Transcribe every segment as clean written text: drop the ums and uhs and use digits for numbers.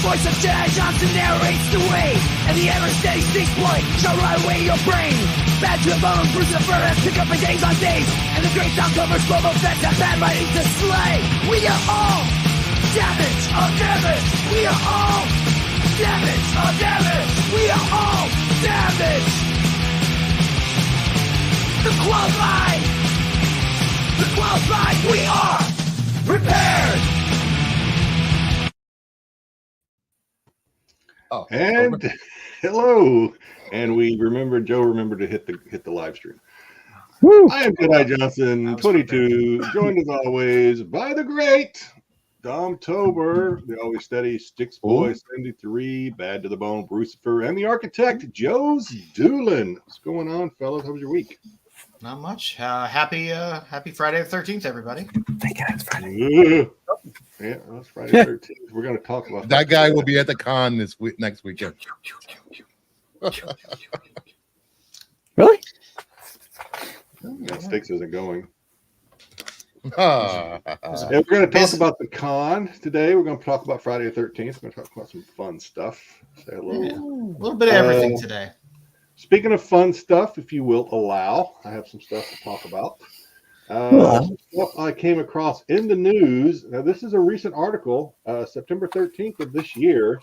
voice of Jedi Johnson narrates the way, and the ever-steady Styxboy shall ride away your brain. Bad to the bone, Bruce the Fur has picked up in days on days, and the great October slow-mo feds have bad writing to slay. We are all damage on damage. We are all damage on damage. We are all damage. The qualified. The qualified. We are prepared. Oh, and hello, and Joe remembered to hit the live stream. Woo. I am Jedi Johnson, 22, joined as always by the great Dom Tober, the always steady Styxboy 73, bad to the bone Brucifer, and the architect joesduelin. What's going on, fellas? How was your week? Not much. Happy Friday the 13th, everybody. Thank God it's Friday. Yeah, that's Friday the 13th. We're going to talk about that guy will be at the con next weekend. Really? Yeah, Styx isn't going. Ah. We're going to talk about the con today. We're going to talk about Friday the 13th. We're going to talk about some fun stuff. Say hello. A little bit of everything today. Speaking of fun stuff, if you will allow, I have some stuff to talk about. Stuff I came across in the news. Now, this is a recent article, September 13th of this year.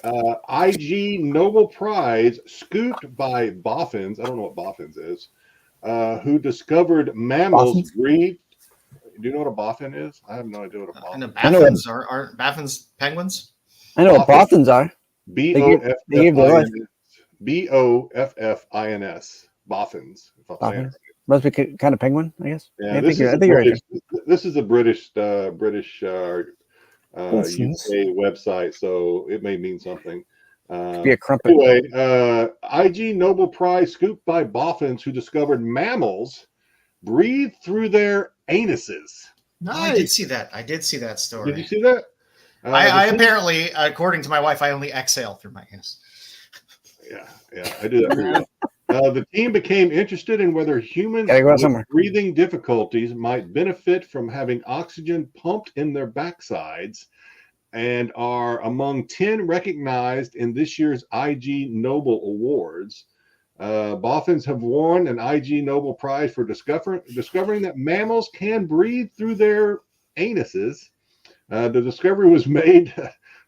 IG Nobel Prize scooped by boffins. I don't know what boffins is. Who discovered mammals breathe. Do you know what a boffin is? I have no idea what a boffin is. I know baffins aren't baffins penguins? I know what boffins are. B-O-F-F-I-N-S. Boffins. Boffins. Must be kind of penguin, I guess. Yeah, this is a British UK website, so it may mean something. Be a crumpet. Anyway, IG Nobel Prize scooped by boffins who discovered mammals breathe through their anuses. Nice. I did see that story. Did you see that? I apparently, according to my wife, I only exhale through my anus. Yeah, I do that pretty well. The team became interested in whether humans with breathing difficulties might benefit from having oxygen pumped in their backsides, and are among 10 recognized in this year's IG Nobel Awards. Boffins have won an IG Nobel Prize for discovering that mammals can breathe through their anuses. The discovery was made...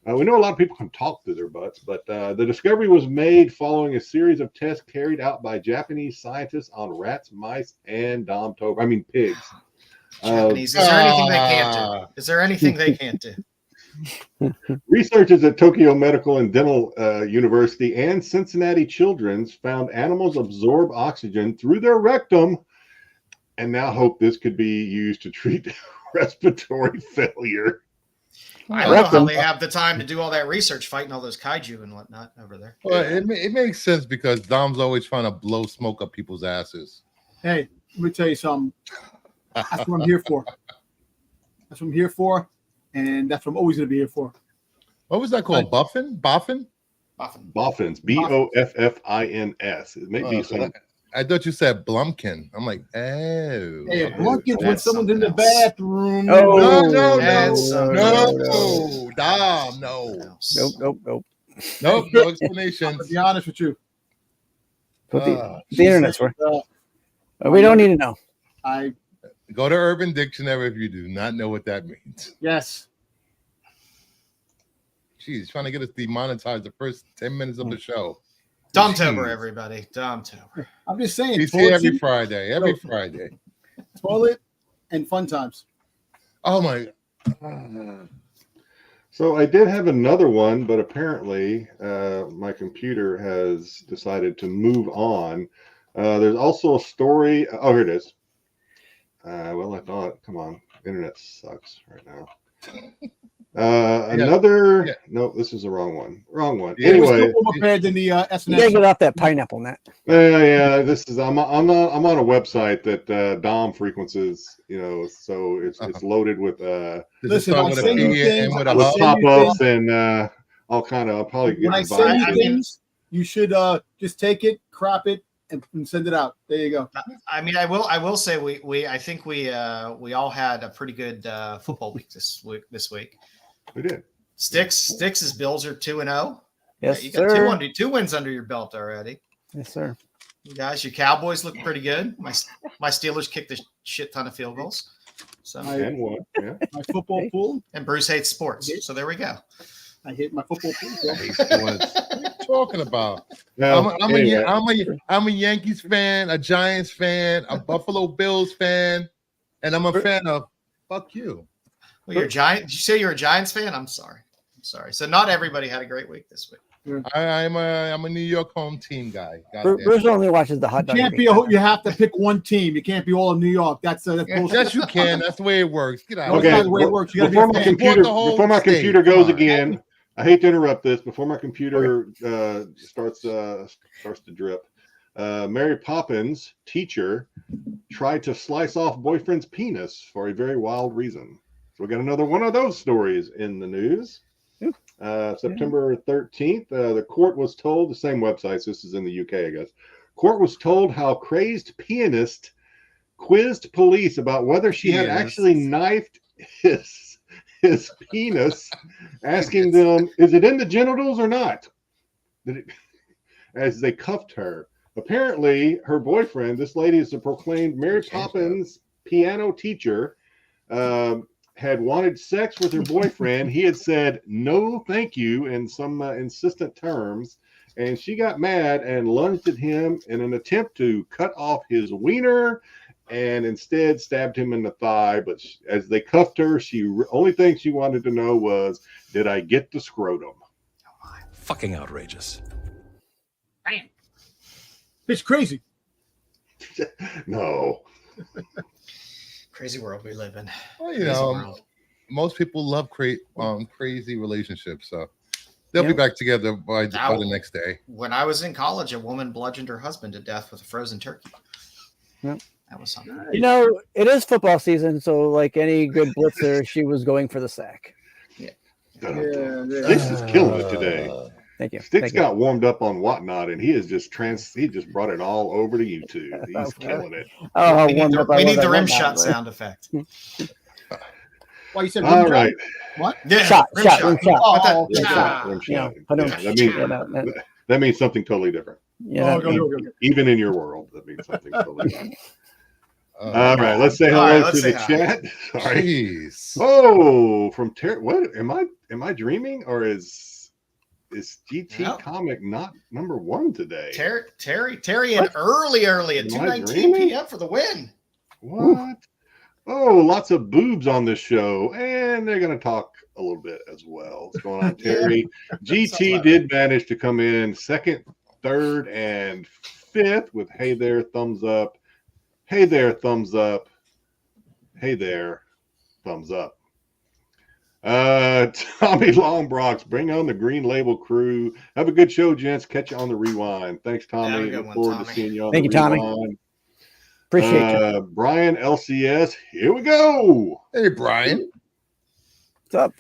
we know a lot of people can talk through their butts, but the discovery was made following a series of tests carried out by Japanese scientists on rats, mice, and pigs. Japanese. Is there anything they can't do? Is there anything they can't do? Researchers at Tokyo Medical and Dental University and Cincinnati Children's found animals absorb oxygen through their rectum, and now hope this could be used to treat respiratory failure. I don't know how they have the time to do all that research, fighting all those kaiju and whatnot over there. Well, it makes sense because Dom's always trying to blow smoke up people's asses. Hey, let me tell you something. That's what I'm here for. That's what I'm here for, and that's what I'm always going to be here for. What was that called? Boffins. Boffins. Boffins. It may be something. I thought you said Blumpkin. I'm like, oh. Hey, Blumpkin's when someone's in the bathroom. No, Dom, no. Nope. No explanation. To be honest with you. The internet's where. We don't need to know. I go to Urban Dictionary if you do not know what that means. Yes. Jeez, trying to get us demonetized the first 10 minutes of the show. Dom Tober, everybody. Dom Tober. I'm just saying. He's here every Friday. Toilet and fun times. Oh, my. So I did have another one, but apparently my computer has decided to move on. There's also a story. Oh, here it is. Well, I thought, come on. Internet sucks right now. No, this is the wrong one. Yeah, anyway, prepared than the SNS. You gotta get off that pineapple net. Yeah. This is I'm on a website that Dom frequencies. So it's loaded with Listen, I send you things with pop-ups and all kind of. I'll probably get. When I send you things, you should just take it, crop it, and send it out. There you go. I mean, I will say I think we all had a pretty good football week this week. We did. Styx's Bills are 2-0. Yes, you got sir. two wins under your belt already. Yes, sir. You guys, your Cowboys look pretty good. My Steelers kicked a shit ton of field goals. So And what? Yeah. My football pool. and Bruce hates sports. So there we go. I hit my football pool. What are you talking about? No, anyway. I'm a Yankees fan, a Giants fan, a Buffalo Bills fan, and I'm a fan of fuck you. Well, you're a Giant. Did you say you're a Giants fan? I'm sorry. So not everybody had a great week this week. I'm a New York home team guy. Goddamn. Bruce only watches the hot dog. You have to pick one team. You can't be all of New York. That's Yes, you can. That's the way it works. Get out. Okay. That's the way it works. You Before my state. computer goes Come on. again, I hate to interrupt this. Before my computer starts to drip, Mary Poppins, teacher, tried to slice off boyfriend's penis for a very wild reason. So we got another one of those stories in the news. September 13th, the court was told, the same websites, this is in the UK, I guess. Court was told how crazed pianist quizzed police about whether she had actually knifed his penis, asking them, is it in the genitals or not? As they cuffed her. Apparently, her boyfriend, this lady is a proclaimed Mary Poppins piano teacher, had wanted sex with her boyfriend. He had said, no, thank you, in some insistent terms. And she got mad and lunged at him in an attempt to cut off his wiener and instead stabbed him in the thigh. But as they cuffed her, only thing she wanted to know was, did I get the scrotum? Fucking outrageous. Damn. It's crazy. No. Crazy world we live in. Well, most people love crazy relationships, so they'll be back together by the next day. When I was in college, a woman bludgeoned her husband to death with a frozen turkey. Yep. That was something. It is football season, so like any good blitzer, she was going for the sack. Styx is killing it today. Thank you. Styx got warmed up on Whatnot, and he just brought it all over to YouTube. He's killing it. Oh, we need the rim shot sound effect. Well, you said all right. What? Yeah, shot. That means something totally different. Yeah. Even in your world, that means something totally different. All right, let's say hello to the chat. Sorry. Jeez. Oh, from Terry. What am I dreaming, or is GT Comic not number one today? Terry, and early at 2:19 p.m. for the win. What? Oh, lots of boobs on this show, and they're going to talk a little bit as well. What's going on, Terry? GT did manage to come in second, third, and fifth with hey there, thumbs up. Hey there, thumbs up. Hey there, thumbs up. Tommy Longbrox, bring on the Green Label crew. Have a good show, gents. Catch you on the rewind. Thanks, Tommy. Look forward to seeing you on the rewind. Thank you, Tommy. Appreciate you. Brian LCS, here we go. Hey, Brian. What's up?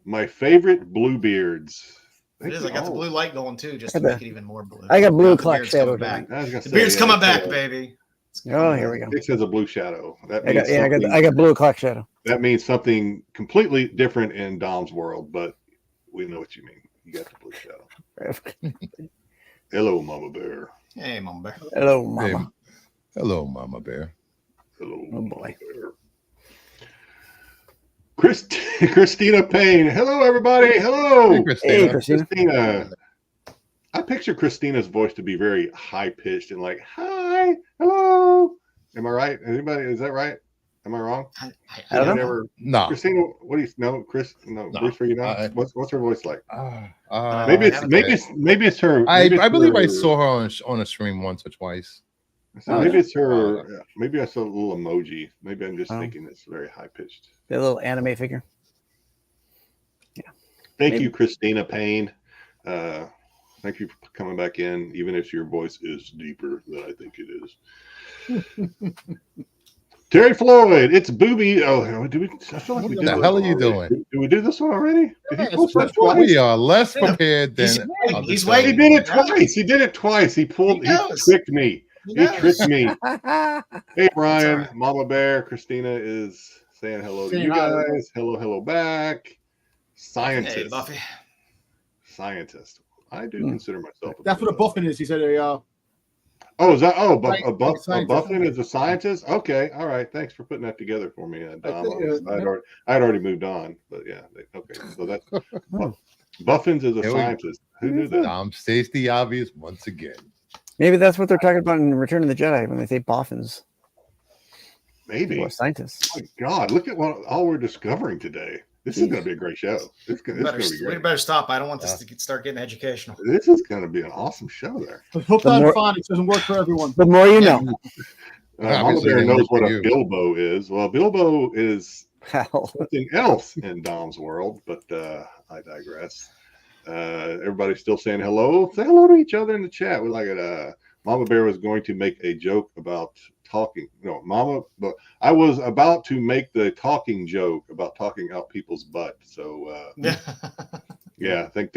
My favorite Bluebeards. It is. I got the blue light going too, just to make it even more blue. I got blue clock shadow back. The beard's coming back, baby. Oh, here we go. It says a blue shadow. That I means got blue clock shadow. That means something completely different in Dom's world, but we know what you mean. You got the blue shadow. Hello, Mama Bear. Hey, Mama Bear. Hello, Mama. Hey. Hello, Mama Bear. Hello, oh boy. Bear. Christina Payne. Hello, everybody. Hello. Hey, Christina. Hey, Christina. Christina. I picture Christina's voice to be very high pitched and like, hi, hello. Am I right? Anybody? Is that right? Am I wrong? I don't know. No. Christina, what do you know? Chris, no. Bruce, are you not? What's her voice like? Maybe it's her. I believe I saw her on a stream once or twice. So maybe it's her. Maybe I saw a little emoji. Maybe I'm just thinking it's very high pitched. The little anime figure. Yeah. Thank you, Christina Payne. Thank you for coming back in, even if your voice is deeper than I think it is. Terry Floyd, it's Booby. Oh, do we? I feel like we did. What the hell are you doing? Did we do this one already? We are less prepared than. He's waiting. He did it twice. He did it twice. He tricked me. He tricked me. Hey, Brian, Mama Bear, Christina is saying hello to you guys. Hello back. Scientist. Hey, Buffy. Scientist. I do consider myself. That's what a buffin is. He said a. Is that? Oh, Right, a scientist. buffin is a scientist. Okay, all right. Thanks for putting that together for me, Dom. I'd already moved on, but yeah. Okay, so that's Buffins is a scientist. Who knew that? Dom states the obvious once again. Maybe that's what they're talking about in Return of the Jedi when they say boffins. Maybe. Or scientists. Oh my God, look at all we're discovering today. This is going to be a great show. It's going to be great. We better stop. I don't want this to start getting educational. This is going to be an awesome show there. I hope that phonics doesn't work for everyone. The more you know. Mama Bear knows what a Bilbo is. Well, Bilbo is something else in Dom's world, but I digress. Everybody's still saying hello. Say hello to each other in the chat. We like it. Mama Bear was going to make a joke about talking. No, but I was about to make the talking joke about talking out people's butt. So yeah, I think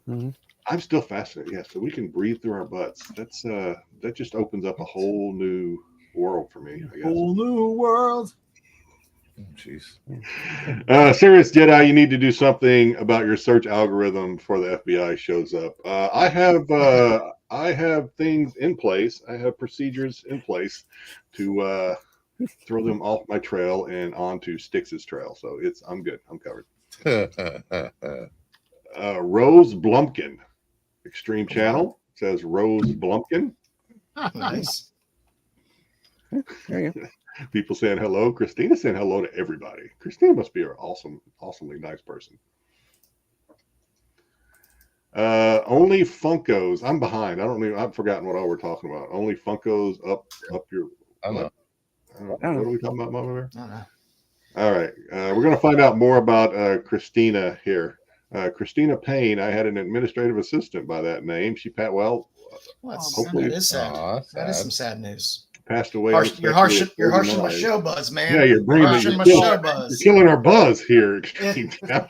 I'm still fascinated. Yeah, so we can breathe through our butts. That just opens up a whole new world for me, I guess. Whole new world. Jeez. Serious Jedi, you need to do something about your search algorithm before the FBI shows up. I have things in place. I have procedures in place to throw them off my trail and onto Styx's trail. So I'm good. I'm covered. Rose Blumpkin, Extreme Channel says Rose Blumpkin. Nice. There you go. People saying hello. Christina saying hello to everybody. Christina must be an awesomely nice person. Only Funkos. I'm behind. I've forgotten what all we're talking about. Only Funkos up your. I don't know. What are we talking about, Mama Bear? I don't know. All right. We're going to find out more about Christina here. Christina Payne. I had an administrative assistant by that name. Hopefully that is sad. That is some sad news. Passed away. You're harshing my show buzz, man. Yeah, you're breathing. Harshing my show buzz. You're killing our buzz here. Extreme Channel.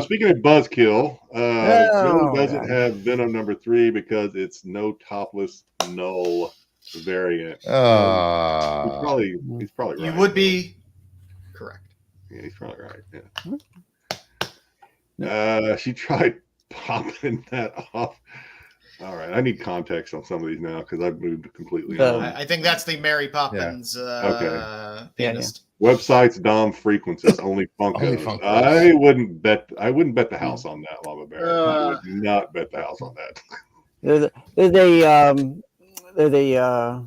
Speaking of buzzkill, Bill doesn't have Venom #3 because it's no topless null variant. He's probably right. You would be correct. Yeah, he's probably right. Yeah. She tried popping that off. All right, I need context on some of these now because I've moved completely on. I think that's the Mary Poppins pianist. Websites, Dom frequencies, only Funkos. I wouldn't bet the house on that, Mama Bear. I would not bet the house on that. There's a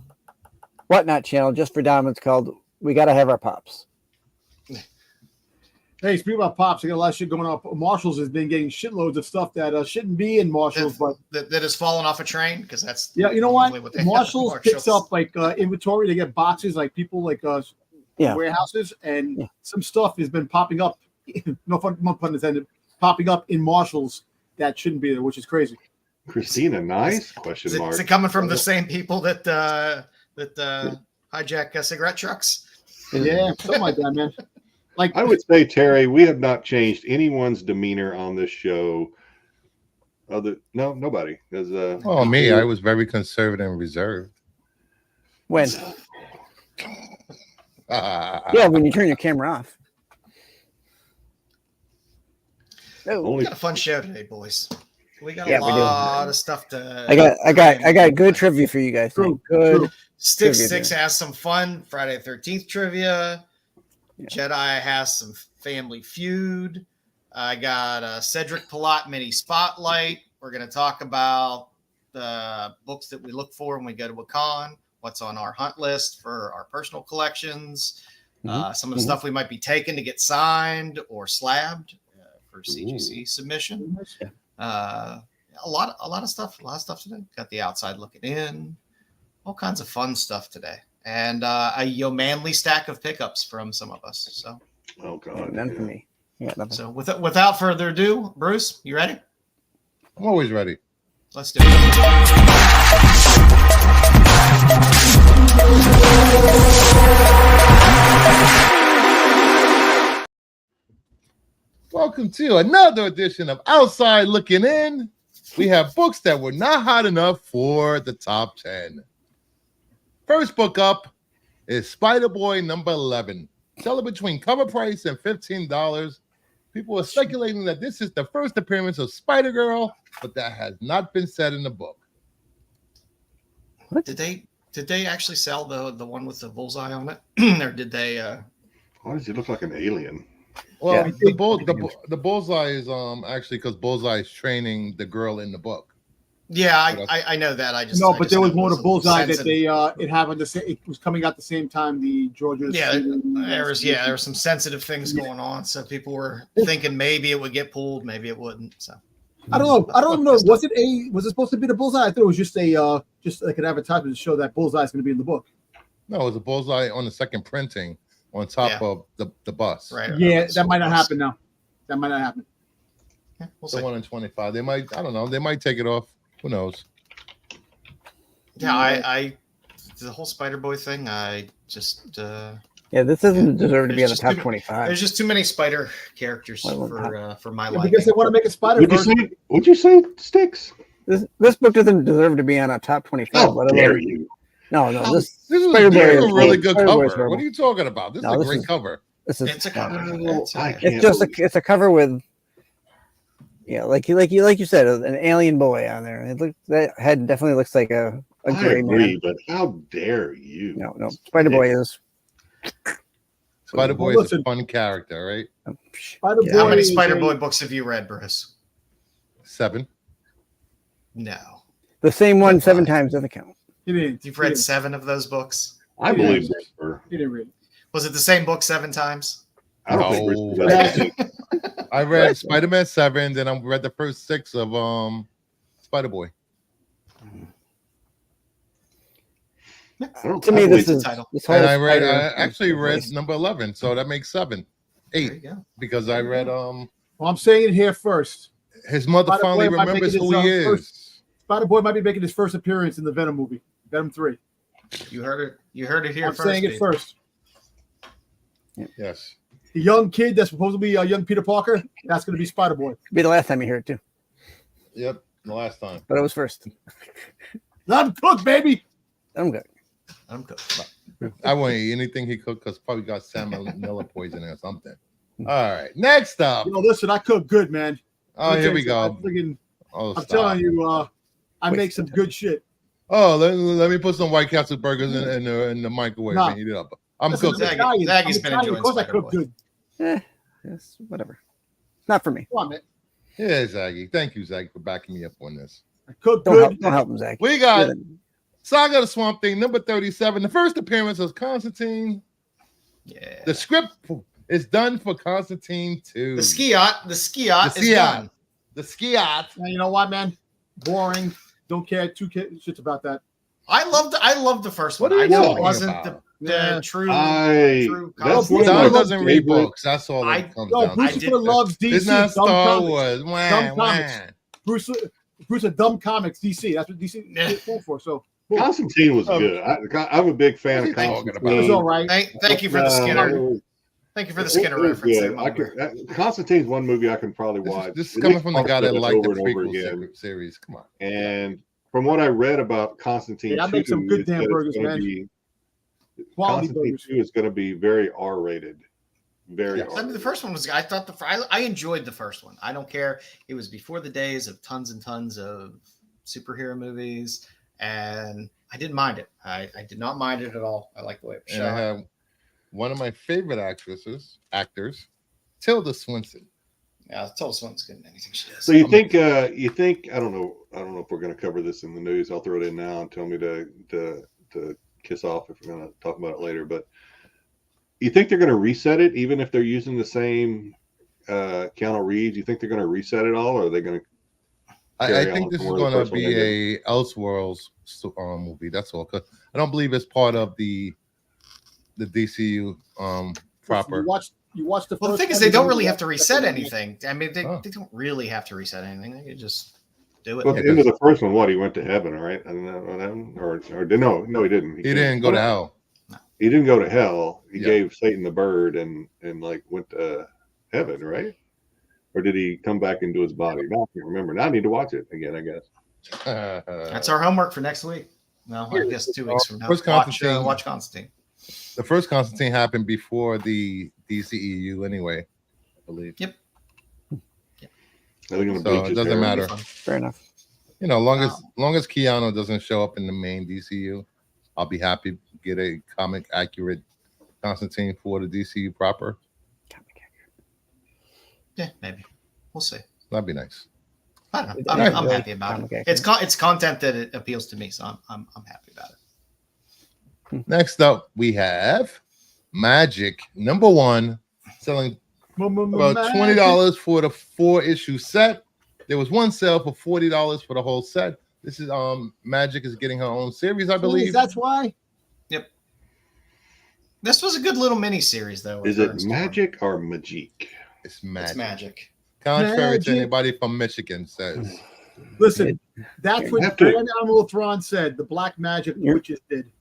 whatnot channel just for Dom. It's called We Gotta Have Our Pops. Hey, speaking about Pops, I got a lot of shit going on. Marshalls has been getting shitloads of stuff that shouldn't be in Marshalls, but that has fallen off a train because that's you know what? Marshalls picks up like inventory. They get boxes like people like warehouses, and some stuff has been popping up. No pun intended. Popping up in Marshalls that shouldn't be there, which is crazy. Christina, nice question mark. Is it coming from the same people that hijack cigarette trucks? Yeah, something like that, man. Like I would say, Terry, we have not changed anyone's demeanor on this show. Nobody. Me, I was very conservative and reserved. When? When you turn your camera off. We got a fun show today, boys. We got a lot of stuff to. I got good trivia for you guys. Good. Styx has some fun Friday the 13th trivia. Jedi has some Family Feud. I got a Cedric Poulat mini spotlight. We're going to talk about the books that we look for when we go to a con, what's on our hunt list for our personal collections, some of the stuff we might be taking to get signed or slabbed for CGC submission. A lot of stuff today. Got the outside looking in, all kinds of fun stuff today. And a yeomanly stack of pickups from some of us. So, oh god, none for me. Yeah, nothing. So without further ado, Bruce, you ready? I'm always ready. Let's do it. Welcome to another edition of Outside Looking In. We have books that were not hot enough for the top 10. First book up is Spider-Boy #11, Sell it between cover price and $15. People are speculating that this is the first appearance of Spider-Girl, but that has not been said in the book. What? Did they actually sell the one with the bullseye on it, or did they? Why does he look like an alien? Well, Yeah. the bullseye is actually because Bullseye is training the girl in the book. Yeah, I know that. But there was more to Bullseye that they it happened the same. It was coming out the same time. The Georgia. There were some sensitive things going on, so people were thinking maybe it would get pulled, maybe it wouldn't. So I don't know. Was it supposed to be the Bullseye? I thought it was just like an advertisement to show that Bullseye is going to be in the book. No, it was a Bullseye on the second printing on top of the bus. Right. Yeah, that might not happen now. That might not happen. Yeah, we'll the see. 1 in 25. They might. I don't know. They might take it off. Who knows? Yeah, I the whole Spider-Boy thing. I just. This doesn't deserve to be on the top 25. There's just too many spider characters for my liking. Because they want to make a spider. Would you say Styx? This book doesn't deserve to be on a top 25. How dare you? No, this is Spider-Boy a really good cover. Horrible. What are you talking about? This is a great cover. It's a cover. It's a cover with, like you said, an alien boy on there. That head definitely looks like a gray man. But how dare you? No, Spider-Boy is. Spider-Boy is a fun character, right? Spider-Boy. How many Spider-Boy books have you read, Bruce? 7. No. The same one 7 times doesn't count. You've read 7 of those books? I believe he didn't read it. Was it the same book 7 times? I don't think I read Spider-Man 7, then I read the first 6 of Spider-Boy. To me, this is title. And I actually read number 11, so that makes 7, 8. Because I read Well, I'm saying it here first. His mother finally remembers who he is. Spider-Boy might be making his first appearance in the Venom movie, Venom 3. You heard it here I'm first. saying it first. Yes. The young kid that's supposed to be a young Peter Parker, that's going to be Spider-Boy. Be the last time you hear it too. Yep, the last time. But it was first. I'm cooked, baby. I'm good. I won't eat anything he cooked because probably got salmonella poisoning or something. All right, next up. Listen, I cook good, man. Oh, here we go. I'm telling you, I make some good shit. Oh, let me put some White Castle burgers in the microwave and heat it up. I'm cooking. Zaggy's been enjoying. Of course, I cook good. Yes, whatever. Not for me. Come on, man. Yeah, Zaggy. Thank you, Zaggy, for backing me up on this. I cook good. Don't help him, Zaggy. We got Saga of the Swamp Thing, number 37. The first appearance of Constantine. Yeah. The script is done for Constantine 2. The skiot is done. The skiot. Now, you know what, man? Boring. Don't care. Two shits about that. I loved the first one. I know it wasn't the true. That's what doesn't read books. That's all it comes down to. Bruce loves DC. It's not Star Wars. Dumb comics. Bruce a dumb comics. DC. That's what DC is for. So Constantine was good. I'm a big fan of Constantine. It was all right. Thank you for the Skinner. Thank you for the Skinner reference. Constantine's one movie I can probably watch. This is coming from the guy that liked the prequel series. Come on. And from what I read about Constantine, I make some good damn burgers, man. Constantine 2 is going to be very R-rated. Very. I mean, the first one was. I thought I enjoyed the first one. I don't care. It was before the days of tons and tons of superhero movies, and I didn't mind it. I did not mind it at all. I like the way it was shot. And I have one of my favorite actors, Tilda Swinton. Yeah, Tilda Swinton's good in anything she does. So you think I don't know if we're going to cover this in the news. I'll throw it in now and tell me to kiss off if we're going to talk about it later. But you think they're going to reset it, even if they're using the same Keanu Reeves? You think they're going to reset it all, or are they going to? I think this is going to be a Elseworlds movie. That's all. Because I don't believe it's part of the DCU proper. You watch the. Well, the thing is, they don't really have to reset anything. I mean, they don't really have to reset anything. They can just do it. Well, at the end of the first one, he went to heaven, right? I don't know, or no, he didn't. He didn't go to hell. He didn't go to hell. He gave Satan the bird and like went to heaven, right? Or did he come back into his body? No, I can't remember. Now I need to watch it again, I guess. That's our homework for next week. No, I guess 2 weeks from now. What's Constantine? Watch Constantine. The first Constantine happened before the DCEU anyway, I believe. Yep. So it doesn't matter. Fair enough. You know, long as Keanu doesn't show up in the main DCU, I'll be happy to get a comic accurate Constantine for the DCU proper. Yeah, maybe. We'll see. That'd be nice. I don't know. I'm happy about it. It's content that it appeals to me, so I'm happy about it. Next up, we have Magic #1 selling about $20 for the 4-issue set. There was one sale for $40 for the whole set. This is Magic is getting her own series, I believe. That's why. Yep. This was a good little mini series, though. Is it Magic or Magique? It's Magic. It's Magic. Contrary to anybody from Michigan says. Listen, that's what Grand Admiral Thrawn said. The black magic witches did.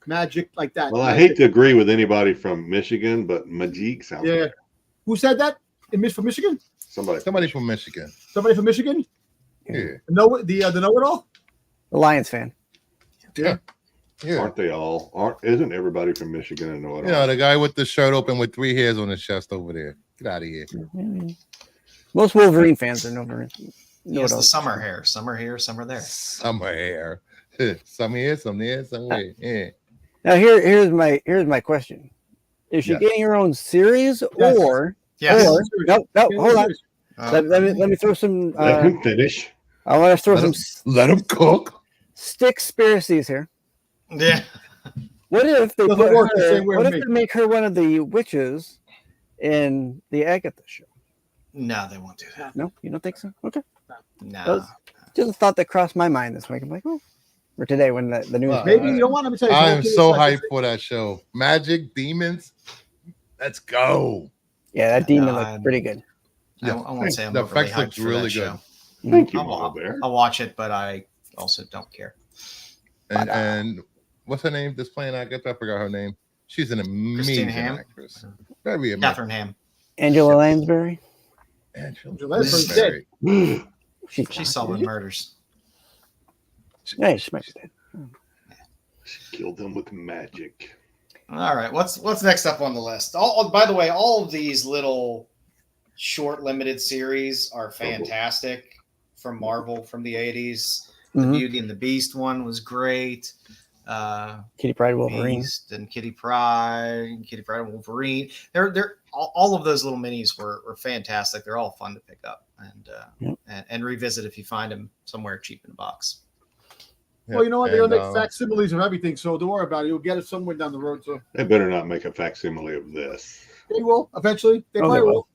Magic like that. Well, I hate to agree with anybody from Michigan, but Magique sounds better. Who said that? From Michigan? Somebody from Michigan. Somebody from Michigan? Yeah. The know-it-all? The Lions fan. Yeah. Aren't they all? Isn't everybody from Michigan a know-it-all? Yeah, the guy with the shirt open with 3 hairs on his chest over there. Get out of here. Most Wolverine fans are know-it-all. Yes, the summer hair. Summer here, summer there. Summer hair. Some here, some there, somewhere. Yeah. Now here's my question. Is she getting her own series or no, hold on. Let me throw some let him finish. I want to throw let him cook. Styxspiracies here. Yeah. What if they make her one of the witches in the Agatha show? No, they won't do that. No, you don't think so? Okay. No. Just a thought that crossed my mind this week. I'm like, oh, or today when the news. Maybe you don't want to tell you. I am so hyped for that show. Magic Demons. Let's go. Yeah, that demon looked pretty good. I won't say I'm the overly effects hyped looks for really that good. show. Thank you, I'll watch it, but I also don't care. And what's her name? This playing Agatha, I forgot her name. She's an amazing actress. Very amazing. Catherine Ham. Angela Lansbury. Angela Lansbury. She's solving murders. Yeah, she might be dead. She killed them with magic. All right, what's next up on the list? By the way, all of these little short limited series are fantastic from Marvel from the 80s. The Beauty and the Beast one was great. Kitty Pryde Wolverine. Beast and Kitty Pryde and Wolverine. They're all of those little minis were fantastic. They're all fun to pick up and revisit if you find them somewhere cheap in a box. Well, you know what? They're going to make facsimiles of everything, so don't worry about it. You'll get it somewhere down the road. So they better not make a facsimile of this. They will eventually. They probably will.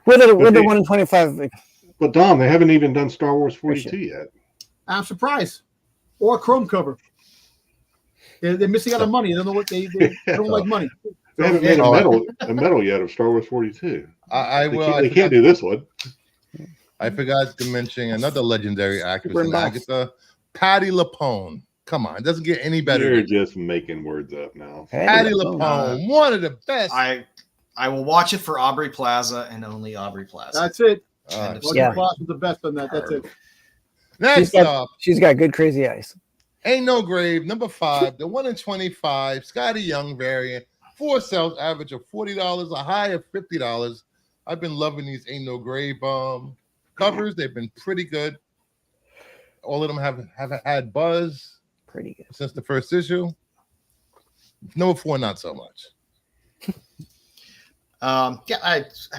With the 1 in 25. But Dom, they haven't even done Star Wars 42 yet. I'm surprised. Or a chrome cover. They're missing out on money. They don't know what they don't like money. They haven't made a medal yet of Star Wars 42. They can't do this one. I forgot to mention another legendary actress in Agatha, Patti LuPone. Come on, it doesn't get any better. You're just making words up now. Patti LuPone, one of the best. I will watch it for Aubrey Plaza and only Aubrey Plaza. That's it. Yeah, Plaza's the best on that. That's it. Next up, she's got good crazy eyes. Ain't No Grave, number 5, the 1 in 25, Scotty Young variant, 4 sales, average of $40, a high of $50. I've been loving these Ain't No Grave covers. They've been pretty good. All of them have had buzz pretty good since the first issue. Number 4, not so much.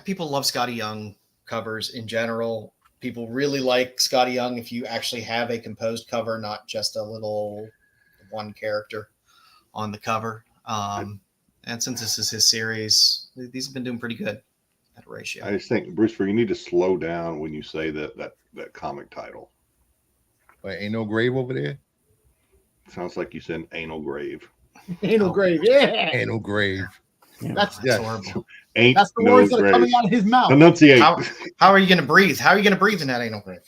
People love Scotty Young covers in general. People really like Scotty Young if you actually have a composed cover, not just a little one character on the cover. And since this is his series, these have been doing pretty good at a ratio. I just think, Brewster, you need to slow down when you say that comic title. Wait, Ain't No Grave over there? Sounds like you said anal grave. Anal grave, yeah. Anal grave. That's horrible. That's the words that are coming out of his mouth. Enunciate. How are you going to breathe? How are you going to breathe in that anal grave?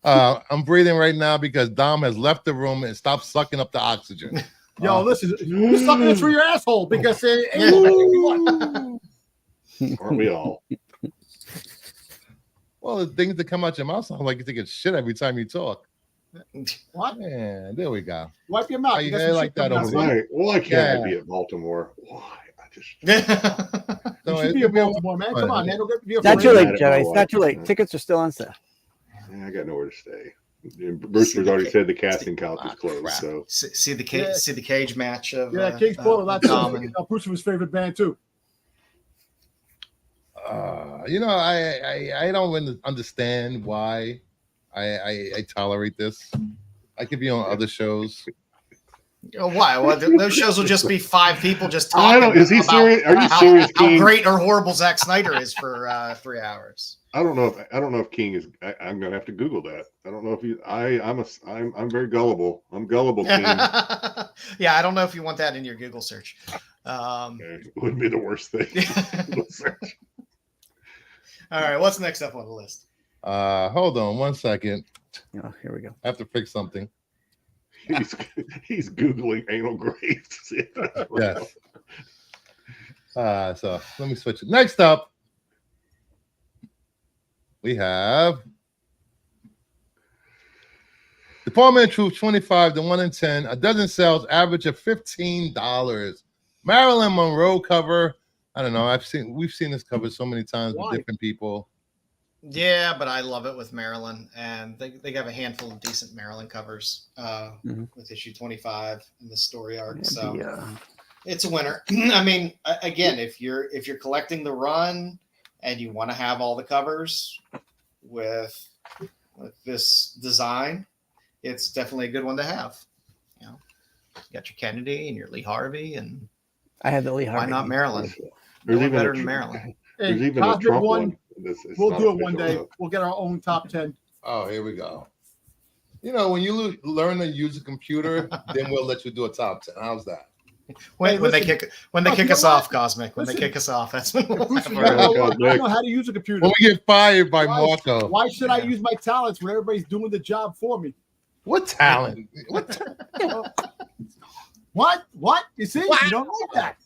I'm breathing right now because Dom has left the room and stopped sucking up the oxygen. Yo, listen, you're sucking it through your asshole because aren't we all? Well, the things that come out your mouth sound like you're taking shit every time you talk. What? Yeah, there we go. Wipe your mouth. You like that over there. Why can't I be at Baltimore? Why? You should be in Baltimore, man. Come on, man. It's not too late, Jedi. It's not too late. Tickets are still on sale. Yeah, I got nowhere to stay. Brewster's already said the casting couch is closed. So see the cage match of Cage Poulat. That's Brewster's favorite band too. I don't really understand why I tolerate this. I could be on other shows. Why? Well, those shows will just be 5 people just talking. Is he serious? Are you serious, King? How great or horrible Zack Snyder is for 3 hours. I don't know if King is. I'm gonna have to Google that. I don't know if he. I'm very gullible. I'm gullible, King. Yeah, I don't know if you want that in your Google search. It wouldn't be the worst thing. All right, what's next up on the list? Hold on 1 second. Oh, here we go. I have to fix something. He's Googling anal graves. Yes. So let me switch it. Next up, we have Department of Truth 25 to 1 in 10. A dozen sales, average of $15. Marilyn Monroe cover. I don't know. We've seen this cover so many times with different people. Yeah, but I love it with Marilyn, and they have a handful of decent Marilyn covers with issue 25 in the story arc. So it's a winner. I mean, again, if you're collecting the run and you want to have all the covers with this design, it's definitely a good one to have. You know, you got your Kennedy and your Lee Harvey, and I have the Lee Harvey. Why not Marilyn? No better than Marilyn. There's even a Trump one. We'll do it one day. We'll get our own top 10. Oh, here we go. You know, when you learn to use a computer, then we'll let you do a top 10. How's that? When they kick us off, Cosmic. When they kick us off, that's when we'll have I don't know how to use a computer. When we get fired by Marco. Why should I use my talents when everybody's doing the job for me? What talent? What? You see? You don't like that.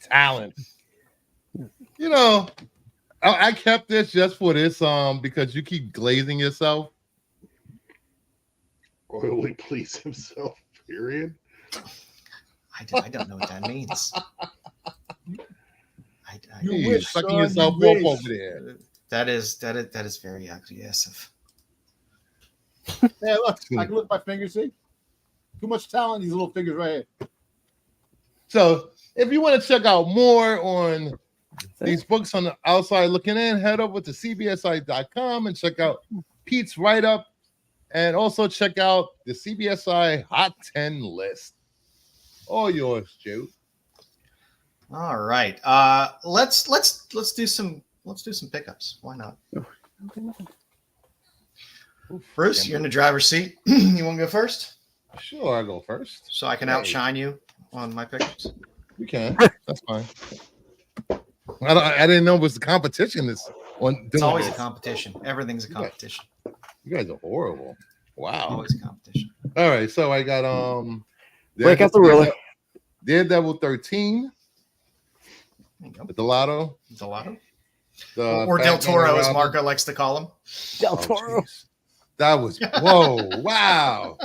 Talent. You know, I kept this just for this because you keep glazing yourself. Royally please himself, period. I don't know what that means. You wish, sucking yourself up over there. That is very aggressive. Hey, look, I can lift my fingers, see? Too much talent, these little fingers right here. So if you want to check out more on these books on the outside looking in, head over to CBSI.com and check out Pete's write-up, and also check out the CBSI Hot 10 list. All yours, Joe. All right. Let's do some pickups. Why not? Bruce, you're in the driver's seat. You want to go first? Sure, I'll go first. So I can outshine you on my pickups. You can. That's fine. I didn't know it was a competition. It's always a competition. Everything's a competition. You guys are horrible. Wow. Always a competition. All right, so I got break out the ruler. Daredevil 13. With the Lotto. The Lotto. Or Del Toro, as Marco likes to call him. Del Toro. That was wow.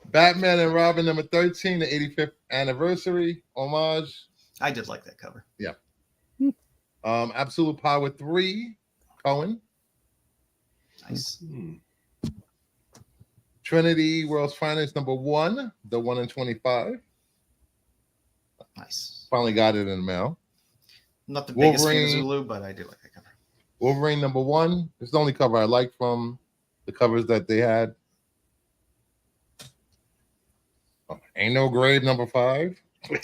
Batman and Robin number 13, the 85th anniversary homage. I did like that cover. Yeah. Absolute Power 3, Cohen. Nice. Trinity World's Finest number 1, the 1 in 25. Nice. Finally got it in the mail. Not the biggest fan of Zulu, but I do like that cover. Wolverine number 1. It's the only cover I like from the covers that they had. Ain't No Grave number 5. I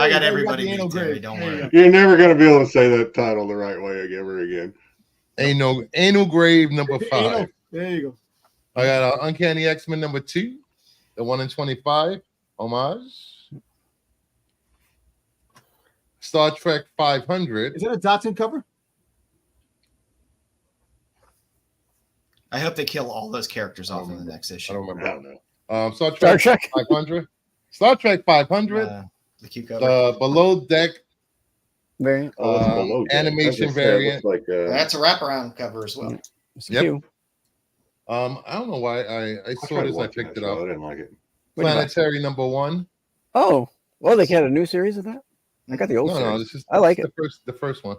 got everybody beat Terry, don't worry. You're never going to be able to say that title the right way ever again. Ain't No Grave number 5. There you go. I got Uncanny X-Men number 2, the 1 in 25 homage. Star Trek 500. Is that a Dotson cover? I hope they kill all those characters off in the next issue. I don't remember. Star Trek 500. Star Trek 500. The cute cover. Below Deck variant. Animation variant. Like, that's a wraparound cover as well. Yep. I don't know why I saw this. I picked it up. I didn't like it. Planetary #1. Oh, well, they had a new series of that. I got the old series. No, I like it. The first one.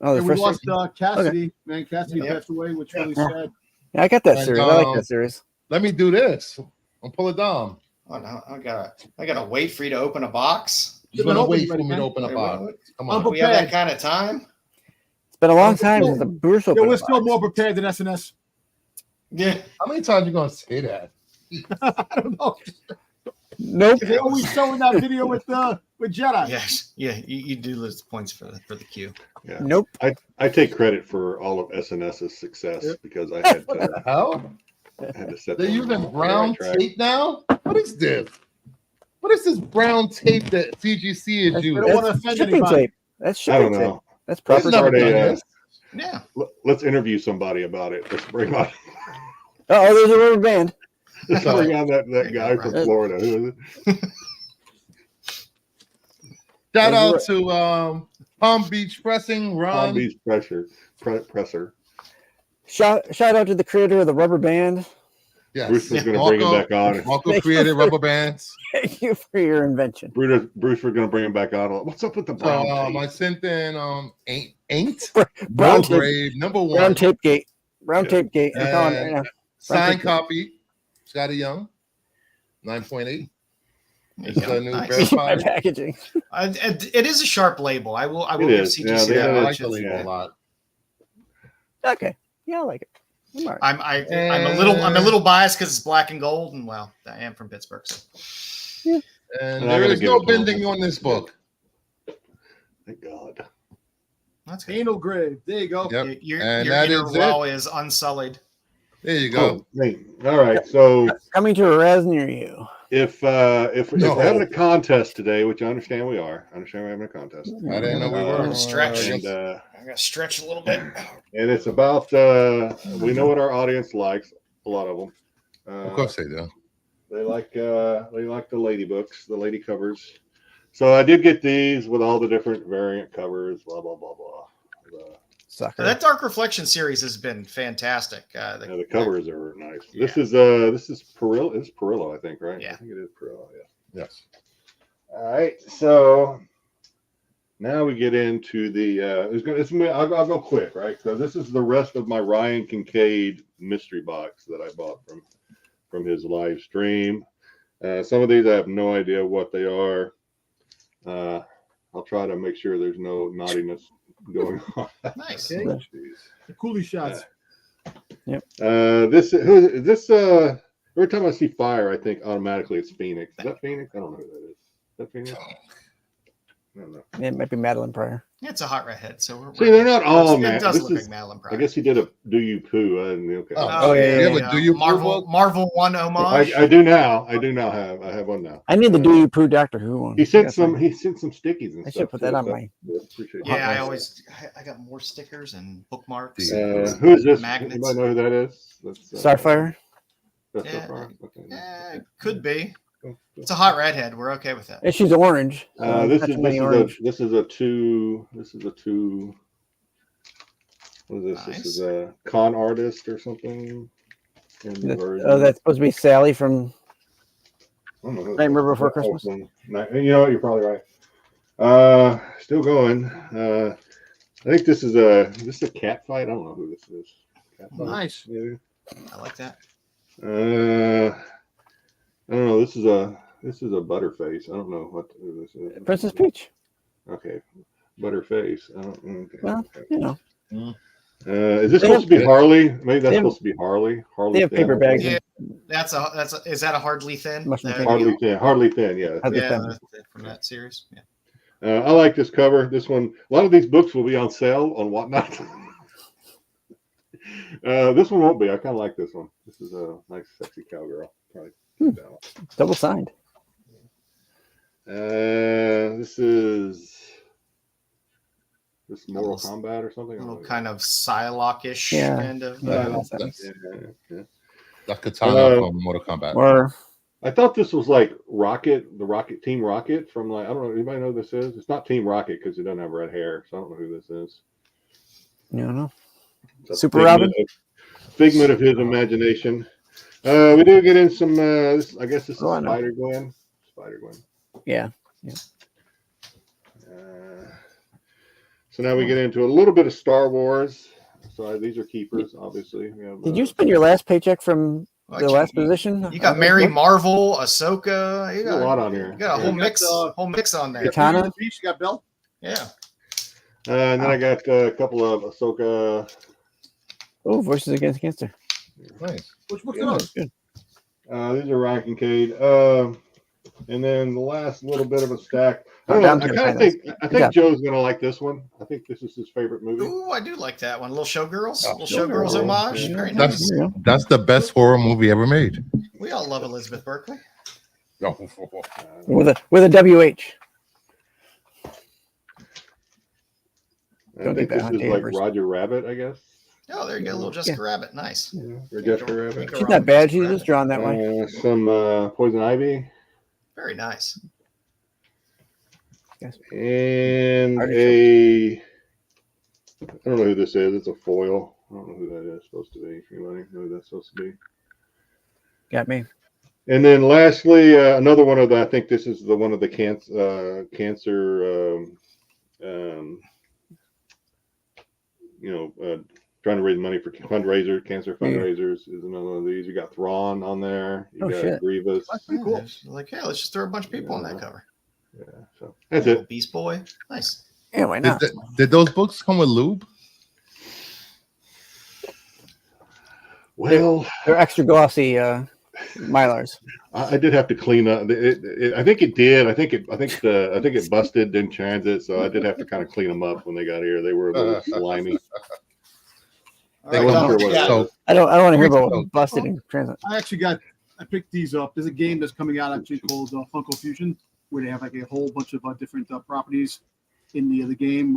Oh, the we first lost series? Cassidy. Okay. Man, Cassidy passed away, which really sad. Yeah, I got that series. I like that series. Let me do this. I'll pull it down. Oh no, I gotta wait for you to open a box. You're gonna wait for me to open a box. Come on. We have that kind of time. It's been a long time since the Bruce opened. Yeah, we're still more prepared than SNS. Yeah. How many times are you gonna say that? I don't know. Nope. They're always showing that video with Jedi. Yes. Yeah. You do lose points for the queue. Yeah. Nope. I take credit for all of SNS's success because I had What the hell? I had to set. They're them using on the brown right track. tape now? What is this? What is this brown tape that CGC is using? don't want to offend shipping anybody. tape. That's I shipping don't tape. know. That's proper. Never Start done a, this. Yeah. Let's interview somebody about it. Let's bring on. Oh, there's a rubber band. Let's bring on that guy from Florida. Who is it? Shout out to Palm Beach Pressing, Ron. Palm Beach presser. Shout out to the creator of the rubber band. Yes. Bruce was going to bring him back on. Marco created rubber bands. Thank you for your invention. Bruce was going to bring him back on. What's up with the brown tape? I sent in Ain't Brown tape. Grave #1. Brown tape gate. Brown tape gate. I'm calling it right now. Signed copy. Scotty Young. 9.8. It's a new Nice. My verified. packaging. It is a sharp label. I will give is. CGC Yeah, that. I much. like the label a lot. Okay. Yeah, I like it. I'm all right. I'm a little biased because it's black and gold, and well, I am from Pittsburgh. So. And And I there gotta is give no it to him. bending on this book. Thank God. That's good. Anal grave. There you go. Yep. Your And your that inner is it. well is unsullied. There you go. Great. All right. So Coming to a res near you. if No. we're having a contest today, which I understand we are, I understand we're having a contest. I didn't know we were. I'm stretched. And I got to stretch a little bit. and it's about we know what our audience likes. A lot of them. Of course they do. They like the lady books, the lady covers. So I did get these with all the different variant covers. Blah blah blah blah. Sucker. That Dark Reflection series has been fantastic. The covers are nice. Yeah. This is Perillo. It's Perillo, I think, right? Yeah. I think it is Perillo. Yeah. Yes. All right. So now we get into the. I'll go quick, right? So this is the rest of my Ryan Kincaid mystery box that I bought from his live stream. Some of these I have no idea what they are. I'll try to make sure there's no naughtiness going on. Nice. Okay. Jeez. The coolie shots. Every time I see fire, I think automatically it's Phoenix. Is that Phoenix? I don't know who that is. Is that Phoenix? I don't know. It might be Madeline Pryor. Yeah, it's a hot redhead. So See, they're not all It Matt. does This look is, like Madeline I Pryor. guess he did a Do You Poo. I didn't, okay. Oh, yeah. You have a Do You Poo Marvel book? Marvel 1 homage. I do now. I have one now. I need the Do You Poo Doctor Who one. He sent Yes, some. I- He sent some stickies and I stuff. should put that too, on so my. appreciate Yeah, that. I got more stickers and bookmarks. Who is this? Magnets. Anybody know who that is? That's, Starfire. That's Yeah. Starfire? Okay. Could be. It's a hot redhead. We're okay with that. And she's orange. This not is too many orange. this is a two. What is this? Nice. This is a con artist or something. In the version. Oh, that's supposed to be Sally from I don't know who Nightmare that is. Before Christmas. You know what? You're probably right. Still going. I think this is a cat fight. I don't know who this is. Cat fight? Nice. Maybe. I like that. I don't know. This is a Butterface. I don't know who this is. Princess Peach. Okay, Butterface. I don't. Okay. Well, you know. Is this They supposed to be have- Harley? Maybe that's they have- supposed to be Harley. Harley. They have Finn. paper bags. Yeah, is that a hardly thin? Must be That- Harley Finn. Harley Finn. Yeah. Hardly Yeah, Finn. that's it from that series. Yeah. I like this cover. This one. A lot of these books will be on sale on Whatnot. This one won't be. I kind of like this one. This is a nice, sexy cowgirl. Probably. Double signed. This is Mortal Kombat or something. A little kind of Psylocke-ish Yeah. kind of. Yeah. That's Katana from Mortal Kombat. Or I thought this was like Rocket, the Rocket Team Rocket from like I don't know. Anybody know who this is? It's not Team Rocket because he doesn't have red hair, so I don't know who this is. you know. It's a Super Robin? figment of his imagination. We do get in some. I guess this is Spider-Gwen. Spider-Gwen. Yeah. So now we get into a little bit of Star Wars. So these are keepers, obviously. Did you spend your last paycheck from the last position? You got Mary Marvel, Ahsoka. You got a lot on here. You got a whole mix on there. Katana. You got Bell. Yeah. And then I got a couple of Ahsoka. Oh, Voices Against Cancer. Nice. Which book are those? Good. These are Ryan Kincaid. And then the last little bit of a stack. I think Joe's gonna like this one. I think this is his favorite movie. Ooh, I do like that one. Little Showgirls. Little Showgirls homage. Yeah. Very nice. That's the best horror movie ever made. We all love Elizabeth Berkley. With a WH. I think this is like Roger Rabbit, I guess. Oh, there you go, little Jessica Rabbit. Nice. Or Jessica Rabbit. She's not bad. She's just drawn that way. Some Poison Ivy. Very nice. And I don't know who this is. It's a foil. I don't know who that is supposed to be. Anybody know who that's supposed to be? Got me. And then lastly, another one of the, I think this is the one of the cancer trying to raise money for fundraiser, cancer fundraisers is another one of these. You got Thrawn on there. You got Grievous. That's pretty cool. Like, yeah, let's just throw a bunch of people on that cover. Yeah, so that's it. Beast Boy. Nice. Yeah, why not? Did those books come with lube? Well, they're extra glossy Mylars. I did have to clean up. I think it did. I think it busted in transit, so I did have to kind of clean them up when they got here. They were a little slimy. I don't want to hear about what busted in transit. I picked these up. There's a game that's coming out actually called Funko Fusion, where they have like a whole bunch of different properties in the game,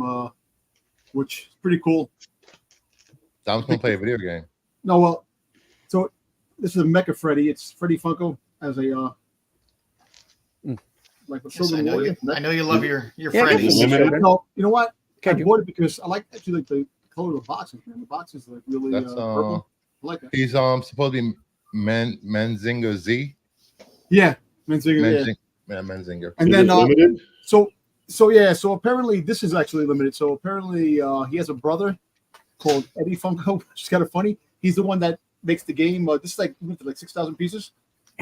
which is pretty cool. I was gonna play a video game. No, well, so this is a Mecha Freddy. It's Freddy Funko as a like a Silver Warrior. I know you love your Freddies. No, you know what? I bought it because I like the color of the boxes. Man, the boxes are like really purple. I like that. He's supposed to be Menzinger Z. Yeah, Menzinger. Menzinger. And then so apparently this is actually limited. So apparently he has a brother called Eddie Funko, which is kind of funny. He's the one that makes the game. This is like 6,000 pieces.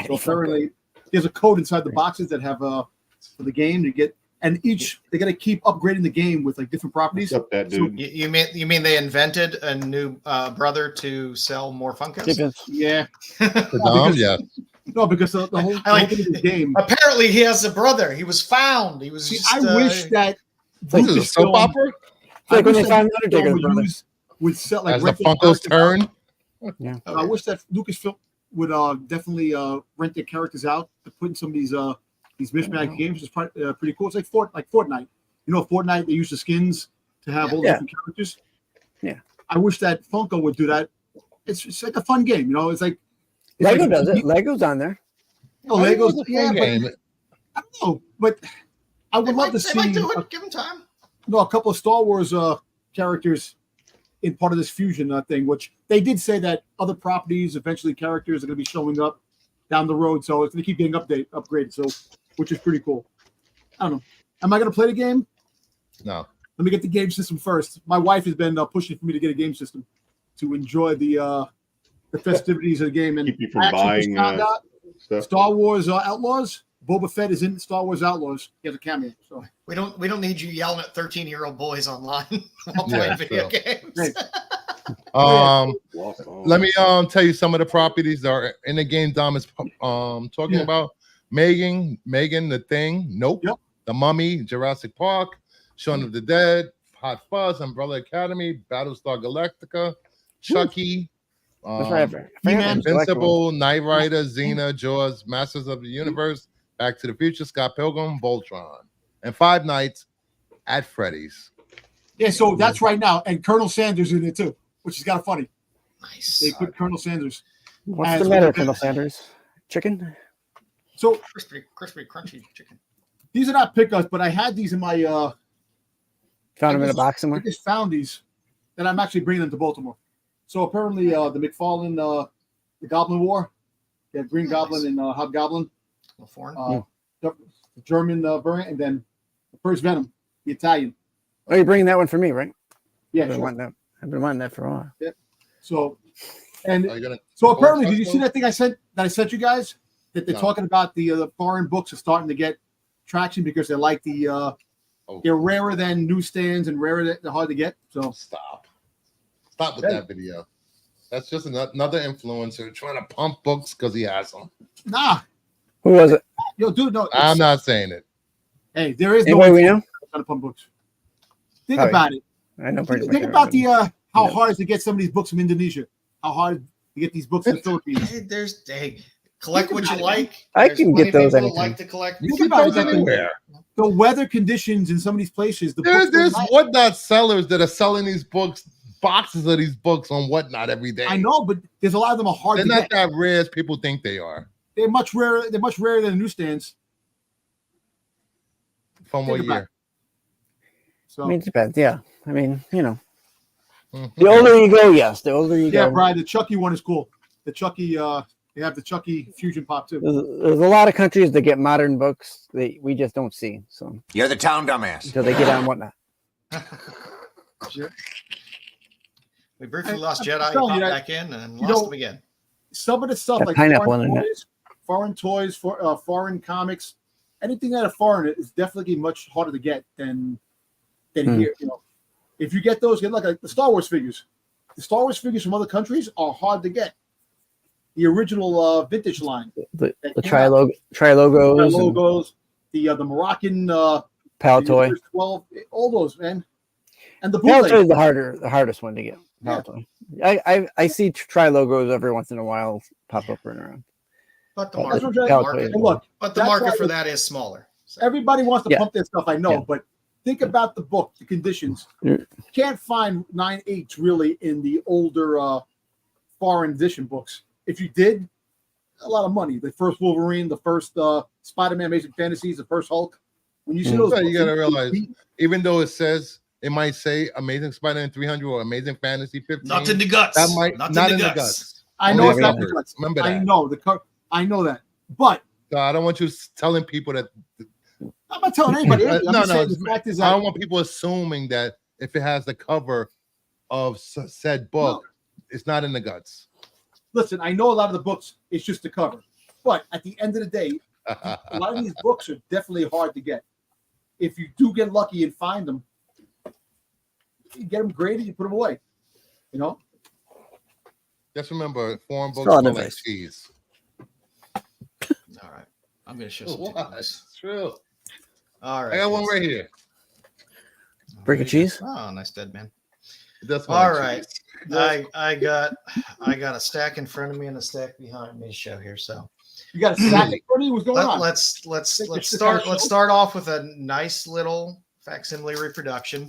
So apparently there's a code inside the boxes that have for the game to get, and each they got to keep upgrading the game with like different properties. What's up, that dude? So, you mean they invented a new brother to sell more Funkos? Yeah. Yeah. No, because the whole thing of the game. Apparently, he has a brother. He was found. He was. I wish that this is a soap opera. Like when they found Undertaker would sell like as the Funko's turn. Yeah. I wish that Lucasfilm would definitely rent their characters out to put in some of these mishmash games. It's pretty cool. It's like Fortnite. You know, Fortnite, they use the skins to have all the different characters. Yeah. I wish that Funko would do that. It's like a fun game. You know, it's like Lego does it. Lego's on there. Oh, Lego's a fun game. I don't know, but I would love to see. They might do it. Give them time. No, a couple of Star Wars characters in part of this fusion thing, which they did say that other properties, eventually characters are going to be showing up down the road. So it's going to keep getting upgraded. So, which is pretty cool. I don't know. Am I going to play the game? No. Let me get the game system first. My wife has been pushing for me to get a game system to enjoy the festivities of the game. And keep you from buying stuff. Star Wars Outlaws. Boba Fett is in Star Wars Outlaws. He has a cameo. So we don't need you yelling at 13-year-old boys online while playing video games. Let me tell you some of the properties that are in the game Dom is talking about. Megan, The Thing, Nope, The Mummy, Jurassic Park, Shaun of the Dead, Hot Fuzz, Umbrella Academy, Battlestar Galactica, Chucky, Invincible, Knight Rider, Xena, Jaws, Masters of the Universe, Back to the Future, Scott Pilgrim, Voltron, and Five Nights at Freddy's. Yeah, so that's right now, and Colonel Sanders in it too, which is kind of funny. Nice. They put Colonel Sanders. What's the matter, Colonel Sanders? Chicken? So crispy, crunchy chicken. These are not pickups, but I had these in my. Found them in a box somewhere. I just found these, and I'm actually bringing them to Baltimore. So apparently, the McFarlane, the Goblin War, they have Green Goblin and Hobgoblin, the German variant, and then the first Venom, the Italian. Oh, you're bringing that one for me, right? Yeah, I've been wanting that for a while. Yeah. So, so apparently, did you see that thing I sent you guys? That they're talking about the foreign books are starting to get traction because they like they're rarer than newsstands and rarer they're hard to get. So stop with that video. That's just another influencer trying to pump books because he has them. Nah. Who was it? Yo, dude, no. I'm not saying it. Hey, there is Anybody no we know trying to pump books. Think about it. I know. Think about how hard it is to get some of these books from Indonesia. How hard to get these books in the Philippines. Collect what you like. I can get those anytime. Like to collect. You can get those anywhere. The weather conditions in some of these places. There's Whatnot sellers that are selling these books, boxes of these books on Whatnot every day. I know, but there's a lot of them are hard to get. They're not that rare as people think they are. They're much rarer. They're much rarer than the newsstands. From what year? So I mean, it depends. Yeah. I mean, you know. The older you go, yes. The older you go. Yeah, Brian, the Chucky one is cool. The Chucky, they have the Chucky Fusion Pop too. There's a lot of countries that get modern books that we just don't see. So you're the town dumbass. Until they get on Whatnot. We briefly lost Jedi, popped back in, and lost him again. Some of the stuff like foreign toys, foreign comics, anything that are foreign is definitely much harder to get than here. You know, if you get those, like the Star Wars figures. The Star Wars figures from other countries are hard to get. The original vintage line, the tri-logos, the Moroccan Pal Toy, 12, all those, man. And the Pal bootleg Toy is the hardest one to get. Pal Toy. I see tri-logos every once in a while pop up and around. But the market for that is smaller. So. Everybody wants to pump their stuff, I know, but think about the book, the conditions. You can't find 9/8 really in the older foreign edition books. If you did, a lot of money. The first Wolverine, the first Spider-Man Amazing Fantasies, the first Hulk. When you see those, you got to realize, even though it might say Amazing Spider-Man 300 or Amazing Fantasy 15. Not in the guts. That might not in the guts. I know it's not in the guts. Remember that. I know that. But I don't want you telling people that. I'm not telling anybody. No. The fact is, I don't want people assuming that if it has the cover of said book, it's not in the guts. Listen, I know a lot of the books, it's just the cover. But at the end of the day, a lot of these books are definitely hard to get. If you do get lucky and find them, you get them graded, you put them away. You know? Just remember, foreign books are like cheese. All right. I'm going to show some It's true. All right. I got one right here. Brick of cheese? Oh, nice dead man. All right. I got a stack in front of me and a stack behind me to show here. So you got a stack in front of you? What's going on? Let's start off with a nice little facsimile reproduction.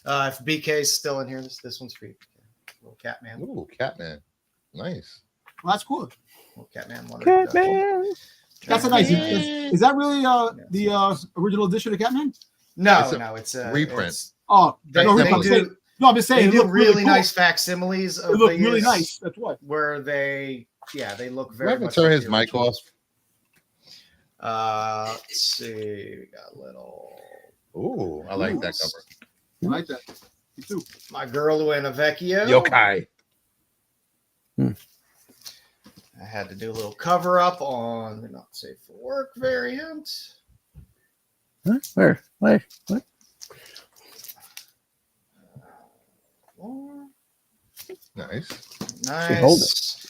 If BK's still in here, this one's for you. Little Catman. Ooh, Catman. Nice. Well, that's cool. Little Catman. Catman. That's a nice. Is that really the original edition of Catman? No, it's a reprint. I'm just saying. They do really nice facsimiles. It look really nice. That's what. Where they look very much. Turn his mic off. Let's see. We got a little. Ooh, I like that cover. I like that. Me too. My girl Luana Vecchio. Yokai. I had to do a little cover up on the not safe for work variant. Huh? Where? What? Nice. Hold it.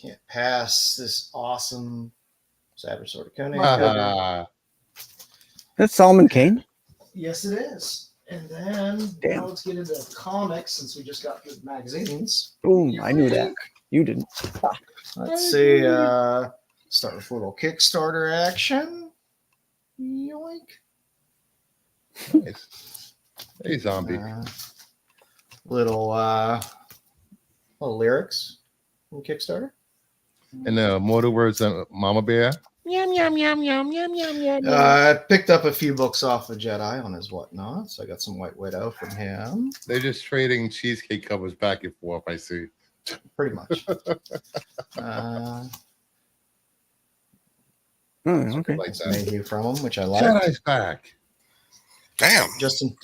Can't pass this awesome Saber Sword of Conan. That's Solomon Kane? Yes, it is. And then now let's get into comics since we just got through the magazines. Boom, I knew that. You didn't. Let's see. Start with a little Kickstarter action. Yoink. Nice. Hey, zombie. Little lyrics from Kickstarter. And the mortal words of Mama Bear. Yum, yum, yum, yum, yum, yum, yum. I picked up a few books off of Jedi on his Whatnot, so I got some White Widow from him. They're just trading cheesecake covers back and forth, I see. Pretty much. Okay. Like that. Mayhew from him, which I like. Jedi's back. Damn. Justin,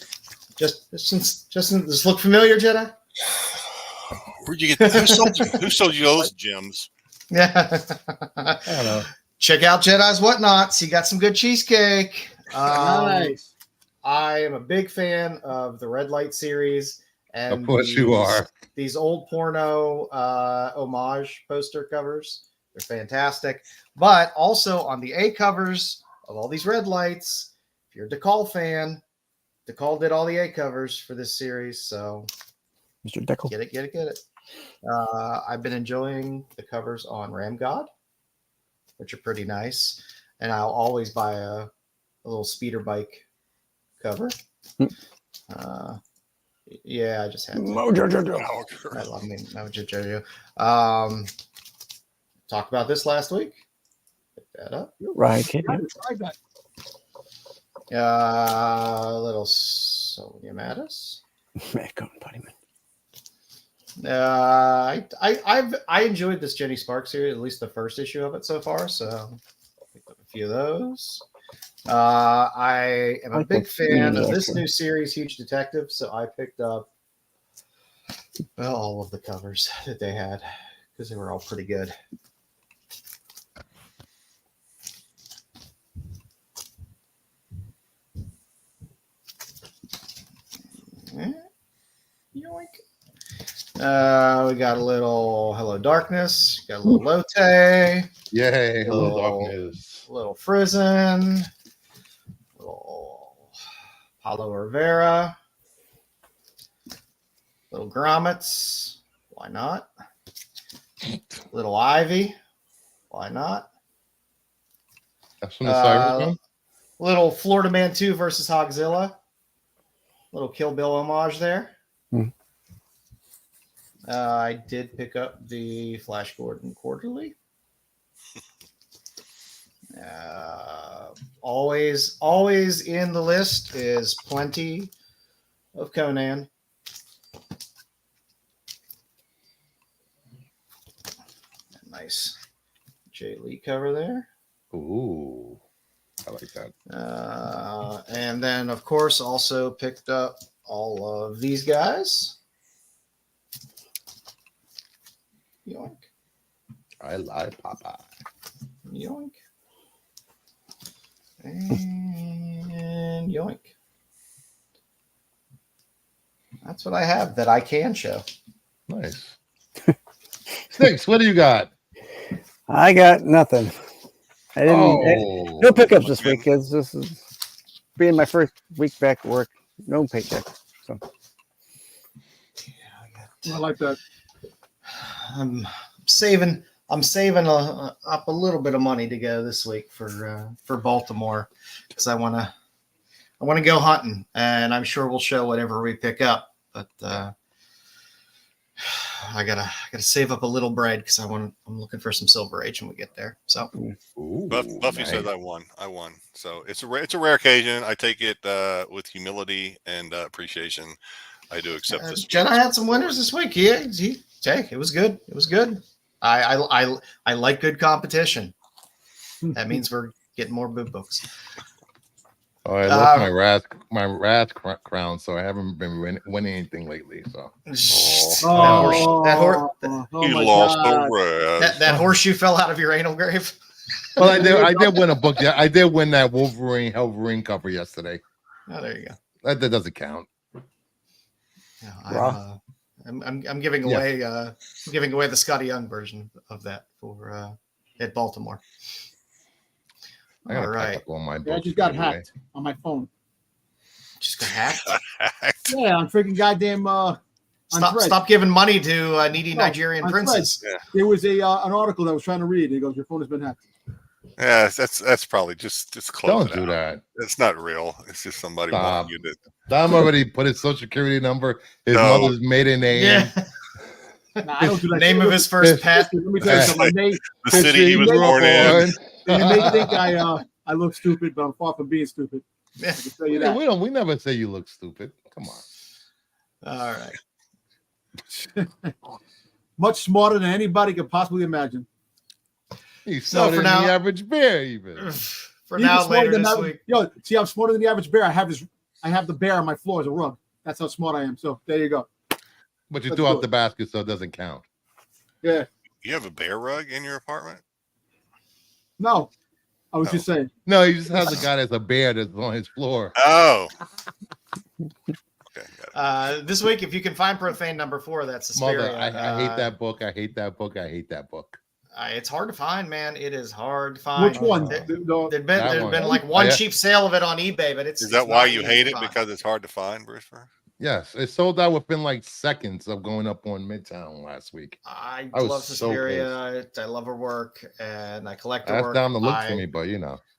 does this look familiar, Jedi? Where'd you get? Who sold you those gems? Yeah. I don't know. Check out Jedi's Whatnots. He got some good cheesecake. Nice. I am a big fan of the Red Light series. And Of course you are. These old porno homage poster covers. They're fantastic. But also on the A covers of all these Red Lights, if you're a DeCall fan, DeCall did all the A covers for this series. So Mr. Deckle. get it. I've been enjoying the covers on Ram God, which are pretty nice. And I'll always buy a little speeder bike cover. Yeah, I just had to. Mojo Jojo. I love me Mojo Jojo. Talked about this last week. Pick that up. Right, kid. I tried that. Little Sonia Mattis. I enjoyed this Jenny Sparks series, at least the first issue of it so far. So picked up a few of those. I am a big fan of this new series, Huge Detective. So I picked up all of the covers that they had because they were all pretty good. Yoink. We got a little Hello Darkness, got a little Lotte. Yay, Hello Darkness. Little Frizen, little Paulo Rivera, little Grommets, why not? Little Ivy, why not? That's from the Cyberpunk. Little Florida Man 2 versus Hogzilla. Little Kill Bill homage there. I did pick up the Flash Gordon Quarterly. Always in the list is plenty of Conan. Nice Jay Lee cover there. Ooh, I like that. And then, of course, also picked up all of these guys. Yoink. I like Popeye. Yoink. And yoink. That's what I have that I can show. Nice. Styx, what do you got? I got nothing. I didn't. No pickups this week because this is being my first week back at work. No paycheck. So I like that. I'm saving up a little bit of money to go this week for Baltimore because I want to go hunting, and I'm sure we'll show whatever we pick up. But I gotta save up a little bread because I'm looking for some Silver Age when we get there. So Buffy says I won. So it's a rare occasion. I take it with humility and appreciation. I do accept this. Jedi had some winners this week. It was good. It was good. I like good competition. That means we're getting more boob books. Oh, I lost my wrath crown, so I haven't been winning anything lately. So that horseshoe fell out of your anal grave. Well, I did win a book. Yeah, I did win that Wolverine cover yesterday. Oh, there you go. That doesn't count. Yeah, I'm giving away the Scotty Young version of that for at Baltimore. All right. I just got hacked on my phone. Just got hacked? Yeah, I'm freaking goddamn. Stop giving money to needy Nigerian princes. Yeah. There was an article that I was trying to read. It goes, "Your phone has been hacked." Yeah, that's probably just close. Don't do that. It's not real. It's just somebody wanting you to. Dom already put his social security number, his mother's maiden name. Yeah. I don't do that. Name of his first pet. Let me tell you something. The city he was born in. They may think I look stupid, but I'm far from being stupid. Yeah. I can tell you that. We never say you look stupid. Come on. All right. much smarter than anybody could possibly imagine. He's smarter than the average bear, even. For now, later this week. Yo, see, I'm smarter than the average bear. I have the bear on my floor as a rug. That's how smart I am. So there you go. But you threw out the basket, so it doesn't count. Yeah. You have a bear rug in your apartment? No. I was just saying. No, he just has a guy that's a bear that's on his floor. Oh. This week, if you can find Profane number 4, that's Suspiria. Mother, I hate that book. I hate that book. I hate that book. It's hard to find, man. It is hard to find. Which one? There'd been like one cheap sale of it on eBay, but it's. Is that why you hate it? Because it's hard to find, Bruce? Yes, it sold out within like seconds of going up on Midtown last week. I love Suspiria. I love her work, and I collect her work. That's down to look for me, but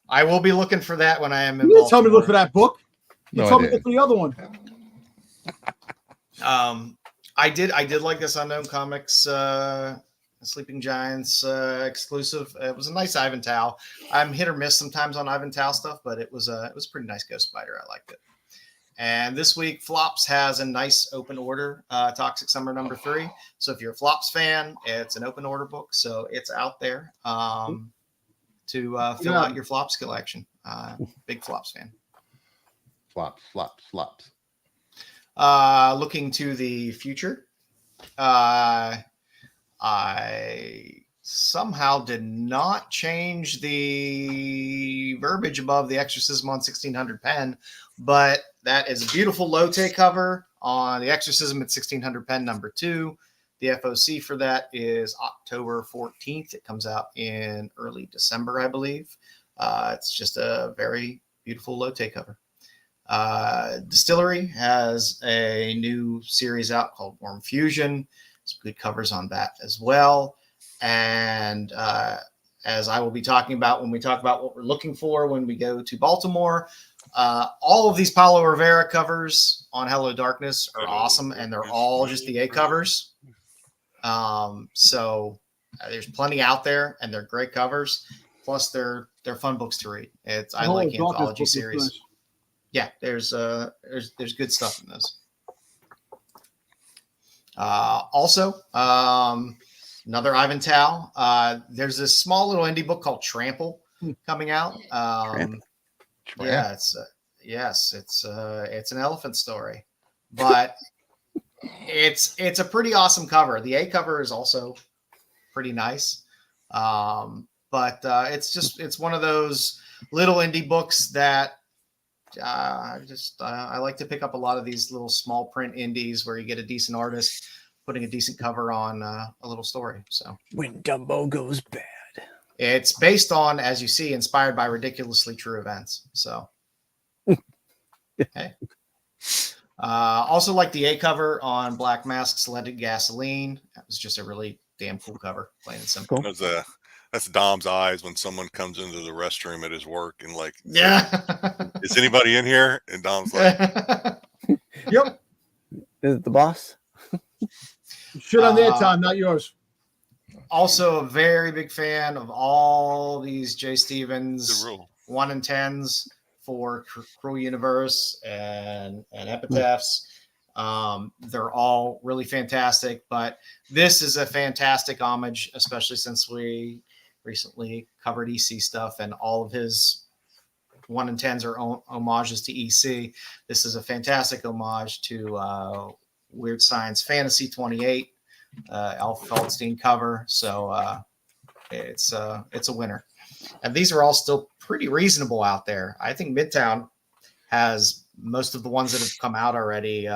I will be looking for that when I am in. You didn't tell me to look for that book. You told me to look for the other one. I did like this Unknown Comics Sleeping Giants exclusive. It was a nice Ivan Tao. I'm hit or miss sometimes on Ivan Tao stuff, but it was a pretty nice Ghost Spider. I liked it. And this week, Flops has a nice open order, Toxic Summer number 3. So if you're a Flops fan, it's an open order book, so it's out there to fill out your Flops collection. Big Flops fan. Flops. Looking to the future, I somehow did not change the verbiage above the Exorcism on 1600 pen, but that is a beautiful Lotte cover on the Exorcism at 1600 pen number 2. The FOC for that is October 14th. It comes out in early December, I believe. It's just a very beautiful Lotte cover. Distillery has a new series out called Warm Fusion. Some good covers on that as well. And as I will be talking about when we talk about what we're looking for when we go to Baltimore, all of these Paulo Rivera covers on Hello Darkness are awesome, and they're all just the A covers. So there's plenty out there, and they're great covers. Plus, they're fun books to read. I like anthology series. Nice. Yeah, there's good stuff in those. Also, another Ivan Tao. There's this small little indie book called Trample coming out. Yeah, it's an elephant story, but it's a pretty awesome cover. The A cover is also pretty nice, but it's one of those little indie books that I like to pick up a lot of these little small print indies where you get a decent artist putting a decent cover on a little story. So when Dumbo goes bad, it's based on, as you see, inspired by ridiculously true events. So, hey, also like the A cover on Black Mask's Leaded Gasoline. That was just a really damn cool cover, plain and simple. That's Dom's eyes when someone comes into the restroom at his work and like, is anybody in here? And Dom's like, yep. Is it the boss? Shit on their time, not yours. Also a very big fan of all these Jay Stevens 1 and 10s for Cruel Universe and Epitaphs. They're all really fantastic, but this is a fantastic homage, especially since we recently covered EC stuff, and all of his 1 and 10s are homages to EC. This is a fantastic homage to Weird Science Fantasy 28, Alf Feldstein cover. So it's a winner. And these are all still pretty reasonable out there. I think Midtown has most of the ones that have come out already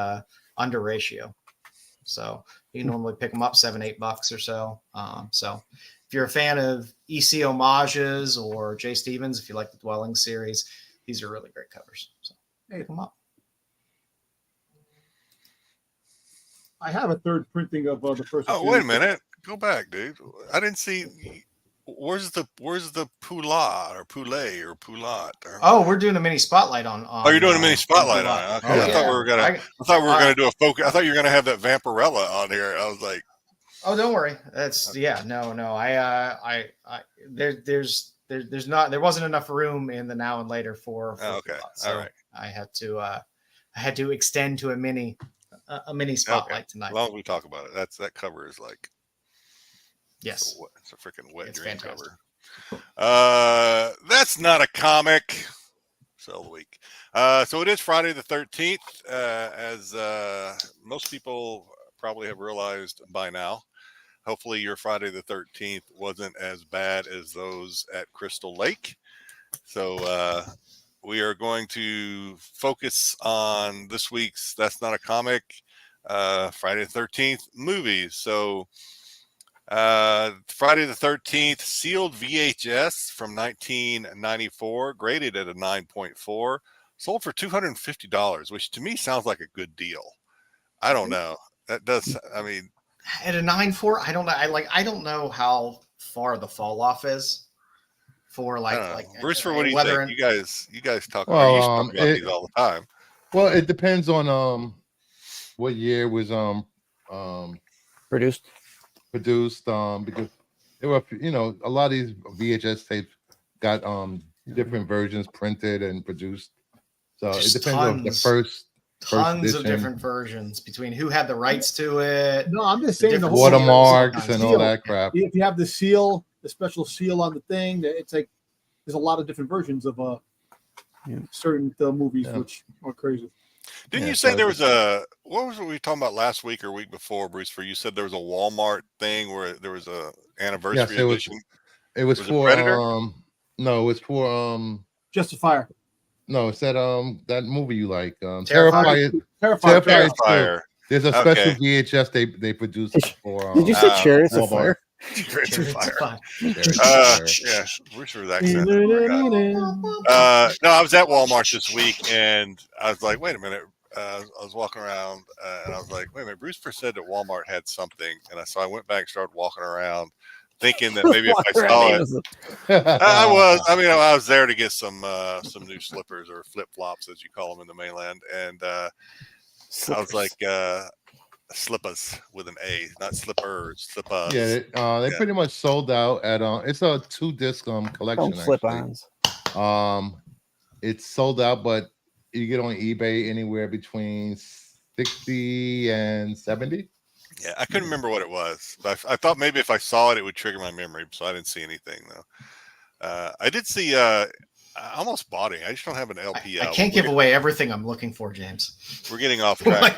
under ratio. So you can normally pick them up $7-8 or so. So if you're a fan of EC homages or Jay Stevens, if you like the Dwelling series, these are really great covers. So pick them up. I have a third printing of the first. Oh, wait a minute. Go back, dude. I didn't see. Where's the Poulat or Poulet or Poulat? Oh, we're doing a mini spotlight on you're doing a mini spotlight on it. Okay. I thought we were gonna do a focus. I thought you were gonna have that Vampirella on here. I was like, oh, don't worry. That's no. There wasn't enough room in the now and later for okay. So all right. I had to extend to a mini spotlight tonight. As long as we talk about it, that cover is like Yes. It's a freaking wet It's dream fantastic. cover. That's not a comic. Sell of the week. So it is Friday the 13th, as most people probably have realized by now. Hopefully your Friday the 13th wasn't as bad as those at Crystal Lake. So we are going to focus on this week's That's Not a Comic, Friday the 13th movies. So Friday the 13th sealed VHS from 1994, graded at a 9.4, sold for $250, which to me sounds like a good deal. I don't know. That does. I mean, at a 9.4, I don't know. I don't know how far the fall off is for like Bruce. What do you think? You guys talk. Well, you talk about these all the time. Well, it depends on what year it was produced. Because there were, a lot of these VHS tapes got different versions printed and produced. So it depends on the first tons of different versions between who had the rights to it. No, I'm just saying the whole watermarks and all that crap. If you have the seal, the special seal on the thing, it's like there's a lot of different versions of certain movies, which are crazy. Didn't you say there was what was it we were talking about last week or week before, Bruce? Where you said there was a Walmart thing where there was a anniversary edition. It was for Predator? No, it was for Justifier. No, it said that movie you like, Terrifier. Terrifier. There's a special VHS they produced for. Did you say Chariots of Fire? Chariots of Fire. Yeah, Bruce was accent. No, I was at Walmart this week, and I was like, wait a minute. I was walking around, and I was like, wait a minute. Bruce first said that Walmart had something, and so I went back and started walking around, thinking that maybe if I saw it, I was there to get some new slippers or flip flops, as you call them in the mainland, and I was like, slippers with an A, not slippers, slippers. Yeah, they pretty much sold out at it's a 2-disc collection. Slip-ons. It's sold out, but you get on eBay anywhere between 60 and 70. Yeah, I couldn't remember what it was. I thought maybe if I saw it, it would trigger my memory, so I didn't see anything though. I did see. I almost bought it. I just don't have an LP. I can't give away everything I'm looking for, James. We're getting off track.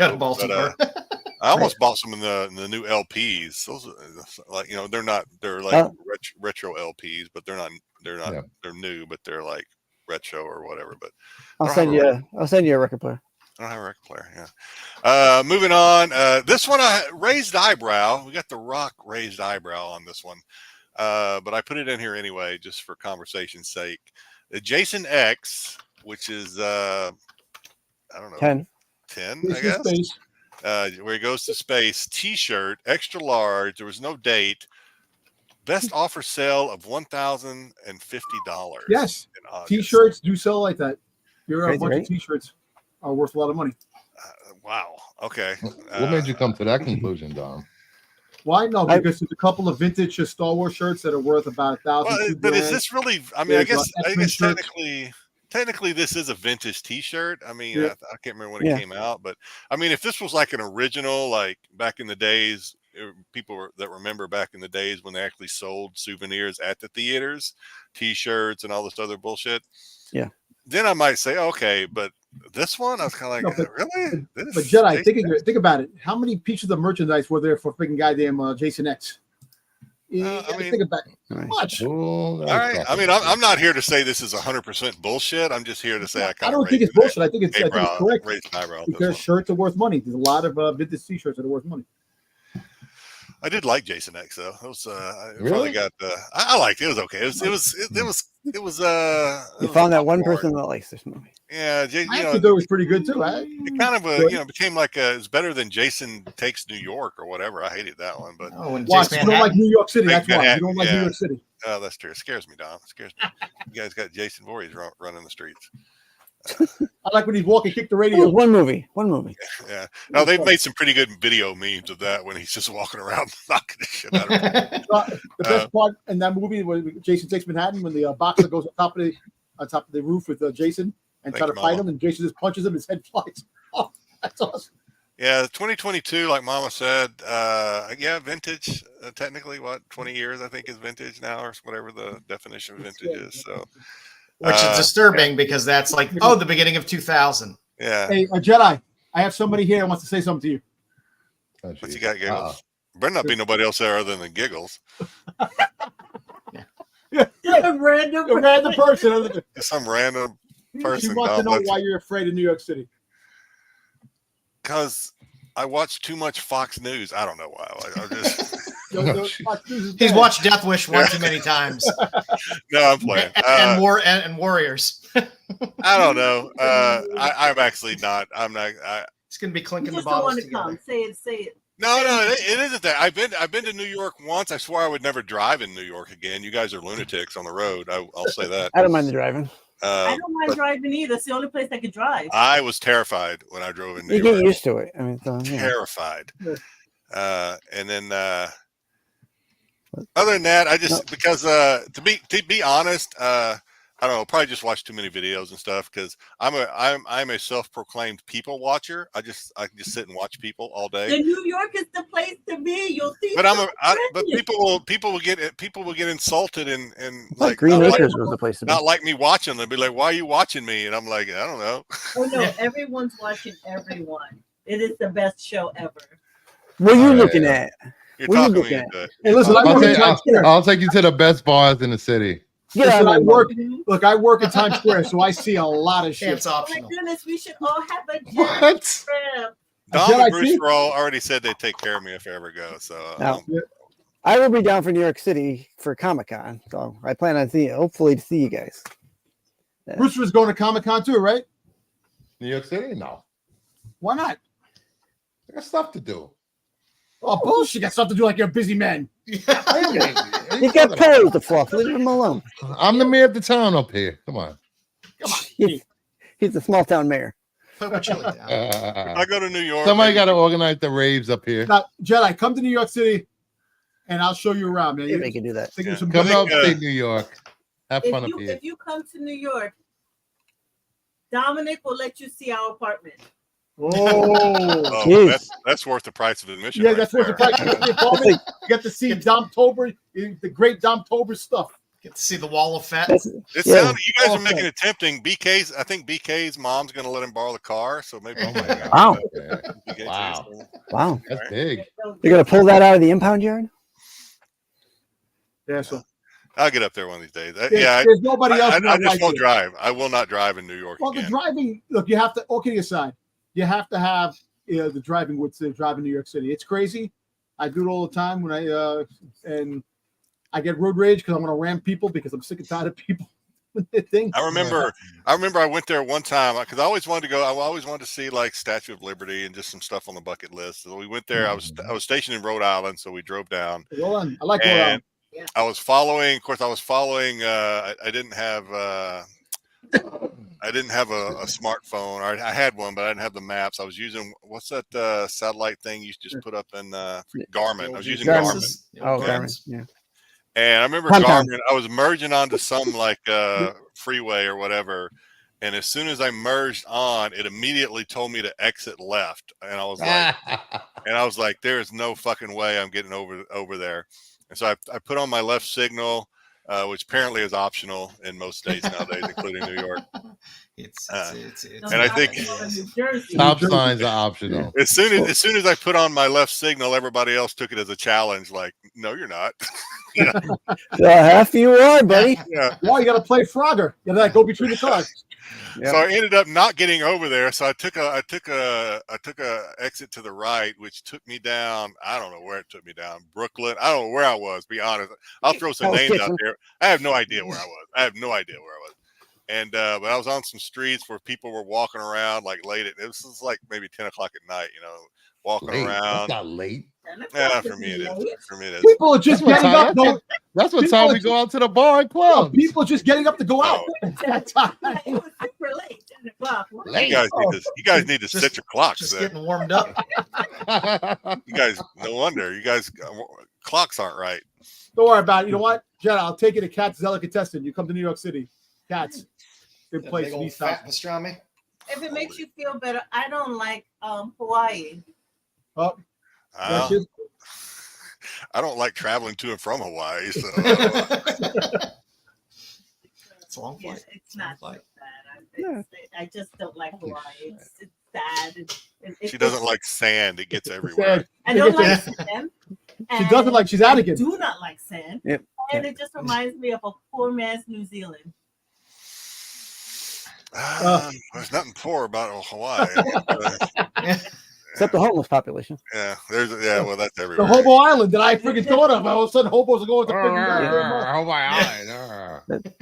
I almost bought some of the new LPs. Those like they're like retro LPs, but they're new, but they're like retro or whatever. But I'll send you a record player. I don't have a record player. Yeah. Moving on. This one, raised eyebrow. We got the Rock raised eyebrow on this one, but I put it in here anyway, just for conversation's sake. The Jason X, which is I don't know, 10, I guess. Where he goes to space. T-shirt, extra large. There was no date. Best offer sale of $1,050. Yes, T-shirts do sell like that. You're a bunch of T-shirts are worth a lot of money. Wow. Okay. What made you come to that conclusion, Dom? Why? No, because there's a couple of vintage Star Wars shirts that are worth about $1,000. But is this really? I mean, I guess technically this is a vintage T-shirt. I mean, I can't remember when it came out, but I mean, if this was like an original, like back in the days, people that remember back in the days when they actually sold souvenirs at the theaters, T-shirts and all this other bullshit. Yeah. Then I might say, okay, but this one, I was kind of like, really? But Jedi, think about it. How many pieces of merchandise were there for freaking goddamn Jason X? Think about it. Much. All right. I mean, I'm not here to say this is 100% bullshit. I'm just here to say I don't think it's bullshit. I think it's correct. Because shirts are worth money. There's a lot of vintage T-shirts that are worth money. I did like Jason X though. It was I really got I liked it. It was okay. It was you found that one person that likes this movie. Yeah, I actually thought it was pretty good too. It kind of became like it's better than Jason Takes New York or whatever. I hated that one, but you don't like New York City. That's why you don't like New York City. Oh, that's true. It scares me, Dom. It scares me. You guys got Jason Voorhees running the streets. I like when he's walking, kick the radio. One movie. Yeah. No, they've made some pretty good video memes of that when he's just walking around knocking the shit out of him. The best part in that movie when Jason Takes Manhattan, when the boxer goes on top of the roof with Jason and try to fight him, and Jason just punches him, his head flies. Oh, that's awesome. Yeah, 2022, like Mama said, yeah, vintage. Technically, what 20 years I think is vintage now, or whatever the definition of vintage is. So, which is disturbing because that's like the beginning of 2000. Yeah. Hey, Jedi, I have somebody here who wants to say something to you. Oh, what's he got, Giggles? Better not be nobody else there other than Giggles. A random person. Just some random person. She wants to know why you're afraid of New York City. Because I watch too much Fox News. I don't know why. I just he's watched Death Wish one too many times. No, I'm playing. and Warriors. I don't know. I'm actually not. I'm not. It's gonna be clinking the bottles together. Come. Say it. No, it isn't that. I've been to New York once. I swore I would never drive in New York again. You guys are lunatics on the road. I'll say that. I don't mind the driving. I don't mind driving either. It's the only place I could drive. I was terrified when I drove in New York. You get used to it. I mean, terrified. And then other than that, I just because to be honest, I don't know. Probably just watch too many videos and stuff because I'm a self-proclaimed people watcher. I can just sit and watch people all day. And New York is the place to be. You'll see. But but people will get insulted and like Green Acres was the place to be. Not like me watching. They'll be like, "Why are you watching me?" And I'm like, "I don't know." Oh no, everyone's watching everyone. It is the best show ever. What are you looking at? You're what are you talking looking me at? Hey, listen, I'll take you to the best bars in the city. Listen, I work in Times Square, so I see a lot of shit. It's optional. Oh my goodness, we should all have a What? trip. Dom and Bruce already said they'd take care of me if I ever go. So I will be down for New York City for ComicCon, so I plan on hopefully to see you guys. Yeah. Bruce was going to ComicCon too, right? New York City? No. Why not? I got stuff to do. Oh, bullshit! You got stuff to do like you're a busy man. He got pillows to fluff. Leave him alone. I'm the mayor of the town up here. Come on. He's a small town mayor. If I go to New York, somebody got to organize the raves up here. Now, Jedi, come to New York City, and I'll show you around, man. They can do that. Come up to New York. Have fun up here. If you come to New York, Dominic will let you see our apartment. That's worth the price of admission. Yeah, that's worth the price. You get to see Domtober, the great Domtober stuff. Get to see the Wall of Fat. You guys are making it tempting. I think BK's mom's going to let him borrow the car, so maybe. Oh my God! Wow, that's big. You're going to pull that out of the impound yard? Yeah, so I'll get up there one of these days. There's nobody else. I just won't drive. I will not drive in New York. Well, the driving. Look, you have to. Okay, aside. You have to have the driving with drive in New York City. It's crazy. I do it all the time when I get road rage because I want to ram people because I'm sick and tired of people. I remember I went there one time because I always wanted to go. I always wanted to see like Statue of Liberty and just some stuff on the bucket list. So we went there. I was stationed in Rhode Island, so we drove down. Well done. I like Rhode Island. I was following. Of course, I was following. I didn't have. I didn't have a smartphone. Or I had one, but I didn't have the maps. I was using what's that satellite thing you just put up in Garmin? I was using Garmin. Oh, Garmin. Yeah. And I remember Garmin. I was merging onto some like freeway or whatever, and as soon as I merged on, it immediately told me to exit left, and I was like, "There is no fucking way I'm getting over there." And so I put on my left signal. Which apparently is optional in most states nowadays, including New York. And I think stop signs are optional. As soon as I put on my left signal, everybody else took it as a challenge. Like, no, you're not. Half you are, buddy. Yeah. Well, you got to play Frogger. You got to go between the cars. Yep. So I ended up not getting over there. So I took a exit to the right, which took me down. I don't know where it took me down. Brooklyn. I don't know where I was. Be honest. I'll throw some names out there. I have no idea where I was. And but I was on some streets where people were walking around like late. It was like maybe 10 o'clock at night. Walking around. That's not late. Yeah, for me it is. People are just getting up. That's what time we go out to the bar and club. People just getting up to go out. It was super late. 10 o'clock. You guys need to set your clocks. Just getting warmed up. You guys, no wonder. You guys, clocks aren't right. Don't worry about it. You know what, Jed? I'll take you to Cat's Delicatessen. You come to New York City. Cat's. Good place. Big old fat pastrami. If it makes you feel better, I don't like Hawaii. Oh, I don't like traveling to and from Hawaii, so it's a long flight. It's not so bad. I just don't like Hawaii. It's sad. She doesn't like sand. It gets everywhere. I don't like sand. She doesn't like. She's out again. I do not like sand. Yep. And it just reminds me of a poor man's New Zealand. There's nothing poor about Hawaii. Except the homeless population. Yeah, well, that's everywhere. The Hobo Island that I freaking thought of. All of a sudden, hobos are going to Hobo Island.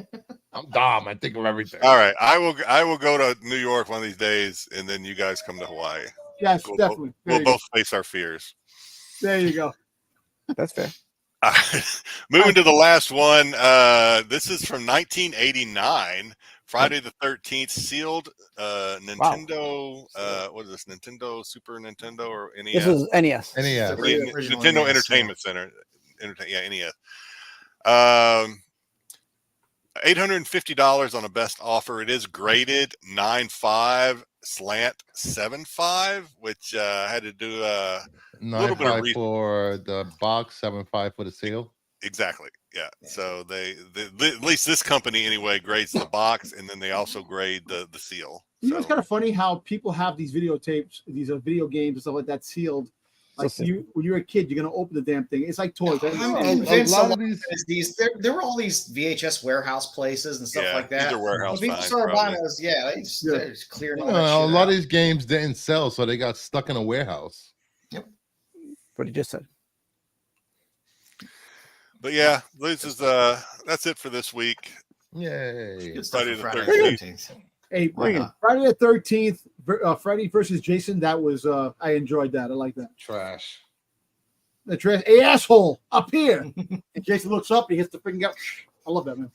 I'm dumb. I think of everything. All right, I will go to New York one of these days, and then you guys come to Hawaii. Yes, definitely. We'll both face our fears. There you go. That's fair. Moving to the last one. This is from 1989. Friday the 13th, sealed Nintendo. What is this? Nintendo, Super Nintendo, or NES? This is NES. NES. Nintendo Entertainment Center. NES. $850 on a best offer. It is graded 9.5 slant 7.5, which I had to do a little bit of 9.5 for the box, 7.5 for the seal. Exactly. Yeah. So they at least this company anyway grades the box, and then they also grade the seal. You know, it's kind of funny how people have these videotapes, these video games and stuff like that sealed. Like when you're a kid, you're gonna open the damn thing. It's like toys. There were all these VHS warehouse places and stuff like that. These are warehouse. When people started buying those, they're just clearing all that shit a lot out. of these games didn't sell, so they got stuck in a warehouse. Yep. What he just said. But yeah, this is that's it for this week. Yay! Friday the 13th. Hey, Friday the 13th, Freddy versus Jason. That was I enjoyed that. I like that. Trash. The trash. Hey, asshole, up here. And Jason looks up. He hits the freaking out. I love that, man.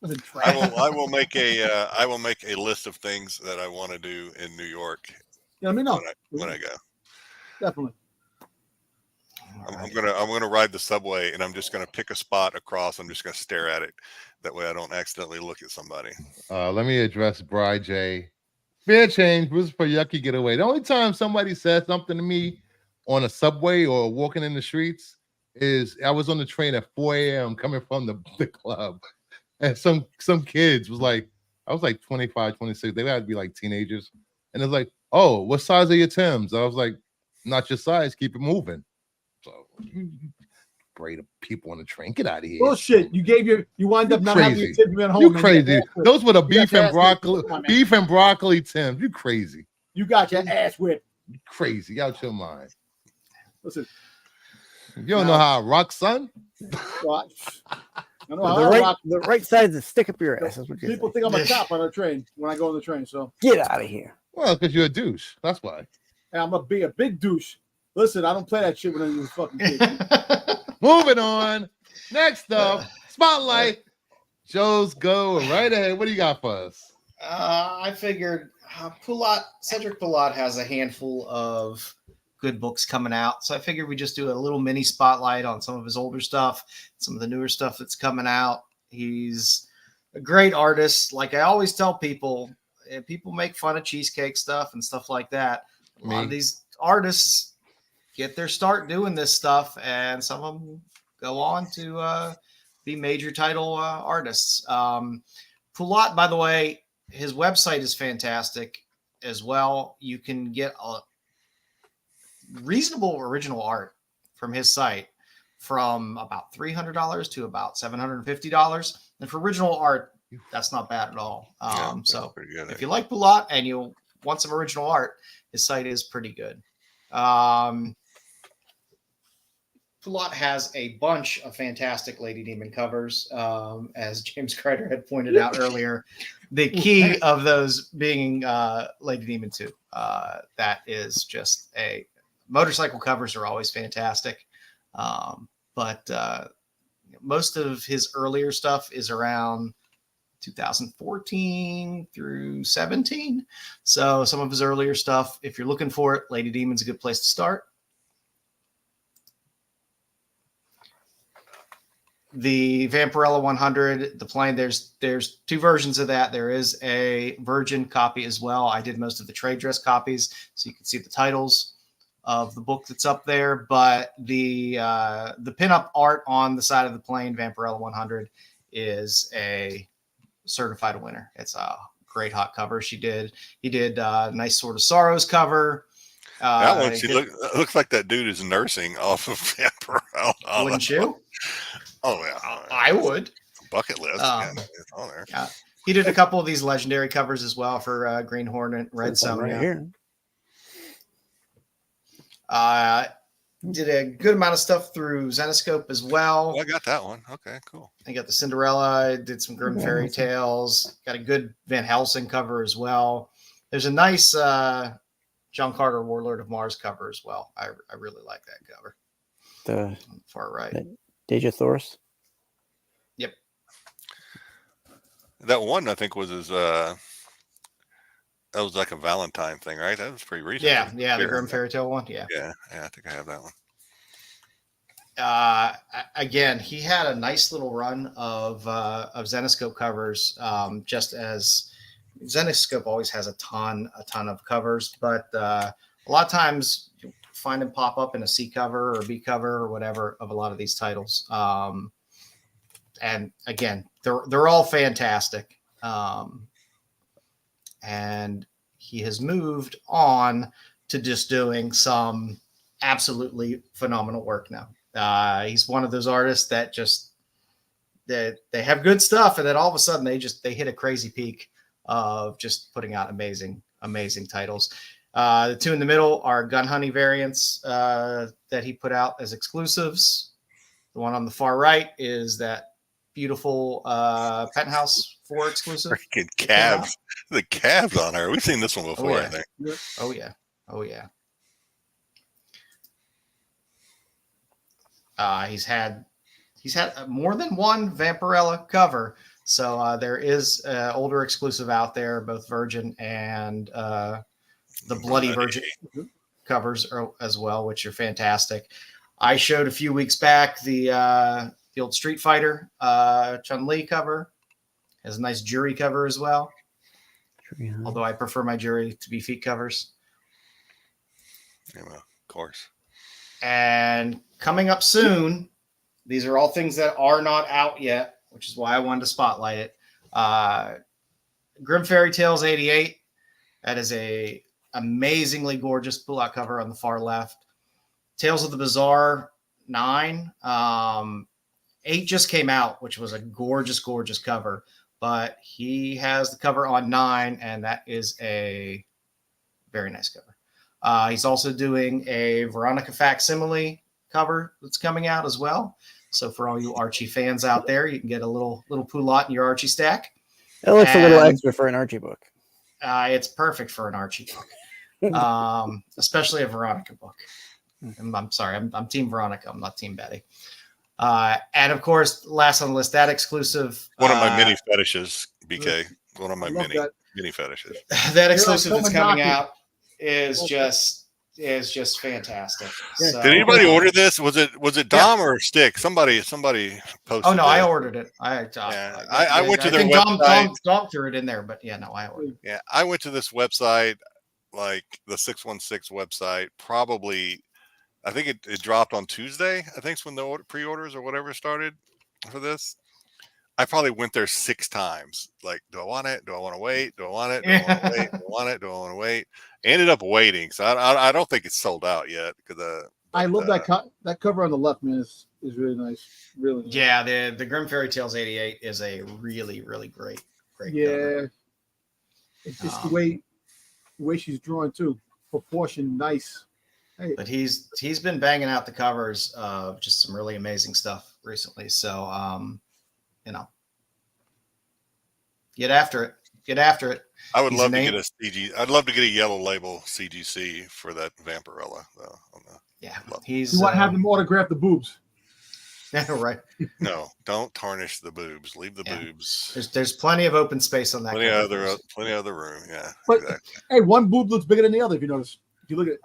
I will make a list of things that I want to do in New York. Yeah, let me know when I go. Definitely. I'm gonna ride the subway, and I'm just gonna pick a spot across. I'm just gonna stare at it. That way, I don't accidentally look at somebody. Let me address Bri J. Fair change, Bruce for yucky getaway. The only time somebody said something to me on a subway or walking in the streets is I was on the train at 4 a.m. coming from the club, and some kids was like, I was like 25, 26. They had to be like teenagers, and it's like, oh, what size are your Timbs? I was like, not your size. Keep it moving. So great people on the train. Get out of here. Bullshit. You wind up not having your Timbs at home. You crazy. Those were the beef and broccoli Timbs. You crazy. You got your ass whipped. You crazy. Out your mind. Listen. You don't know how I rock, son? What? The right side's a stick up your ass. That's what people think I'm a cop on a train when I go on the train. So get out of here. Well, because you're a douche. That's why. And I'm gonna be a big douche. Listen, I don't play that shit when I'm a fucking kid. Moving on. Next up, Spotlight. Joe's go right ahead. What do you got for us? I figured Cedric Poulat has a handful of good books coming out. So I figured we just do a little mini spotlight on some of his older stuff, some of the newer stuff that's coming out. He's a great artist. Like I always tell people, people make fun of cheesecake stuff and stuff like that. A lot of these artists get their start doing this stuff, and some of them go on to be major title artists. Poulat, by the way, his website is fantastic as well. You can get a reasonable original art from his site from about $300 to about $750. And for original art, that's not bad at all. So if you like Poulat and you want some original art, his site is pretty good. Poulat has a bunch of fantastic Lady Demon covers, as James Kreider had pointed out earlier. The key of those being Lady Demon 2. That is just a motorcycle covers are always fantastic, but most of his earlier stuff is around 2014 through 17. So some of his earlier stuff, if you're looking for it, Lady Demon's a good place to start. The Vampirella 100, the plane, there's two versions of that. There is a Virgin copy as well. I did most of the trade dress copies, so you can see the titles of the book that's up there. But the pinup art on the side of the plane, Vampirella 100, is a certified winner. It's a great hot cover. He did Nice Sword of Sorrows cover. That one, looks like that dude is nursing off of Vampirella. Wouldn't you? Oh yeah, I would. Bucket list. It's on there. Yeah, he did a couple of these legendary covers as well for Green Hornet, Red Sonja. Right here. Did a good amount of stuff through Zenoscope as well. Oh, I got that one. Okay, cool. I got the Cinderella. Did some Grim Fairy Tales. Got a good Van Helsing cover as well. There's a nice John Carter Warlord of Mars cover as well. I really like that cover. The far right. Dejathoris. Yep. That one I think was his. That was like a Valentine thing, right? That was pretty recent. Yeah, the Grim Fairy Tale one. Yeah, I think I have that one. Again, he had a nice little run of Zenoscope covers. Just as Zenoscope always has a ton of covers, but a lot of times you find them pop up in a C cover or B cover or whatever of a lot of these titles. And again, they're all fantastic. And he has moved on to just doing some absolutely phenomenal work now. He's one of those artists that just they have good stuff, and then all of a sudden they hit a crazy peak of just putting out amazing titles. The two in the middle are Gun Honey variants that he put out as exclusives. The one on the far right is that beautiful Penthouse 4 exclusive. Freaking calves. The calves on her. We've seen this one before, I think. Oh yeah. He's had more than one Vampirella cover. So there is older exclusive out there, both Virgin and the Bloody Virgin covers as well, which are fantastic. I showed a few weeks back the old Street Fighter Chun-Li cover. Has a nice jury cover as well. Although I prefer my jury to be feet covers. Yeah, well, of course. And coming up soon, these are all things that are not out yet, which is why I wanted to spotlight it. Grim Fairy Tales 88. That is a amazingly gorgeous pull-out cover on the far left. Tales of the Bizarre 9. 8 just came out, which was a gorgeous cover. But he has the cover on 9, and that is a very nice cover. He's also doing a Veronica facsimile cover that's coming out as well. So for all you Archie fans out there, you can get a little Poulat in your Archie stack. It looks a little extra for an Archie book. It's perfect for an Archie book, especially a Veronica book. I'm sorry, I'm Team Veronica. I'm not Team Betty. And of course, last on the list, that exclusive. One of my mini fetishes, BK. One of my mini fetishes. That exclusive that's coming out is just fantastic. Yeah. So, did anybody order this? Was it Dom or Styx? Somebody posted. Oh no, I ordered it. I went to their website. Dom threw it in there, but yeah, no, I ordered it. Yeah, I went to this website, like the 616 website, probably. I think it dropped on Tuesday. I think it's when the pre-orders or whatever started for this. I probably went there 6 times. Like, do I want it? Do I want to wait? Do I want it? Do I want to wait? Do I want it? Do I want to wait? Ended up waiting. So I don't think it's sold out yet. I love that cover on the left, man. Is really nice. Really nice. Yeah, the Grim Fairy Tales 88 is a really, really great cover. It's just the way she's drawn too. Proportion nice. Hey. But he's been banging out the covers of just some really amazing stuff recently. So get after it. I would love to get a CG. I'd love to get a yellow label CGC for that Vampirella. You want to have them autograph the boobs? Yeah, right. No, don't tarnish the boobs. Leave the boobs. There's plenty of open space on that. Plenty of other room. Yeah, but exactly. Hey, one boob looks bigger than the other. If you notice. If you look at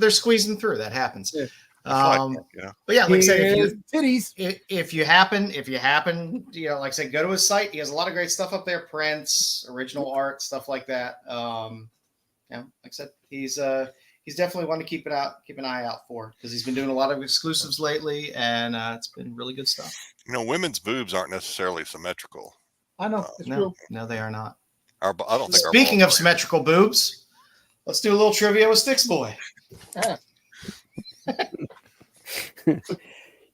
they're squeezing through. That happens. Yeah. But yeah, like I said, if you happen, like I said, go to his site. He has a lot of great stuff up there, prints, original art, stuff like that. Like I said, he's definitely one to keep an eye out for, because he's been doing a lot of exclusives lately, and it's been really good stuff. Women's boobs aren't necessarily symmetrical. I know. No, they are not. I don't think. Speaking of symmetrical boobs, let's do a little trivia with Styxboy.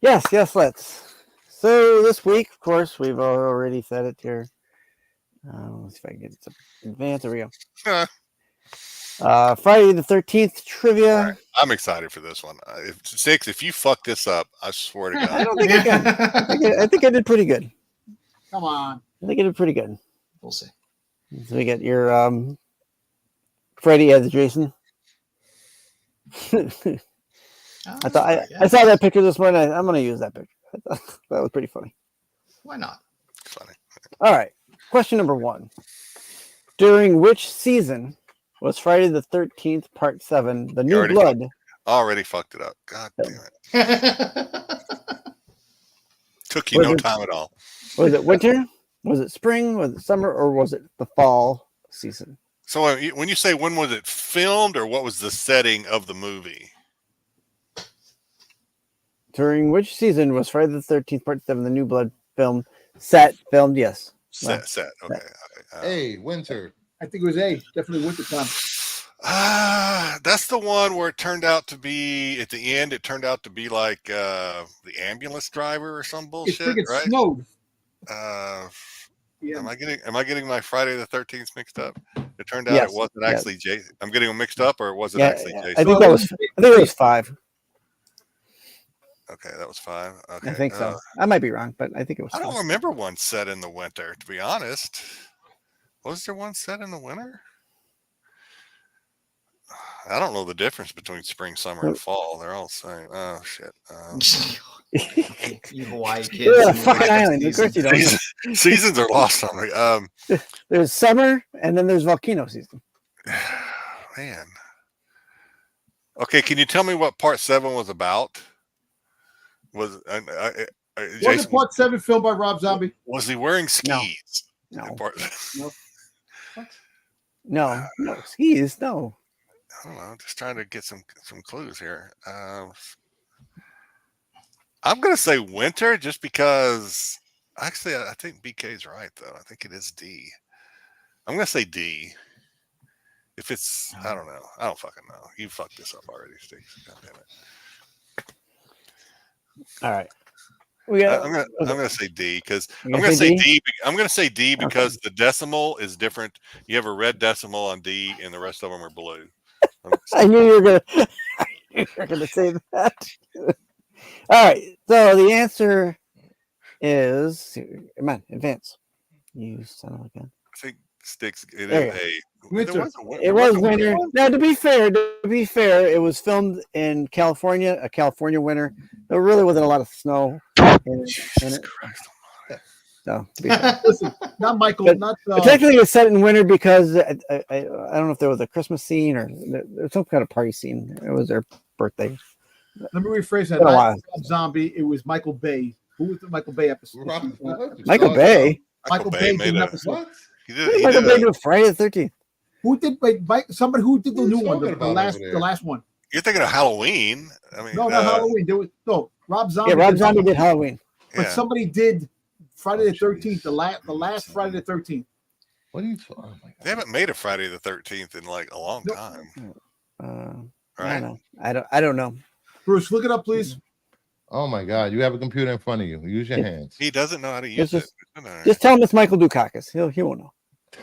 Yes, let's. So this week, of course, we've already said it here. Let's see if I can get it to advance. There we go. Friday the 13th trivia. Right. I'm excited for this one. If you fuck this up, I swear to God. I don't think I can. I think I did pretty good. Come on. I think I did pretty good. We'll see. So we get your Freddy as Jason. I saw that picture this morning. I'm going to use that picture. That was pretty funny. Why not? It's funny. All right. Question number 1. During which season was Friday the 13th, Part 7, The New Blood? Already fucked it up. God damn it. Took you no time at all. Was it winter? Was it spring? Was it summer? Or was it the fall season? So when you say when was it filmed, or what was the setting of the movie? During which season was Friday the 13th, Part 7, The New Blood filmed? Yes. Set. Okay. A, winter. I think it was A. Definitely winter time. That's the one where it turned out to be, at the end, it turned out to be like the ambulance driver or some bullshit, right? Snowed. Yeah. Am I getting my Friday the 13th mixed up? It turned out it wasn't actually Jason. I'm getting them mixed up, or was it actually Jason? I think it was 5. Okay, that was 5. Okay, I think so. I might be wrong, but I think it was 5. I don't remember one set in the winter, to be honest. Was there one set in the winter? I don't know the difference between spring, summer, and fall. They're all the same. Oh, shit. You Hawaii kids. You're a fucking island. Of course you don't know. Seasons are lost on me. There's summer, and then there's volcano season. Man. Okay, can you tell me what Part 7 was about? Was Jason, Part 7 filmed by Rob Zombie? Was he wearing skis? No. No, skis. No. I don't know. Just trying to get some clues here. I'm going to say winter, just because. Actually, I think BK's right, though. I think it is D. I'm going to say D. If it's, I don't know. I don't fucking know. You fucked this up already, Styx. God damn it. All right. I'm gonna say D, because I'm gonna say D. I'm gonna say D because the decimal is different. You have a red decimal on D, and the rest of them are blue. I knew you were gonna say that. All right. So the answer is, come on, advance. You son of a gun. I think Styx. It is A. It was winter. Now, to be fair, it was filmed in California, a California winter. There really wasn't a lot of snow in it. So, to be fair. Listen, not Michael. But technically, it's set in winter because I don't know if there was a Christmas scene or there's some kind of party scene. It was their birthday. Let me rephrase that. Not Rob Zombie. It was Michael Bay. Who was the Michael Bay episode? Michael Bay. Michael Bay did an episode. Michael Bay did Friday the 13th. Who did somebody who did the new one, the last one? You're thinking of Halloween. I mean, no, not Halloween. There was Rob Zombie. Yeah, Rob Zombie did Halloween. But somebody did Friday the 13th, the last Friday the 13th. What are you talking about? They haven't made a Friday the 13th in like a long time. Right? I don't know. Bruce, look it up, please. Oh my God! You have a computer in front of you. Use your hands. He doesn't know how to use it. Just tell him it's Michael Dukakis. He won't know.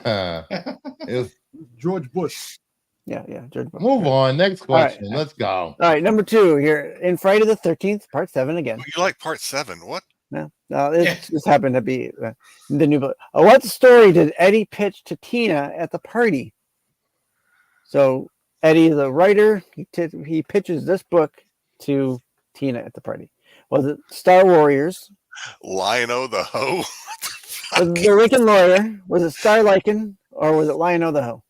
It was George Bush. Yeah, George Bush. Move on. Next question. Right. Let's go. All right, number 2 here in Friday the 13th, Part 7 again. You like Part 7? What? No, this happened to be the new book. What story did Eddie pitch to Tina at the party? So Eddie, the writer, he pitches this book to Tina at the party. Was it Star Warriors? Lion-O the Ho? Was it The Rican Lawyer? Was it Star Lycan? Or was it Lion-O the Ho?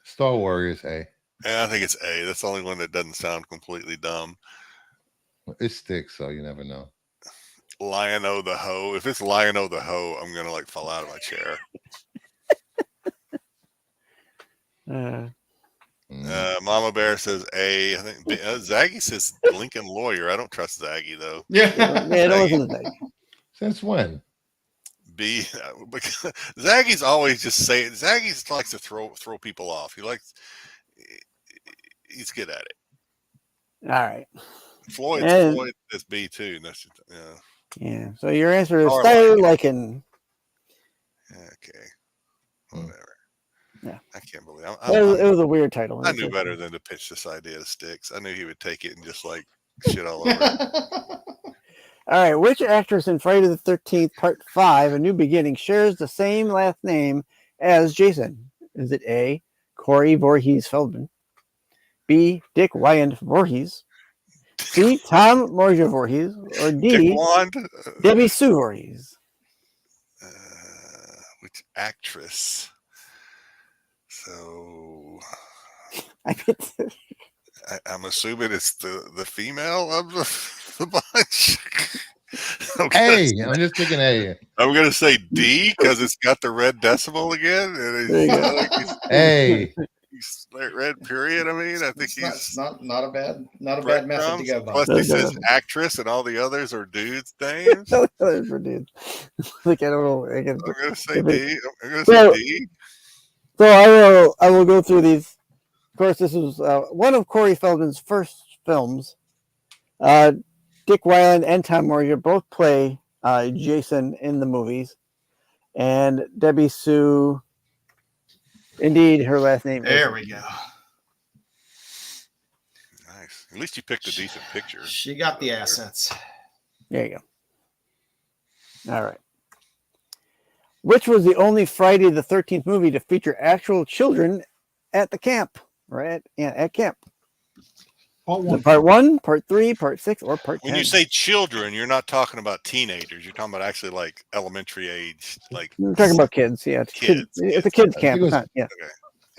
Star Warriors, A. Yeah, I think it's A. That's the only one that doesn't sound completely dumb. It's Styx, so you never know. Lion-O the Ho. If it's Lion-O the Ho, I'm gonna like fall out of my chair. Mama Bear says A. I think Zaggy says Lincoln Lawyer. I don't trust Zaggy though. Yeah, it wasn't Zaggy. Since when? B. Because Zaggy's always just saying. Zaggy likes to throw people off. He's good at it. All right. Floyd is B too. That's yeah. So your answer is Star Lycan. Okay. Whatever. Yeah. I can't believe it was a weird title. I knew better than to pitch this idea to Styx. I knew he would take it and just like shit all over it. All right. Which actress in Friday the 13th, Part 5, A New Beginning, shares the same last name as Jason? Is it A, Corey Voorhees Feldman, B, Dick Wyand Voorhees, C, Tom Morja Voorhees, or D, Debbie Sue Voorhees? Which actress? So I'm assuming it's the female of the bunch. Hey, I'm just thinking A. I'm gonna say D because it's got the red decimal again. And Hey. He's red period. I mean, I think he's not a bad method to go by. Plus, he says actress, and all the others are dudes' names. All the others are dudes. Like I don't know. I'm gonna say D. I'm gonna say D. So I will go through these. Of course, this was one of Corey Feldman's first films. Dick Wyand and Tom Morja both play Jason in the movies, and Debbie Sue. Indeed, her last name. There we go. Nice. At least you picked a decent picture. She got the assets. There you go. All right. Which was the only Friday the 13th movie to feature actual children at the camp? Right? Yeah, at camp. Part 1, Part 3, Part 6, or Part 10. When you say children, you're not talking about teenagers. You're talking about actually like elementary age. Like we're talking about kids. Yeah, it's kids. It's a kids camp. Yeah. Okay.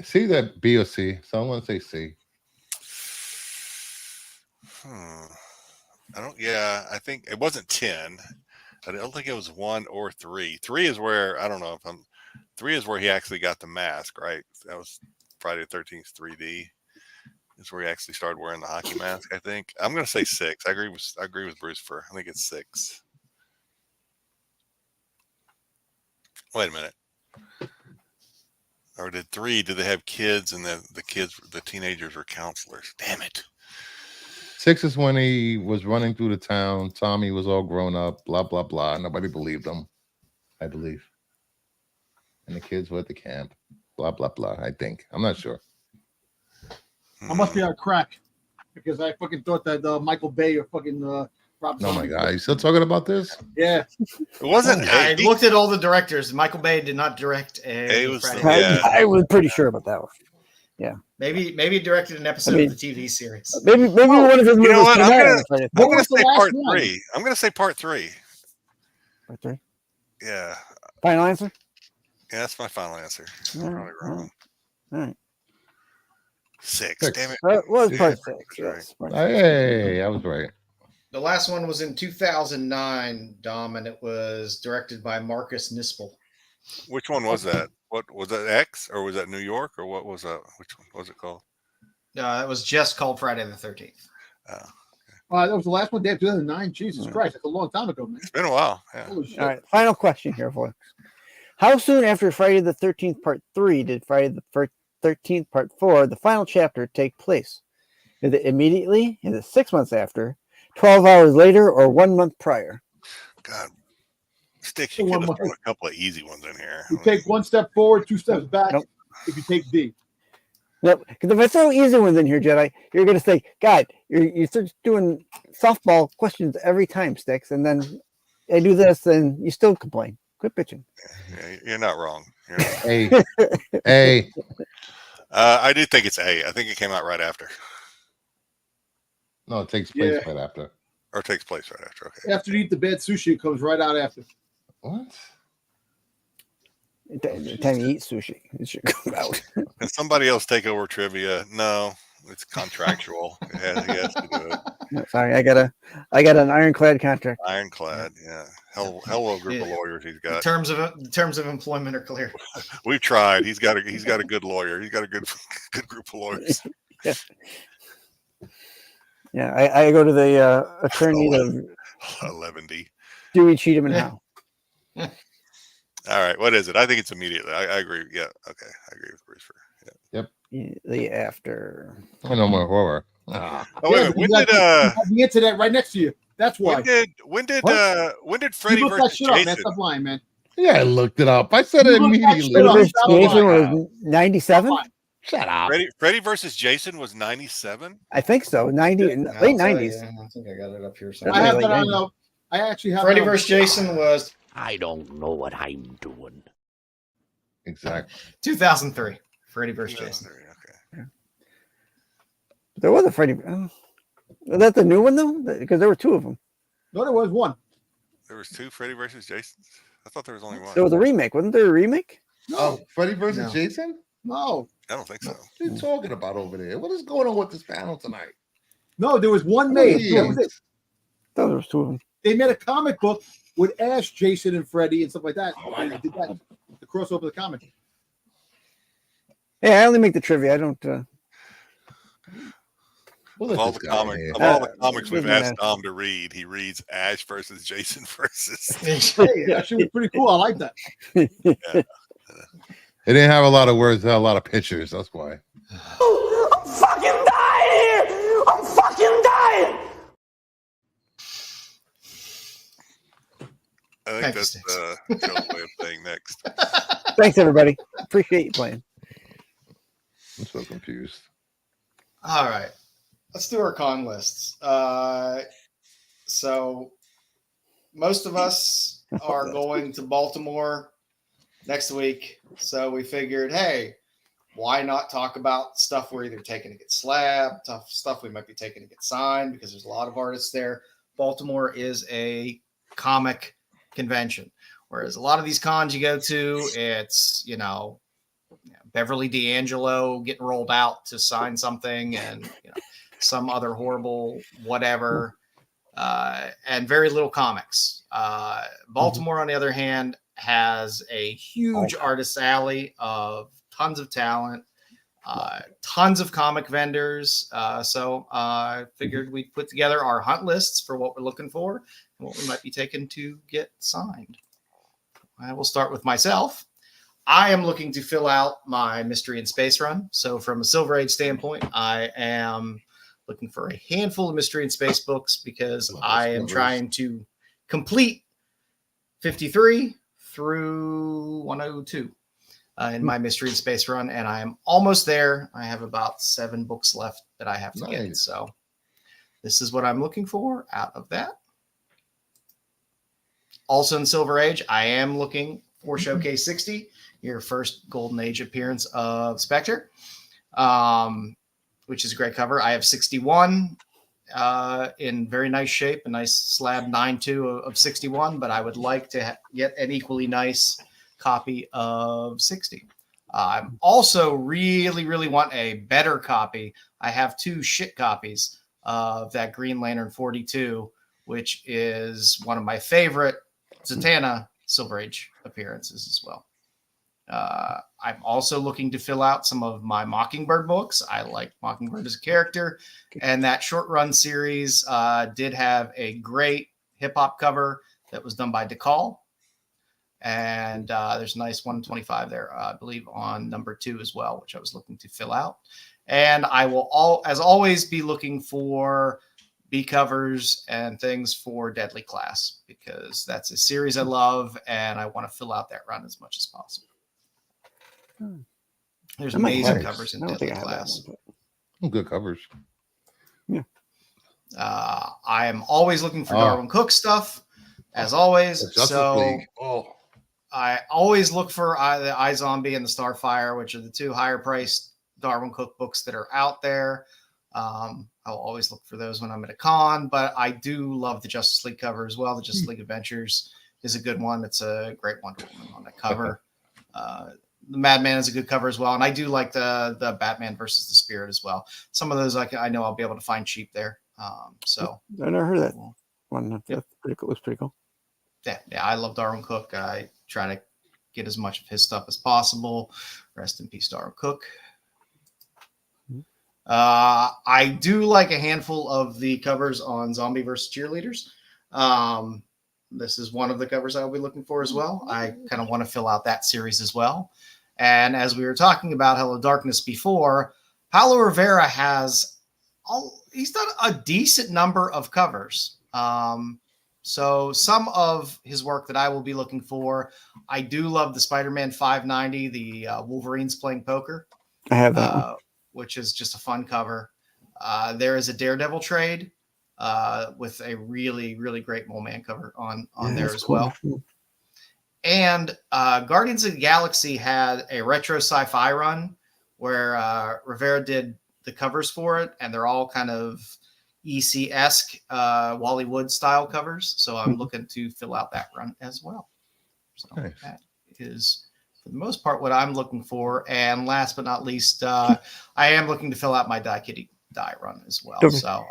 See that B or C? So I want to say C. I think it wasn't 10. I don't think it was 1 or 3. 3 is where I don't know if I'm. 3 is where he actually got the mask. Right. That was Friday the 13th 3D. Is where he actually started wearing the hockey mask. I think I'm going to say 6. I agree with Bruce I think it's 6. Wait a minute. Or did 3? Did they have kids and the teenagers were counselors? Damn it. 6 is when he was running through the town. Tommy was all grown up. Blah blah blah. Nobody believed him. I believe. And the kids were at the camp. Blah blah blah. I think. I'm not sure. I must be on crack because I fucking thought that Michael Bay or fucking Rob. Oh my God! You still talking about this? Yeah. It wasn't. I looked at all the directors. Michael Bay did not direct a. I was pretty sure about that one. Yeah. Maybe he directed an episode of the TV series. Maybe one of his movies. You know what? I'm gonna say Part 3. I'm gonna say Part 3. Part 3. Yeah. Final answer. Yeah, that's my final answer. I'm probably wrong. All right. 6. Damn it. That was Part 6. Yes. Hey, I was right. The last one was in 2009, Dom, and it was directed by Marcus Nispel. Which one was that? What was that? X or was that New York or what was that? Which one was it called? It was just called Friday the 13th. That was the last one, 2009. Jesus Christ, that's a long time ago, man. It's been a while. Yeah. Holy shit. All right. Final question here, folks. How soon after Friday the 13th Part 3 did Friday the 13th Part 4, the final chapter, take place? Is it immediately? Is it 6 months after? 12 hours later? Or 1 month prior? God. Styx, you could have thrown a couple of easy ones in here. You take 1 step forward, 2 steps back. Nope. If you take D. Nope. Because if I throw easy ones in here, Jedi, you're going to say, God, you start doing softball questions every time, Styx, and then I do this, and you still complain. Quit bitching. Yeah, you're not wrong. A. I do think it's A. I think it came out right after. No, it takes place right after. Or takes place right after. Okay. After you eat the bad sushi, it comes right out after. What? The time you eat sushi, it should come out. Can somebody else take over trivia? No. It's contractual. He has to do it. No, sorry, I got an ironclad contract. Ironclad, yeah. Hell of a group of lawyers he's got. The terms of employment are clear. We've tried. He's got a good lawyer. He's got a good group of lawyers. Yeah. Yeah, I go to the attorney of 11D. Dewey, Cheatham, and Howe. All right, what is it? I think it's immediately. I agree. Yeah, okay, I agree with Bruce. Yep. The after. I know more horror. Oh, wait, when did the internet right next to you? That's why. When did Freddy versus Jason? Up, man. Stop lying, man. Yeah, I looked it up. I said it immediately. Jason was 97. Shut up. Freddy versus Jason was 97. I think so. Late 90s. I think I got it up here. I have that on. I actually have Freddy versus Jason was. I don't know what I'm doing. Exactly. 2003. Freddy versus Jason. Okay. There was a Freddy. Was that the new one though? Because there were two of them. No, there was one. There was two Freddy versus Jason. I thought there was only one. There was a remake. Wasn't there a remake? No, Freddy versus Jason? No. I don't think so. What are you talking about over there? What is going on with this panel tonight? No, there was one made. Yeah. That was it. I thought there was two of them. They made a comic book with Ash, Jason, and Freddy and stuff like that. They did that to cross over the comic. Yeah, I only make the trivia. I don't. Of all the comics we've asked Tom to read, he reads Ash versus Jason versus. Hey, that shit was pretty cool. I like that. Yeah. It didn't have a lot of words, it had a lot of pictures. That's why. I'm fucking dying here! I'm fucking dying! I think that's Joe's way of saying next. Thanks, everybody. Appreciate you playing. I'm so confused. All right. Let's do our con lists. So most of us are going to Baltimore next week. So we figured, hey, why not talk about stuff we're either taking to get slabbed, stuff we might be taking to get signed, because there's a lot of artists there. Baltimore is a comic convention, whereas a lot of these cons you go to, it's, Beverly D'Angelo getting rolled out to sign something and, some other horrible whatever, and very little comics. Baltimore, on the other hand, has a huge artist alley of tons of talent, tons of comic vendors. So I figured we'd put together our hunt lists for what we're looking for and what we might be taking to get signed. I will start with myself. I am looking to fill out my Mystery in Space run. So from a Silver Age standpoint, I am looking for a handful of Mystery in Space books because I am trying to complete 53 through 102 in my Mystery in Space run, and I am almost there. I have about 7 books left that I have to get. So this is what I'm looking for out of that. Also in Silver Age, I am looking for Showcase 60, your first Golden Age appearance of Spectre, which is a great cover. I have 61 in very nice shape, a nice slab 9.2 of 61, but I would like to get an equally nice copy of 60. I also really want a better copy. I have 2 shit copies of that Green Lantern 42, which is one of my favorite Zatanna Silver Age appearances as well. I'm also looking to fill out some of my Mockingbird books. I like Mockingbird as a character, and that short run series did have a great hip hop cover that was done by DeCall. And there's a nice 125 there, I believe, on number 2 as well, which I was looking to fill out. And I will, as always, be looking for B covers and things for Deadly Class, because that's a series I love, and I want to fill out that run as much as possible. There's amazing covers in Deadly Class. Good covers. Yeah. I am always looking for Darwin Cook stuff, as always. So I always look for the iZombie and the Starfire, which are the 2 higher priced Darwin Cook books that are out there. I'll always look for those when I'm at a con, but I do love the Justice League cover as well. The Justice League Adventures is a good one. It's a great Wonder Woman on the cover. the Madman is a good cover as well, and I do like the Batman versus the Spirit as well. Some of those I know I'll be able to find cheap there. So I never heard that one. That's pretty cool. It's pretty cool. Yeah, I love Darwin Cook. I try to get as much of his stuff as possible. Rest in peace, Darwin Cook. I do like a handful of the covers on Zombie versus Cheerleaders. This is one of the covers I'll be looking for as well. I kind of want to fill out that series as well. And as we were talking about Hello Darkness before, Paulo Rivera he's done a decent number of covers. So some of his work that I will be looking for, I do love the Spider-Man 590, the Wolverines playing poker. I have that one. Which is just a fun cover. There is a Daredevil trade with a really, really great Mole Man cover on there as well. And Guardians of the Galaxy had a retro sci-fi run where Rivera did the covers for it, and they're all kind of EC-esque Wally Wood style covers. So I'm looking to fill out that run as well. So that is, for the most part, what I'm looking for. And last but not least, I am looking to fill out my Die Kitty Die run as well. Okay. So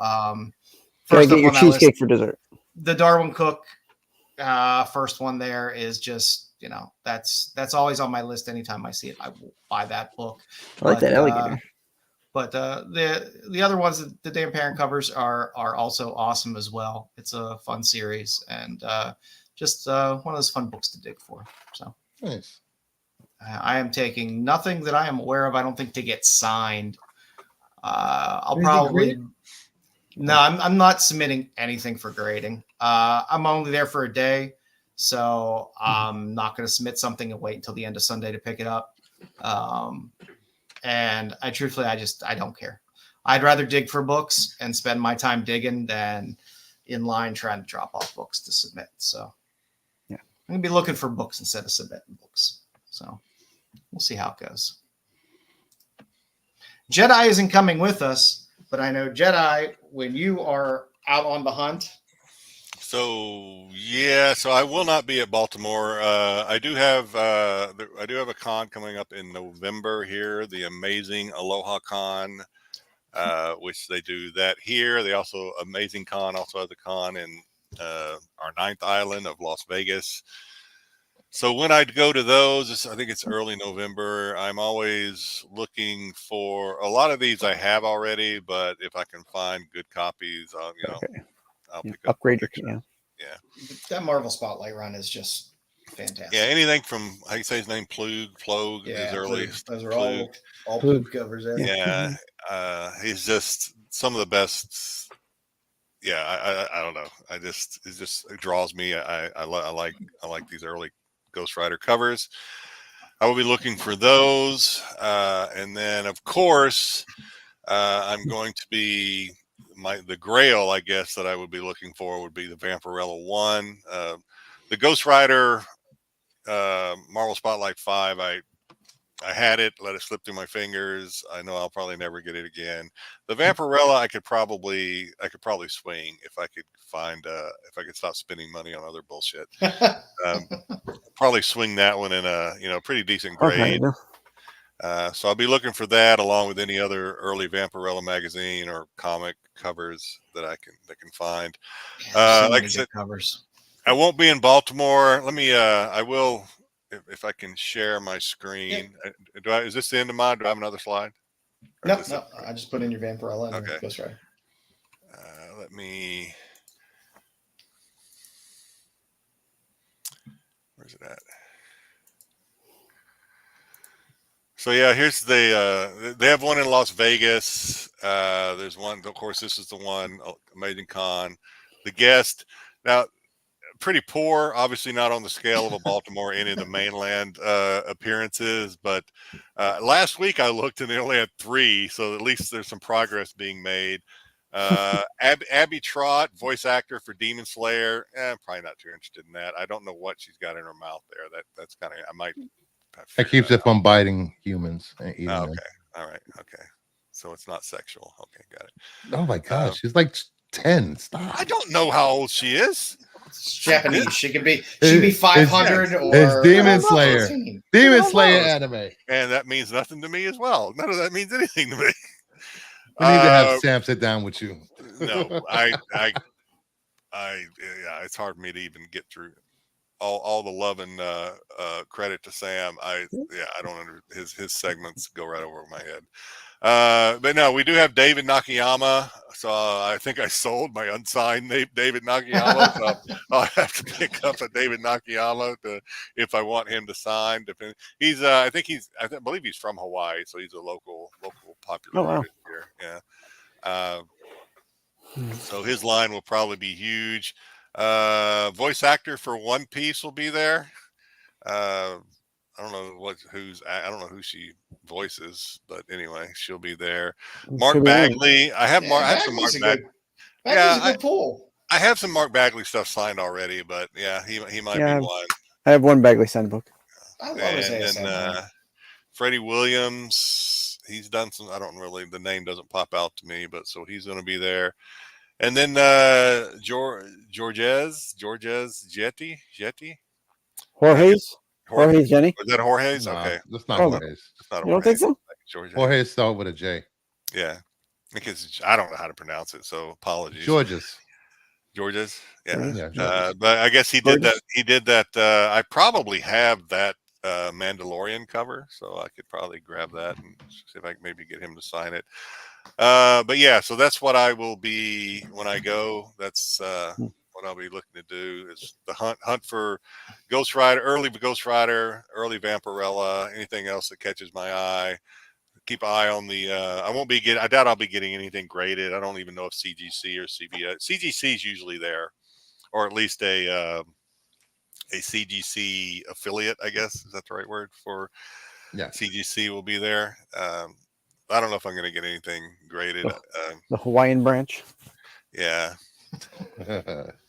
first get your cheesecake for dessert. The Darwin Cook first one there is just, that's always on my list. Anytime I see it, I will buy that book. I like that alligator. But the other ones, the Dan Parent covers are also awesome as well. It's a fun series and just one of those fun books to dig for. So nice. I am taking nothing that I am aware of, I don't think, to get signed. I'll probably... No, I'm not submitting anything for grading. I'm only there for a day, so I'm not going to submit something and wait until the end of Sunday to pick it up. And I truthfully, I don't care. I'd rather dig for books and spend my time digging than in line trying to drop off books to submit. So yeah, I'm going to be looking for books instead of submitting books. So we'll see how it goes. Jedi isn't coming with us, but I know Jedi, when you are out on the hunt. So I will not be at Baltimore. I do have a con coming up in November here, the amazing Aloha Con, which they do that here. They also Amazing Con also has a con in our 9th island of Las Vegas. So when I go to those, I think it's early November. I'm always looking for a lot of these I have already, but if I can find good copies, I'll pick up. Upgrade your Yeah. That Marvel Spotlight run is just fantastic. Yeah, anything from, how you say his name, Plug, yeah, his early. those are all Plug covers there. Yeah, he's just some of the best. Yeah, I don't know. It draws me. I like these early Ghost Rider covers. I will be looking for those, and then of course I'm going to be the Grail, I guess, that I would be looking for would be the Vampirella 1. The Ghost Rider Marvel Spotlight 5, I had it, let it slip through my fingers. I know I'll probably never get it again. The Vampirella, I could probably swing if I could find if I could stop spending money on other bullshit. Probably swing that one in a pretty decent grade. Okay. So I'll be looking for that along with any other early Vampirella magazine or comic covers that I can find. Like I said, covers. I won't be in Baltimore. Let me. I will if I can share my screen. Yeah. Is this the end of mine? Do I have another slide? No. I just put in your Vampirella. Okay. Ghost Rider. Let me. Where's it at? So yeah, here's they have one in Las Vegas. There's one, of course, this is the one, Amazing Con. The Guest, now pretty poor, obviously not on the scale of a Baltimore, any of the mainland appearances, but last week I looked and they only had 3, so at least there's some progress being made. Abby Trott, voice actor for Demon Slayer, probably not too interested in that. I don't know what she's got in her mouth there. That's kind of, I might. That keeps it from biting humans and eating them. All right. Okay. So it's not sexual. Okay. Got it. Oh my gosh. She's like 10. Stop. I don't know how old she is. It's Japanese. She could be 500 or it's Demon Slayer. 14. Demon Slayer anime. And that means nothing to me as well. None of that means anything to me. We need to have Sam sit down with you. No, yeah, it's hard for me to even get through all the love and credit to Sam. I don't his segments go right over my head. But no, we do have David Nakayama. So I think I sold my unsigned David Nakayama. So I'll have to pick up a David Nakayama if I want him to sign. He's I believe he's from Hawaii, so he's a local popular artist here. Yeah. So his line will probably be huge. Voice actor for One Piece will be there. I don't know who she voices, but anyway, she'll be there. Mark Bagley. I have some Mark Bagley. Bagley's a good pull. I have some Mark Bagley stuff signed already, but yeah, he might be one. I have one Bagley signed book. I love his and Freddie Williams. He's done some. I don't really. The name doesn't pop out to me, but so he's going to be there. And then Jorges Jetty. Jorge's Jenny. Was that Jorge's? No, okay. that's not Jorge's. It's not you don't think so? Jorge's start with a J. Yeah. Because I don't know how to pronounce it, so apologies. George's. Yeah. George's. But I guess he did that. I probably have that Mandalorian cover, so I could probably grab that and see if I can maybe get him to sign it. But yeah, so that's what I will be when I go. That's what I'll be looking to do is the hunt for Ghost Rider, early Vampirella, anything else that catches my eye. Keep an eye on the. I doubt I'll be getting anything graded. I don't even know if CGC or CBS. CGC is usually there, or at least a CGC affiliate. I guess is that the right word for? Yeah, CGC will be there. I don't know if I'm going to get anything graded. The Hawaiian branch. Yeah.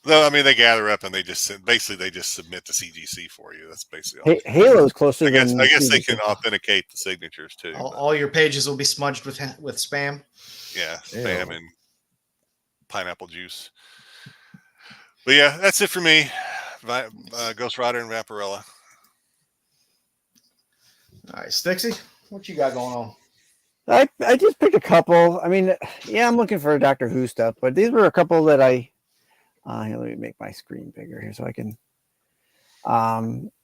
No, I mean they gather up and they just submit the CGC for you. That's basically all. Halo's closer. I guess they can authenticate the signatures too. All your pages will be smudged with spam. Yeah, spam and pineapple juice. But yeah, that's it for me. Ghost Rider and Vampirella. All right, Stixy, what you got going on? I just picked a couple. I mean, yeah, I'm looking for Doctor Who stuff, but these were a couple that here, let me make my screen bigger here so I can.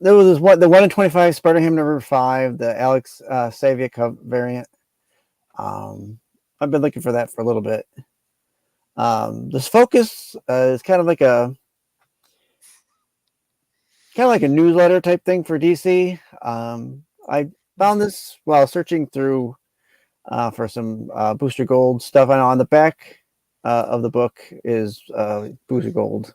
There was the 1 in 25 Spider-Ham #5, the Alex Saviuk variant. I've been looking for that for a little bit. This Focus is kind of like a newsletter type thing for DC. I found this while searching through for some Booster Gold stuff. I know on the back of the book is Booster Gold,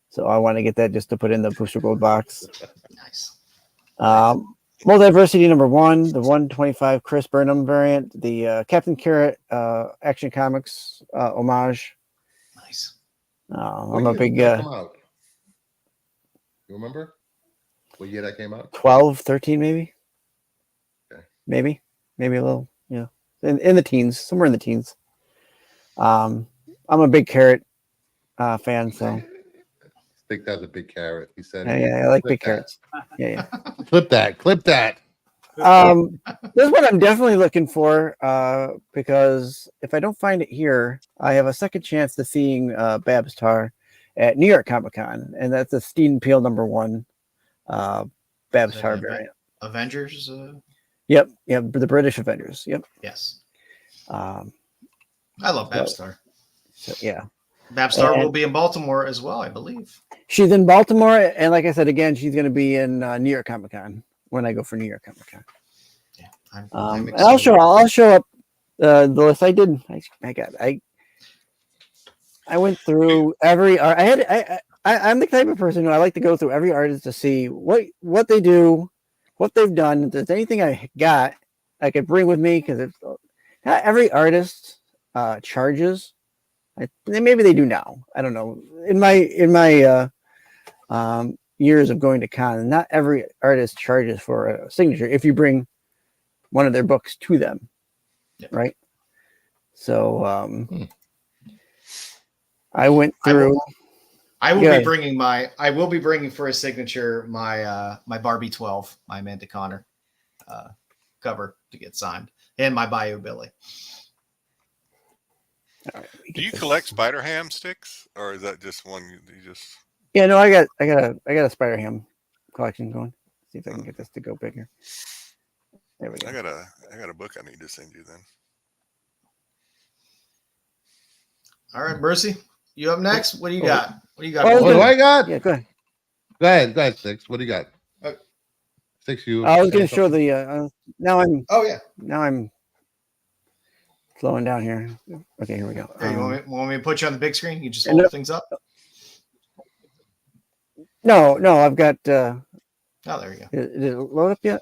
so I want to get that just to put in the Booster Gold box. Nice. Multiversity #1, the 125 Chris Burnham variant, the Captain Carrot Action Comics homage. Nice. I'm a big. You remember what year that came out? 12, 13, maybe. Okay. Maybe a little. Yeah. In the teens, somewhere in the teens. I'm a big Carrot fan, so I think that's a big carrot. He said, "Yeah, I like big carrots." Yeah. Clip that. This is what I'm definitely looking for because if I don't find it here, I have a second chance to seeing Babstar at New York ComicCon, and that's a Steven Peele #1 Babstar variant. Avengers. Yep, the British Avengers. Yep. Yes. I love Babstar. So, yeah. Babstar will be in Baltimore as well, I believe. She's in Baltimore, and like I said again, she's going to be in New York Comic-Con when I go for New York Comic-Con. Yeah, I'll show up the list. I did. I went through every. I'm the type of person who I like to go through every artist to see what they do, what they've done. If there's anything I got, I could bring with me because not every artist charges. Maybe they do now. I don't know. In my years of going to con, not every artist charges for a signature if you bring one of their books to them, right? So I went through. I will be bringing for his signature my Barbie 12, my Amanda Connor cover to get signed, and my Bayou Billy. All right, do you collect Spider Ham sticks, or is that just one you just? Yeah, no, I got a Spider Ham collection going. See if I can get this to go bigger. There we go. I got a book I need to send you then. All right, Mercy, you up next? What do you got? What do you got? What do I got? Yeah, go ahead. Go ahead, Styx. What do you got? Styx, you. I was going to show the. Now I'm. Oh yeah. Now I'm slowing down here. Okay, here we go. Hey, you want me to put you on the big screen? You just hold things up. No, I've got. Oh, there you go. Did it load up yet?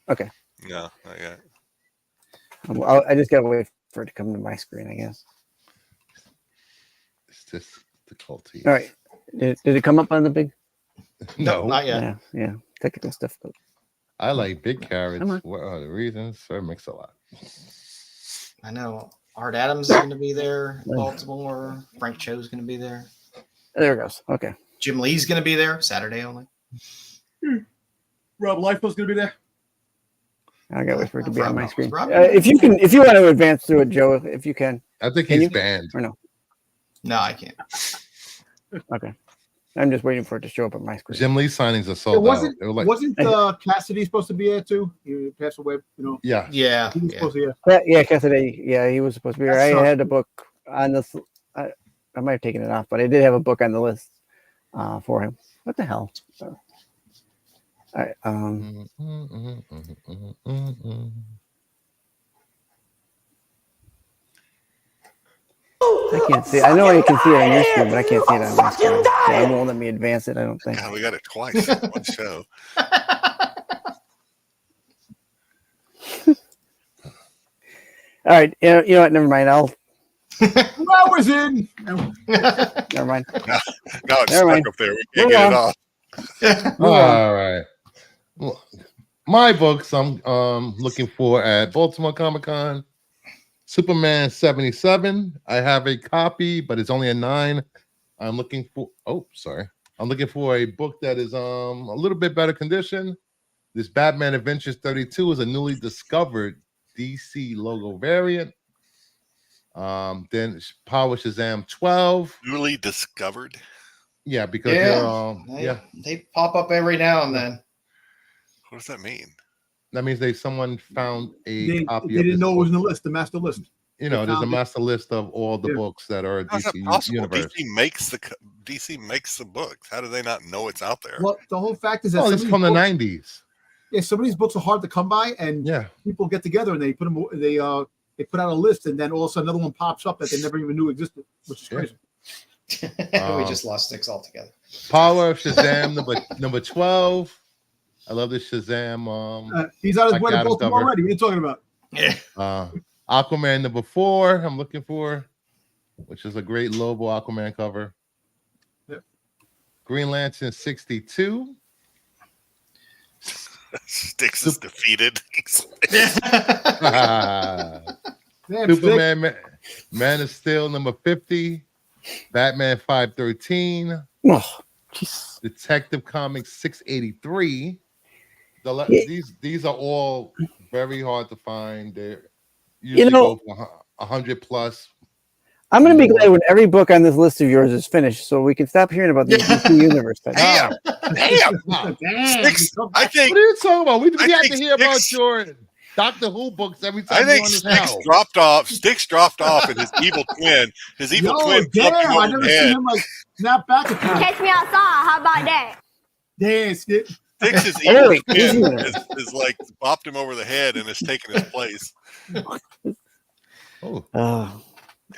Okay. No, not yet. I just gotta wait for it to come to my screen, I guess. It's just difficulty. All right. Did it come up on the big? No, not yet. Yeah. Technical stuff. I like big carrots. What are the reasons? Sir Mix-a-Lot. I know. Art Adams is going to be there. Baltimore. Frank Cho's going to be there. There it goes. Okay. Jim Lee's going to be there. Saturday only. Rob Lifeboat's going to be there. I gotta wait for it to be on my screen. If you want to advance through it, Joe, if you can. I think he's banned. Or no? No, I can't. Okay. I'm just waiting for it to show up on my screen. Jim Lee signings are sold out. Wasn't Cassidy supposed to be there too? He passed away, you know. Yeah. Yeah. He was supposed to, yeah, Cassidy. Yeah, he was supposed to be there. I had a book on this. I might have taken it off, but I did have a book on the list for him. What the hell? All right. I can't see. I know you can see it on your screen, but I can't see it on my screen. So it won't let me advance it. I don't think. God, we got it twice in one show. All right. You know what? Never mind. I'll. 2 hours in. Never mind. No, it's stuck up there. We can't get it off. All right. Well, my books I'm looking for at Baltimore Comic-Con. Superman 77. I have a copy, but it's only a 9. I'm looking for I'm looking for a book that is a little bit better condition. This Batman Adventures 32 is a newly discovered DC logo variant. Then Power Shazam 12. Newly discovered? Yeah, because they pop up every now and then. What does that mean? That means someone found a copy. They didn't know it was in the list, the master list. You know, there's a master list of all the books that are DC universe. DC makes the books. How do they not know it's out there? Well, the whole fact is that it's from the 90s. Yeah, some of these books are hard to come by, and people get together and they put them. They put out a list, and then all of a sudden another one pops up that they never even knew existed, which is crazy. We just lost Styx altogether. Power of Shazam number 12. I love this Shazam. He's on his way to Baltimore already. What are you talking about? Yeah. Aquaman number 4. I'm looking for, which is a great Lobo Aquaman cover. Yep. Green Lantern 62. Styx is defeated. Superman, Man of Steel number 50. Batman 513. Oh, Detective Comics 683. These are all very hard to find. They're usually go for 100 plus. I'm going to be glad when every book on this list of yours is finished, so we can stop hearing about the DC universe. Damn! Styx, I think. What are you talking about? We have to hear about your Doctor Who books every time. I think Styx dropped off, and his evil twin. Damn! I never seen him like snap back at you. Catch me outside. How about that? Damn, Skip. Styx's evil twin is like bopped him over the head and has taken his place.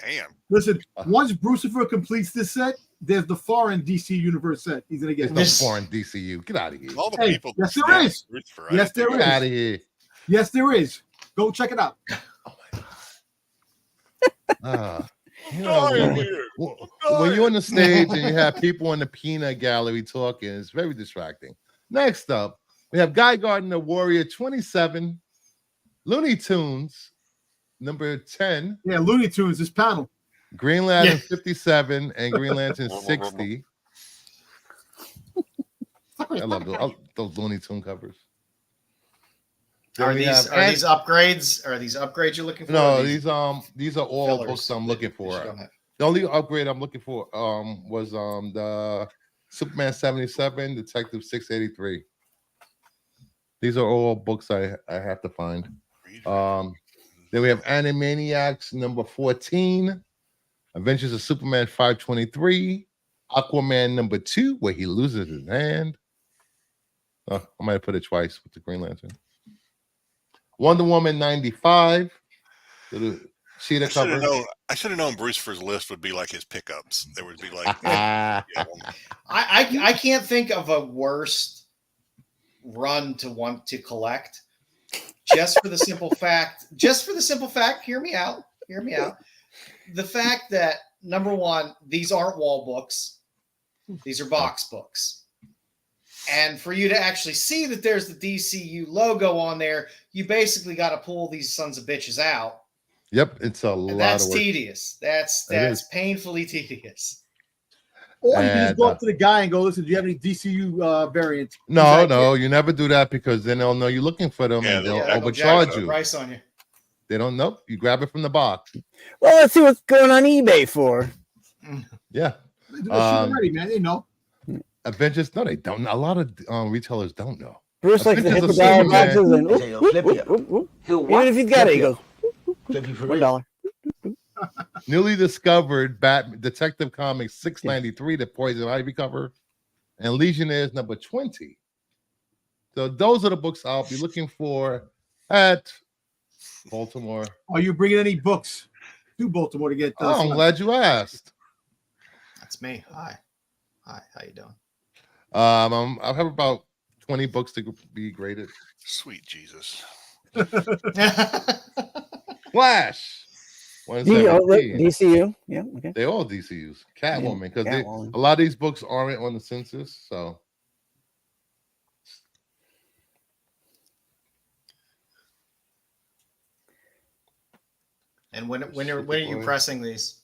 Damn. Listen, once Brucifer completes this set, there's the foreign DC universe set. He's gonna get this foreign DCU. Get out of here. All the people. Yes, there is. Yes, there is. Get out of here. Yes, there is. Go check it out. When you're on the stage and you have people in the peanut gallery talking, it's very distracting. Next up, we have Guy Gardner Warrior 27, Looney Tunes number 10. Yeah, Looney Tunes, this panel. Green Lantern 57 and Green Lantern 60. I love those Looney Tune covers. Are these upgrades? Are these upgrades you're looking for? No, these are all books I'm looking for. The only upgrade I'm looking for was the Superman 77, Detective 683. These are all books I have to find. Then we have Animaniacs number 14, Adventures of Superman 523, Aquaman number 2, where he loses his hand. I might have put it twice with the Green Lantern. Wonder Woman 95. Cheetah cover. I should have known Bruce's list would be like his pickups. There would be like. I can't think of a worse run to want to collect. Just for the simple fact, hear me out. The fact that, number one, these aren't wall books. These are box books. And for you to actually see that there's the DCU logo on there, you basically got to pull these sons of bitches out. Yep, it's a lot of work. That's tedious. That's painfully tedious. Or you can just go up to the guy and go, listen, do you have any DCU variants? No, you never do that because then they'll know you're looking for them and they'll overcharge you. Price on you. They don't know. You grab it from the box. Well, let's see what's going on eBay for. Yeah. Ready, man. They know. Avengers, no, they don't. A lot of retailers don't know. Bruce likes to hit the dollar boxes and even if he's got it, he goes, $1. Newly discovered Detective Comics 693, the Poison Ivy cover, and Legionnaires number 20. So those are the books I'll be looking for at Baltimore. Are you bringing any books to Baltimore to get? I'm glad you asked. That's me. Hi, how you doing? I have about 20 books to be graded. Sweet Jesus. Flash. DCU, yeah, okay. They're all DCUs. Catwoman, because a lot of these books aren't on the census, so. And when are you pressing these?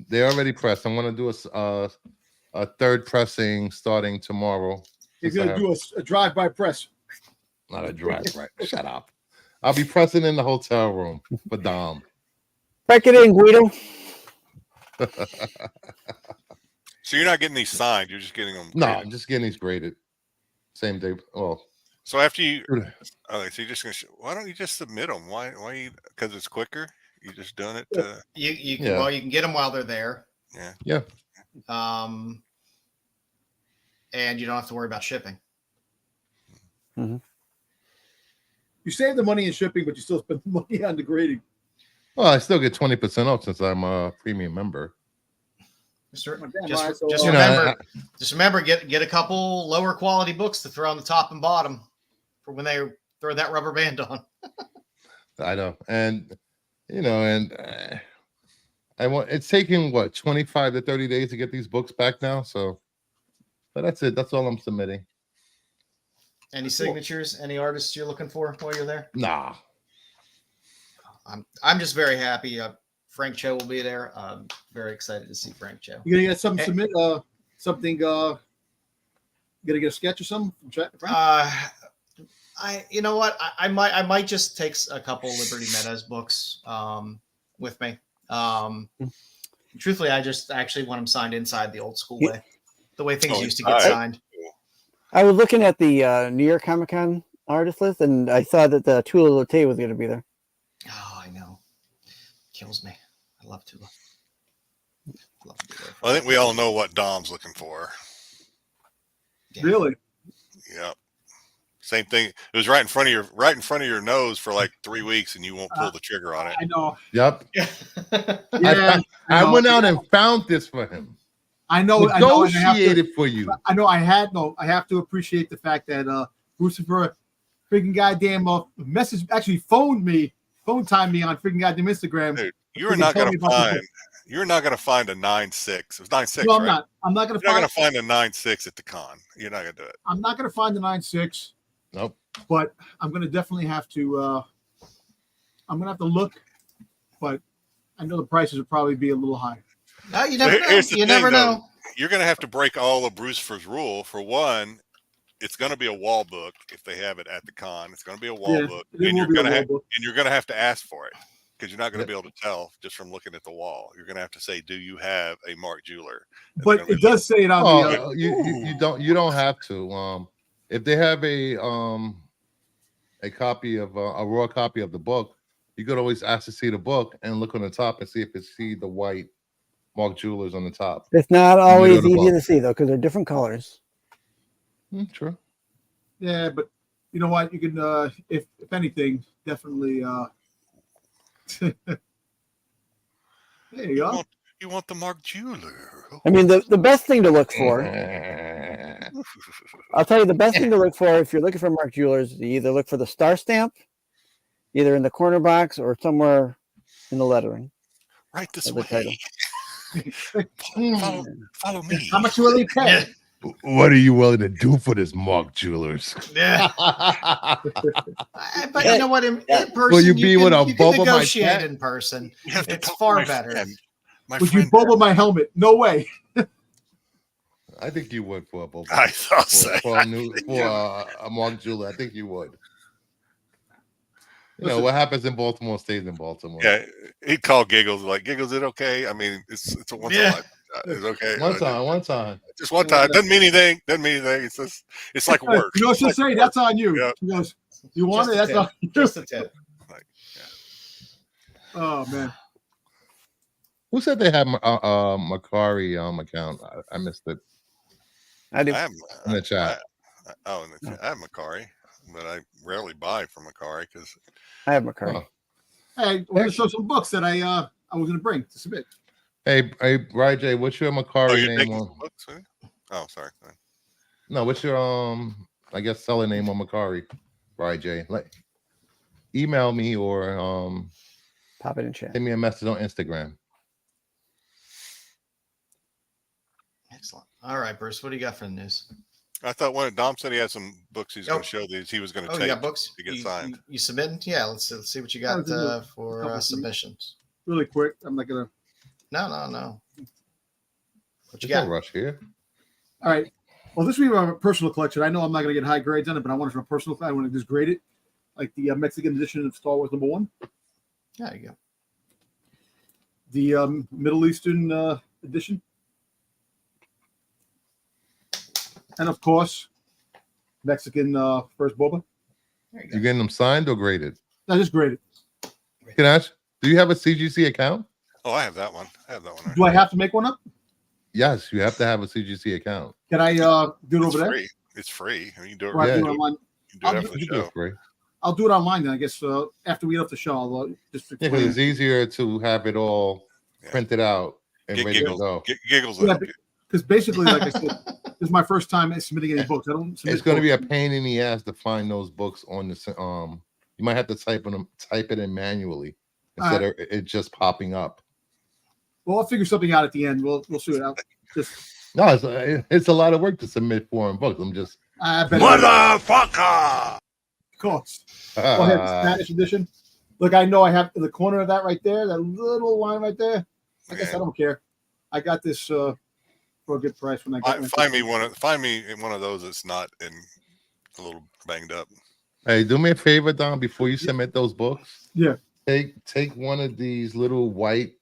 They're already pressed. I'm going to do a third pressing starting tomorrow. He's going to do a drive-by press. Not a drive-by. Shut up. I'll be pressing in the hotel room for Dom. Break it in, Guido. So you're not getting these signed. You're just getting them. No, I'm just getting these graded. Same day. Oh. So after you, so you're just gonna. Why don't you just submit them? Why? Because it's quicker. You're just doing it. You can. Well, you can get them while they're there. Yeah. And you don't have to worry about shipping. Mm-hmm. You save the money in shipping, but you still spend the money on the grading. Well, I still get 20% off since I'm a premium member. Just remember, get a couple lower quality books to throw on the top and bottom for when they throw that rubber band on. I know, and it's taking 25 to 30 days to get these books back now. So, but that's it. That's all I'm submitting. Any signatures? Any artists you're looking for while you're there? Nah. I'm just very happy. Frank Cho will be there. I'm very excited to see Frank Cho. You gonna get something something? Gonna get a sketch or something? You know what? I might just take a couple Liberty Meadows books with me. Truthfully, I just actually want them signed inside the old school way, the way things used to get signed. I was looking at the New York ComicCon artist list, and I saw that the Tula Lotay was going to be there. Oh, I know. Kills me. I love Tula. Well, I think we all know what Dom's looking for. Yeah. Really? Yep. Same thing. It was right in front of your nose for like 3 weeks, and you won't pull the trigger on it. I know. Yep. Yeah, I went out and found this for him. I know. Negotiated for you. I know. I have to appreciate the fact that Lucifer, freaking goddamn message, actually phone timed me on freaking goddamn Instagram. Dude, you're not gonna find a 9.6. It was 9.6. No, I'm right? not. I'm not gonna. You're not gonna find a 9.6 at the con. You're not gonna do it. I'm not gonna find the 9.6. Nope. But I'm gonna definitely have to. I'm gonna have to look, but I know the prices will probably be a little high. No, you never know. You never know. You're gonna have to break all of Bruce's rule. For one, it's going to be a wall book if they have it at the con. It's going to be a wall book, and you're going to have to ask for it because you're not going to be able to tell just from looking at the wall. You're going to have to say, "Do you have a Mark Jeweler?" But it does say it on the. You don't have to. If they have a copy of a raw copy of the book, you could always ask to see the book and look on the top and see if it see the white Mark Jewelers on the top. It's not always easy to see though because they're different colors. True. Yeah, but you know what? You can, if anything, definitely. There you go. You want the Mark Jeweler? I mean, the best thing to look for. I'll tell you the best thing to look for if you're looking for Mark Jewelers. You either look for the star stamp, either in the corner box or somewhere in the lettering. Right this way. Follow me. How much will he pay? What are you willing to do for this Mark Jewelers? Yeah. But you know what? In person, will you be with a you can Boba negotiate in person. It's far better. Would you Boba my helmet? No way. I think you would for a Boba. I thought so. For a Mark Jeweler, I think you would. You know what happens in Baltimore stays in Baltimore. Yeah, he'd call Giggles like, "Giggles, is it okay? I mean, it's a once a life. It's okay. One time. Just one time. Doesn't mean anything. It's just it's like work. You know what she'll say? That's on you. Yeah. She goes, "You want it? That's on you." Just a tip. Oh man. Who said they have Macari account? I missed it. I do. In the chat. I have Macari, but I rarely buy from Macari because I have Macari. Hey, we're gonna show some books that I was gonna bring to submit. Hey, J, what's your Macari name on? Books, huh? Oh, sorry. No, what's your I guess seller name on Macari, J? Like, email me or pop it in chat. Send me a message on Instagram. Excellent. All right, Bruce, what do you got for the news? I thought when Dom said he had some books he's going to show these, he was going to take. You got books to get signed. You submitting? Yeah, let's see what you got for submissions. Really quick. I'm not gonna. No. What you got? got? No rush here. All right. Well, this will be my personal collection. I know I'm not going to get high grades on it, but I want it from a personal. I want to just grade it, like the Mexican edition of Star Wars #1. There you go. The Middle Eastern edition. And of course, Mexican first Boba. You getting them signed or graded? No, just graded. Can I ask, do you have a CGC account? Oh, I have that one. Do I have to make one up? Yes, you have to have a CGC account. Can I do it over there? Free. It's free. I mean, you can do it right right. Do it online. I'll do it online then. I guess after we get off the show, I'll just because it's easier to have it all printed out and ready to go. Giggles. Because basically, like I said, this is my first time submitting any books. I don't. It's going to be a pain in the ass to find those books on the. You might have to type it in manually instead of it just popping up. Well, I'll figure something out at the end. We'll see it out. No, it's a lot of work to submit foreign books. I'm just motherfucker. Of course. Go ahead, Spanish edition. Look, I know I have in the corner of that right there, that little line right there. I guess I don't care. I got this for a good price when I got find me one of those that's not in a little banged up. Hey, do me a favor, Don, before you submit those books. Yeah. Take one of these little white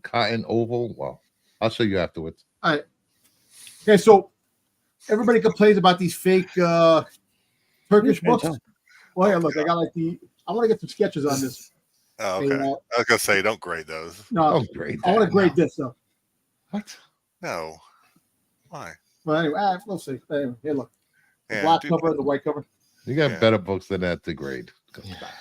cotton oval. Well, I'll show you afterwards. All right. Okay, so everybody complains about these fake Turkish books. Well, yeah, look, I got I want to get some sketches on this. Oh, okay. I was gonna say, don't grade those. No, don't grade that. I want to grade this though. What? No. Why? Well, anyway, we'll see. Anyway, here, look. The black cover, the white cover. You got better books than that to grade.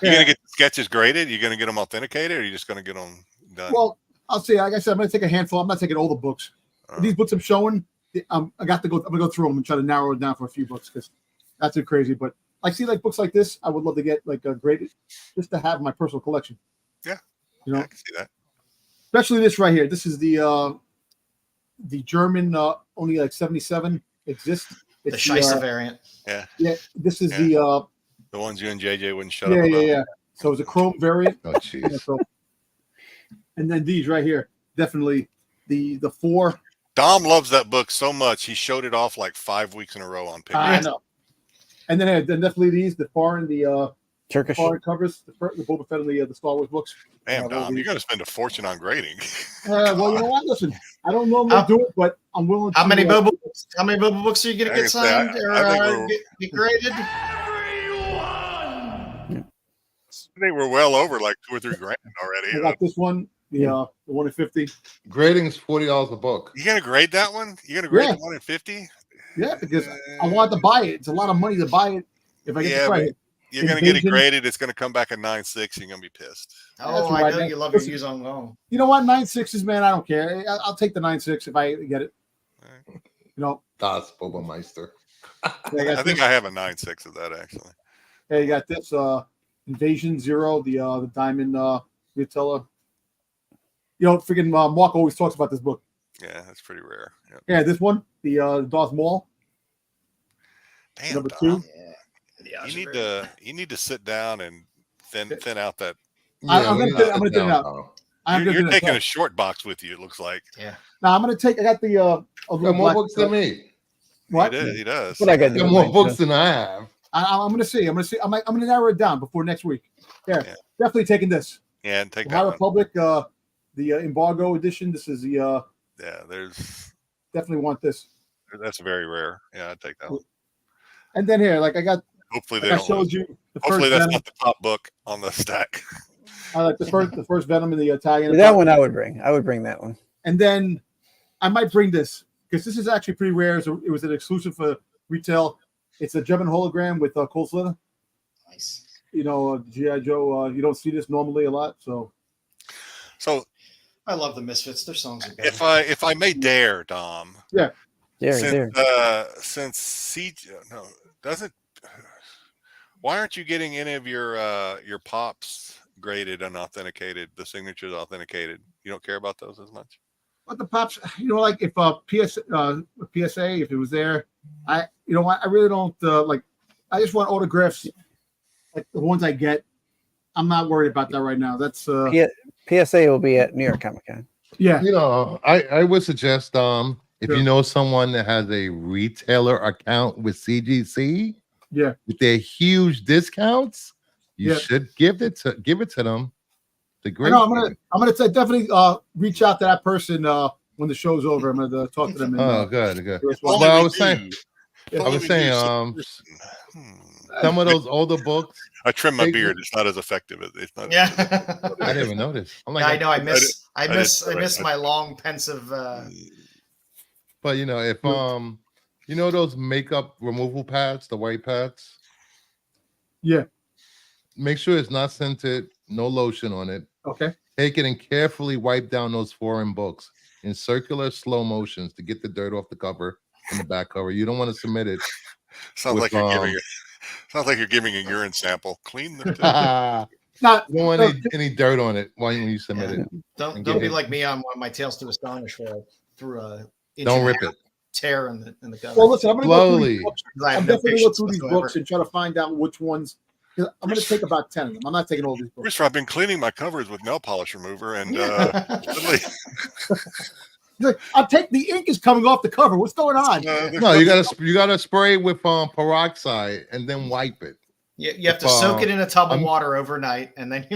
You're gonna get sketches graded? You're gonna get them authenticated, or are you just gonna get them done? Well, I'll see. Like I said, I'm gonna take a handful. I'm not taking all the books. These books I'm showing, I'm gonna go through them and try to narrow it down for a few books because that's too crazy. But I see like books like this, I would love to get like graded just to have in my personal collection. Yeah, you know, I can see that. Especially this right here. This is the German only like 77 exists. It's the Scheisse variant. Yeah. Yeah. This is the ones you and JJ wouldn't shut up about. Yeah. So it's a chrome variant. Oh jeez. And then these right here, definitely the 4. Dom loves that book so much he showed it off like 5 weeks in a row on pictures. I know. And then definitely the Turkish foreign covers, the Boba Fett and the Star Wars books. Damn, Dom, you're going to spend a fortune on grading. Well, you know what? Listen, I don't normally do it, but I'm willing to. How many Boba books are you going to get signed or get graded? I think we're well over like $2 or $3 grand already. I got this one, the 1 in 50. Grading is $40 a book. You gonna grade that one? You gonna grade the 1 in 50? Yeah, because I want to buy it. It's a lot of money to buy it if I get the credit. You're gonna get it graded. It's gonna come back at 9.6. You're gonna be pissed. Oh, I know you love your views on loan. You know what? 9.6s, man. I don't care. I'll take the 9.6 if I get it. You know, Das Bobermeister. I think I have a 9.6 of that actually. Yeah, you got this Invasion Zero, the Diamond Rutella. You know, freaking Mark always talks about this book. Yeah, that's pretty rare. Yep. Yeah, this one, the Darth Maul. Damn, number Dom. 2. Yeah, You need to sit down and thin out that. I'm gonna thin it out. You're taking a short box with you. It looks like. Yeah. Now I'm gonna take. I got the more books than me. What? He does. What I got? More books than I have. I'm gonna see. I'm gonna narrow it down before next week. Yeah. Definitely taking this. Yeah, and take High that Republic, the embargo edition. This is the. There's. Definitely want this. That's very rare. Yeah, I'd take that one. And then here, like I got. Hopefully they I don't. showed you. Hopefully that's Venom. not the top book on the stack. I like the first Venom in the Italian. That one I would bring. I would bring that one. And then I might bring this because this is actually pretty rare. So it was an exclusive for retail. It's a German hologram with Cole Slither. Nice. You know, G.I. Joe. You don't see this normally a lot. So I love the Misfits. Their songs are good. If I may dare, Dom. Yeah. Since CJ doesn't. Why aren't you getting any of your pops graded and authenticated? The signatures authenticated. You don't care about those as much. But the pops, you know, like if PSA, if it was there, I really don't like. I just want autographs, like the ones I get. I'm not worried about that right now. That's PSA will be at New York Comic Con. Yeah. You know, I would suggest if you know someone that has a retailer account with CGC, with their huge discounts, you should give it to them. I'm gonna definitely reach out to that person when the show's over. I'm gonna talk to them. Good. Well, I was saying, some of those older books. I trim my beard. It's not as effective. It's not. Yeah. I didn't even notice. I'm like, I know. I miss my long pensive. But you know, if you know those makeup removal pads, the white pads. Yeah. Make sure it's not scented. No lotion on it. Okay. Take it and carefully wipe down those foreign books in circular slow motions to get the dirt off the cover and the back cover. You don't want to submit it. Sounds like you're giving a urine sample. Clean the. Not you don't want any dirt on it when you submit it. Don't be like me on my Tales to Astonish where I threw a. Don't rip it. Tear in the cover. Well, listen, I'm going to go through these books. I'm definitely going to go through these books and try to find out which ones. I'm going to take about 10 of them. I'm not taking all these books. I've been cleaning my covers with nail polish remover, and I'll take the ink is coming off the cover. What's going on? No, you gotta spray with peroxide and then wipe it. You have to soak it in a tub of water overnight, and then.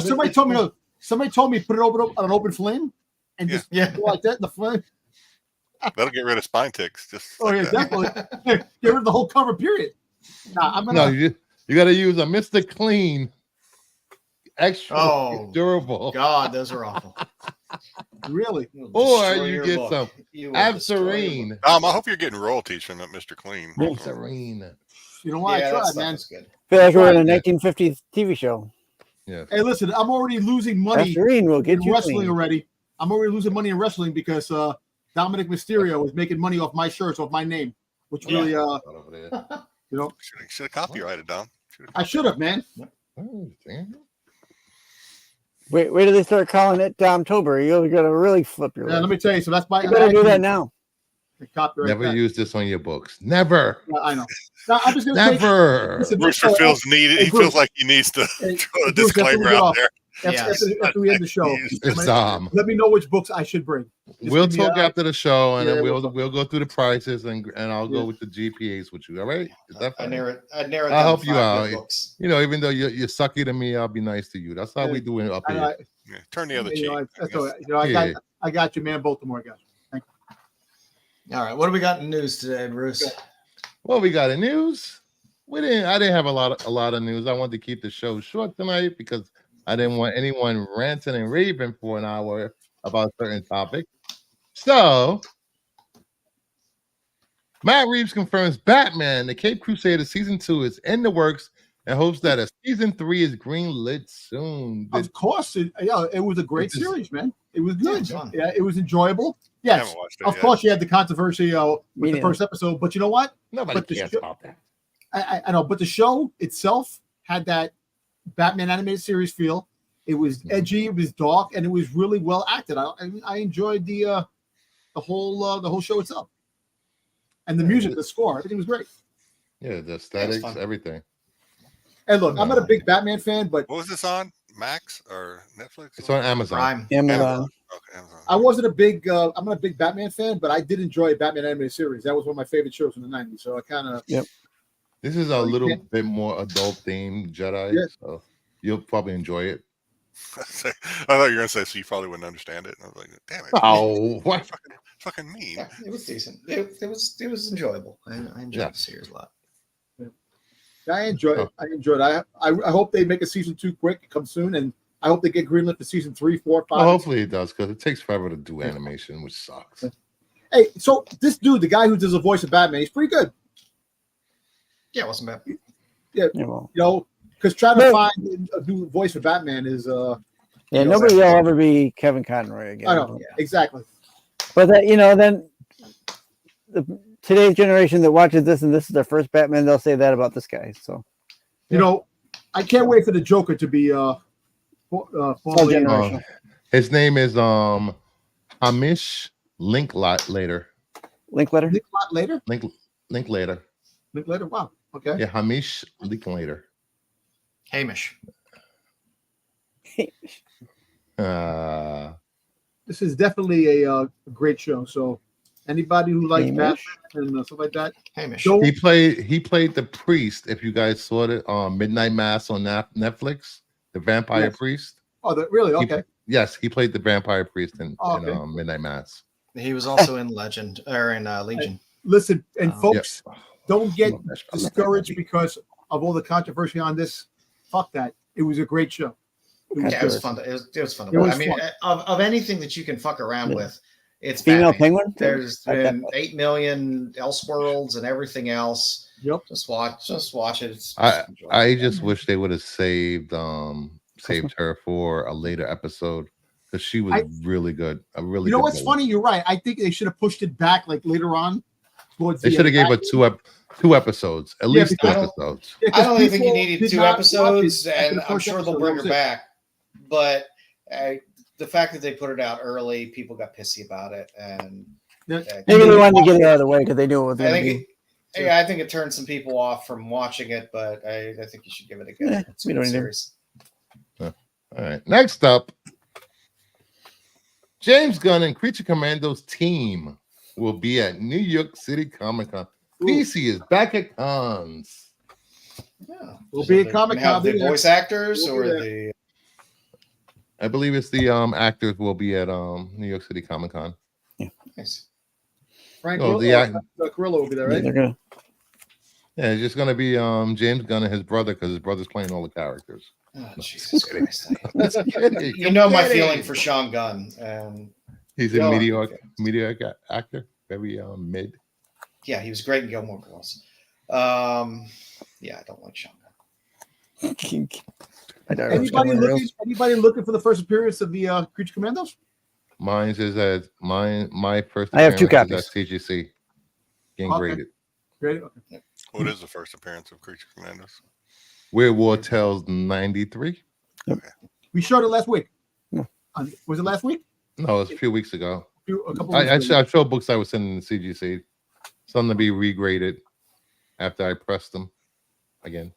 Somebody told me put it over on an open flame, and just go like that in the flame. That'll get rid of spine ticks. Definitely get rid of the whole cover. Period. You got to use a Mr. Clean, extra durable. God, those are awful. Really? Or you get some Abserine. I hope you're getting royalties from that Mr. Clean. Abserine. You know what? I tried, man. I feel like we're in a 1950s TV show. Yeah. Hey, listen, I'm already losing money in wrestling already. I'm already losing money in wrestling because Dominic Mysterio is making money off my shirts, off my name, which really, you know, should have copyrighted, Dom. I should have, man. Oh, damn. Wait till they start calling it Domtober. You're gonna really flip your. Let me tell you. So that's my. You better do that now. Never use this on your books. Never. Yeah, I know. No, I'm just gonna never. Rooster feels needed. He feels like he needs to throw a disclaimer out there. After we end the show, let me know which books I should bring. We'll talk after the show, and then we'll go through the prices, and I'll go with the GPAs with you. All right? I'll help you out. Books. You know, even though you're sucky to me, I'll be nice to you. That's how we do it up here. Turn the other cheek. I got you, man. Both of them, I got you. Thank you. All right, what do we got in news today, Bruce? Well, we got in news. I didn't have a lot of news. I wanted to keep the show short tonight because I didn't want anyone ranting and raving for an hour about a certain topic. So, Matt Reeves confirms Batman: The Caped Crusader Season 2 is in the works and hopes that a Season 3 is greenlit soon. Of course, it was a great series, man. It was good. Yeah, it was enjoyable. Yes, of course, you had the controversy with the first episode, but you know what? Nobody cares about that. I know, but the show itself had that Batman animated series feel. It was edgy, it was dark, and it was really well acted. I enjoyed the whole show itself, and the music, the score, everything was great. Yeah, the aesthetics, everything. And look, I'm not a big Batman fan, but what was this on? Max or Netflix? It's on Amazon. Amazon. Okay, Amazon. I'm not a big Batman fan, but I did enjoy Batman animated series. That was one of my favorite shows in the '90s. So I kind of This is a little bit more adult themed Jedi, so you'll probably enjoy it. I thought you were gonna say so you probably wouldn't understand it. And I was like, damn it! Oh, what? Fucking mean. Yeah, it was decent. It was enjoyable. I enjoyed the series a lot. I enjoyed it. I hope they make a season 2 quick. It comes soon, and I hope they get greenlit for season 3, 4, 5. Well, hopefully it does, because it takes forever to do animation, which sucks. Hey, so this dude, the guy who does the voice of Batman, he's pretty good. Yeah, it wasn't bad. Yeah, because trying to find a new voice for Batman is nobody will ever be Kevin Conroy again. I know, exactly. But that then today's generation that watches this and this is their first Batman, they'll say that about this guy. So I can't wait for the Joker to be his name is Hamish Linklater. Linklater? Linklater. Wow. Okay. Yeah, Hamish Linklater. Hamish. This is definitely a great show. So anybody who likes Batman and stuff like that, Hamish. He played the priest. If you guys saw it, Midnight Mass on Netflix, the vampire priest. Oh, really? Okay. He played the vampire priest in Midnight Mass. He was also in Legend or in Legion. Listen, and folks, don't get discouraged because of all the controversy on this. Fuck that. It was a great show. It was fun. It was fun. I mean, of anything that you can fuck around with, it's female Batman. penguin. There's been 8 million Elseworlds and everything else. Yep. Just watch it. I just wish they would have saved her for a later episode because she was really good. You know what's funny? You're right. I think they should have pushed it back like later on. They should have gave her two episodes, at least 2 episodes. I don't even think you needed 2 episodes, and I'm sure they'll bring her back. But the fact that they put it out early, people got pissy about it, and maybe they wanted to get it out of the way because they knew it was going to be. I think it turned some people off from watching it, but I think you should give it a go. It's a good series. All right. Next up, James Gunn and Creature Commandos team will be at New York City ComicCon. PC is back at cons. Yeah, we'll be at ComicCon. The voice actors or the. I believe it's the actors will be at New York City ComicCon. Yeah, nice. Frank Grillo will be there, right? Yeah, it's just gonna be James Gunn and his brother because his brother's playing all the characters. Oh, Jesus Christ! You know my feeling for Sean Gunn, and he's a mediocre actor, very mid. Yeah, he was great in Gilmore Girls. Yeah, I don't like Sean Gunn. Anybody looking for the first appearance of the Creature Commandos? Mine is at my first. I have 2 copies at CGC. Getting graded. Graded. Okay. What is the first appearance of Creature Commandos? Weird War Tales 93. Okay. We showed it last week. Was it last week? No, it was a few weeks ago. I showed books I was sending to CGC. Some to be regraded after I pressed them again.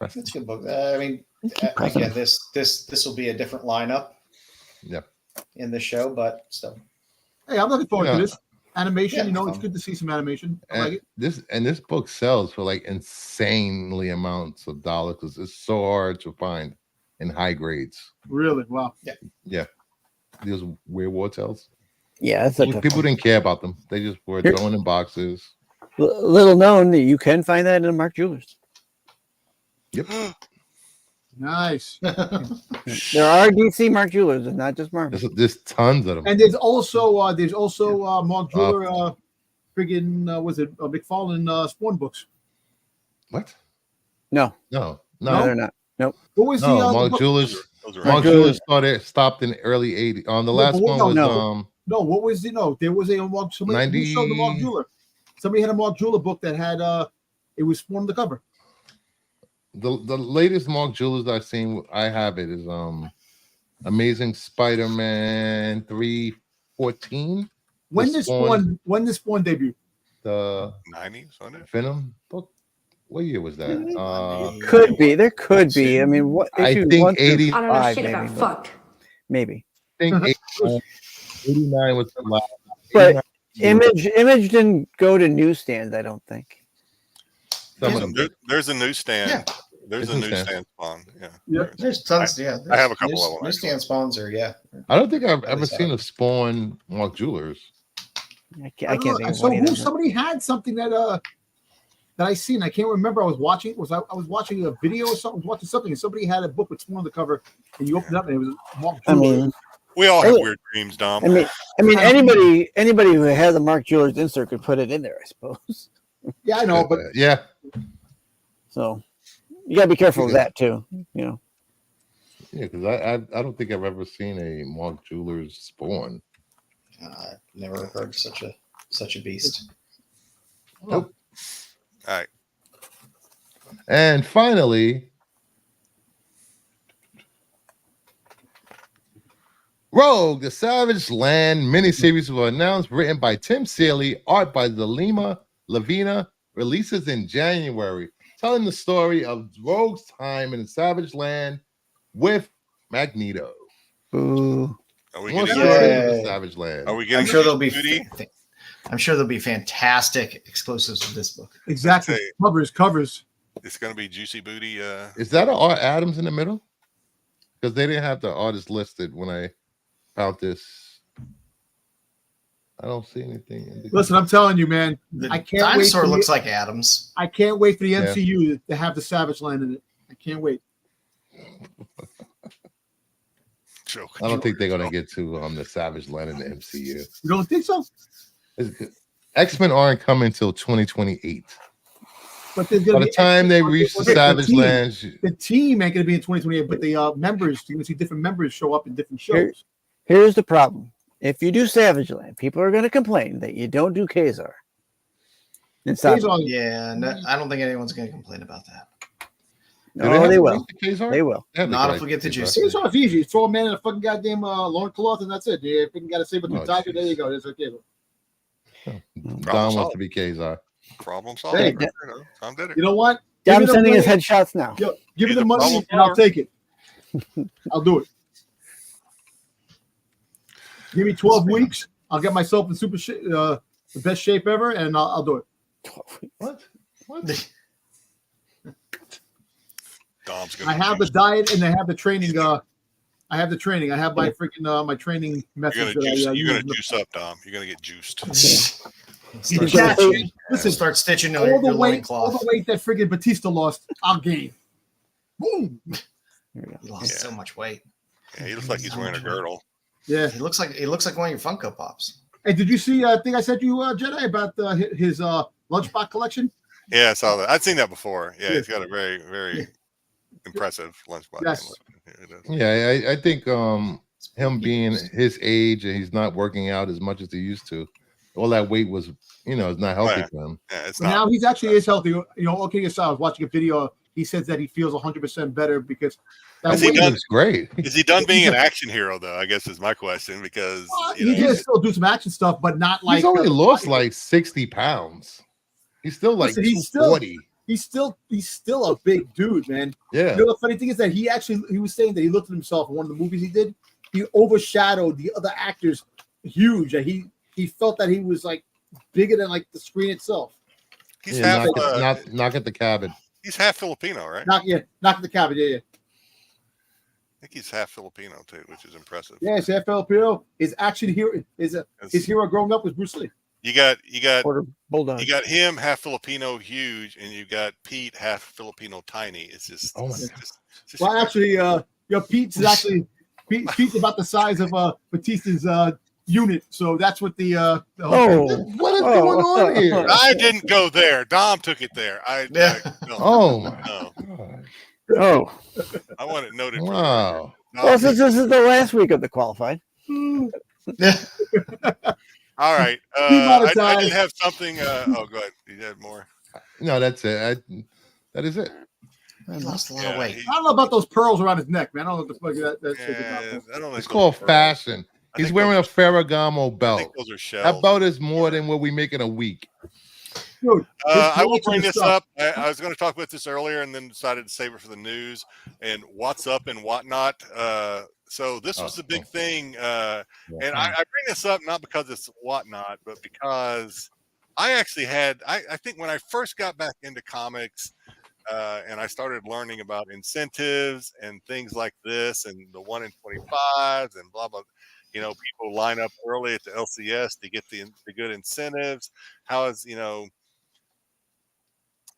It's a good book. I mean, Again, this will be a different lineup. Yeah. In the show, but still. Hey, I'm looking forward to this animation. It's good to see some animation. I like it. This book sells for like insanely amounts of dollars because it's so hard to find in high grades. Really? Wow. Yeah. These weird war tales. Yeah, that's people didn't care about them. They just were thrown in boxes. Little known that you can find that in Mark Jewelers. Yep. Nice. There are DC Mark Jewelers, and not just Marvel. There's tons of them. And there's also Mark Jeweler, was it McFarlane Spawn books? What? No, they're not. Nope. What was Mark Jewelers? Mark Jewelers stopped in the early '80s. On the last one was what was there was a Mark somebody showed the Mark Jeweler. Somebody had a Mark Jeweler book that had it was Spawn on the cover. The latest Mark Jewelers I've seen, I have it is Amazing Spider-Man 314. When did Spawn debut? The 90s, wasn't it? Venom book. What year was that? Could be. There could be. I mean, what? I think 80. I don't know shit about fuck. Maybe. I think 89 was the last. But Image didn't go to newsstands, I don't think. There's a newsstand. Yeah. There's a newsstand Spawn. Yeah. There's tons. I have a couple of them. Newsstand Spawns are I don't think I've ever seen a Spawn Mark Jewelers. I can't think of so one. Somebody had something that I seen. I can't remember. I was watching. I was watching a video or something. Watching something, and somebody had a book with Spawn on the cover, and you opened it up, and it was Mark Jewelers. We all have weird dreams, Dom. I mean, anybody who has a Mark Jewelers insert could put it in there, I suppose. Yeah, I know, but yeah. So you gotta be careful with that too. Yeah, because I don't think I've ever seen a Mark Jewelers Spawn. I've never heard of such a beast. Nope. All right. And finally, Rogue, the Savage Land miniseries was announced, written by Tim Seeley, art by Zelima Lavina, releases in January, telling the story of Rogue's time in the Savage Land with Magneto. Ooh. Are we getting the Savage Land? Are we getting? I'm sure there'll be fantastic exclusives with this book. Exactly. Covers. It's going to be Juicy Booty. Is that an Art Adams in the middle? Because they didn't have the artist listed when I found this. I don't see anything. Listen, I'm telling you, man. The I can't dinosaur wait looks like Adams. I can't wait for the MCU to have the Savage Land in it. I can't wait. I don't think they're going to get to the Savage Land in the MCU. You don't think so? X-Men aren't coming until 2028. But by the time they reach the Savage Lands, the team ain't going to be in 2028. But the members, you're going to see different members show up in different shows. Here's the problem: if you do Savage Land, people are going to complain that you don't do Kazar. Yeah, no, I don't think anyone's going to complain about that. No, they will. They will. Not if we get to Juicy. It's all easy. Throw a man in a fucking goddamn loincloth, and that's it. You got to save it to tiger. There you go. There's okay. Don wants to be Kazar. Problem solved. Hey, Tom did it. You know what? I'm sending his headshots now. Yo, give me the money, and I'll take it. I'll do it. Give me 12 weeks. I'll get myself in the best shape ever, and I'll do it. 12 What? I have the diet and I have the training. I have the training. I have my freaking my training message. You're gonna juice up, Dom. You're gonna get juiced. Listen, start stitching all the weight that freaking Batista lost, I'll gain. Boom. He lost so much weight. Yeah, he looks like he's wearing a girdle. Yeah, he looks like one of your Funko Pops. Hey, did you see? I think I sent you Jedi about his lunchbox collection. Yeah, I saw that. I'd seen that before. Yeah, he's got a very, very impressive lunchbox. Yes. Yeah, I think him being his age and he's not working out as much as he used to, all that weight was, is not healthy for him. Yeah, it's not. Now he's actually is healthy. Okay, aside, I was watching a video. He says that he feels 100% better because that weight is great. Is he done being an action hero though? I guess is my question because he can still do some action stuff, but not like he's only lost like 60 pounds. He's still like 240. he's still a big dude, man. Yeah. You know, the funny thing is that he was saying that he looked at himself in one of the movies he did. He overshadowed the other actors huge. And he felt that he was like bigger than like the screen itself. He's half knock at the cabin. He's half Filipino, right? Knock at the cabin. Yeah. I think he's half Filipino too, which is impressive. Yeah, he's half Filipino. His hero growing up was Bruce Lee. You got Bulldog. You got him half Filipino, huge, and you got Pete half Filipino, tiny. It's just Well, actually, Pete's Pete's about the size of Batista's unit, so that's what the what is going on here? I didn't go there. Dom took it there. Oh, I want it noted. Wow. Well, since this is the last week of the qualified. All right. I did have something. Go ahead. You had more. No, that's it. That is it. He lost a lot of weight. I don't know about those pearls around his neck, man. I don't know what the fuck that I don't know. It's called fashion. He's wearing a Ferragamo belt. I think those are shells. That belt is more than what we make in a week. Dude, I will bring this up. I was going to talk about this earlier and then decided to save it for the news and what's up and whatnot. So this was the big thing. And I bring this up not because it's whatnot, but because I actually had, I think when I first got back into comics and I started learning about incentives and things like this and the 1 in 25s and blah, blah. You know, people line up early at the LCS to get the good incentives. How is,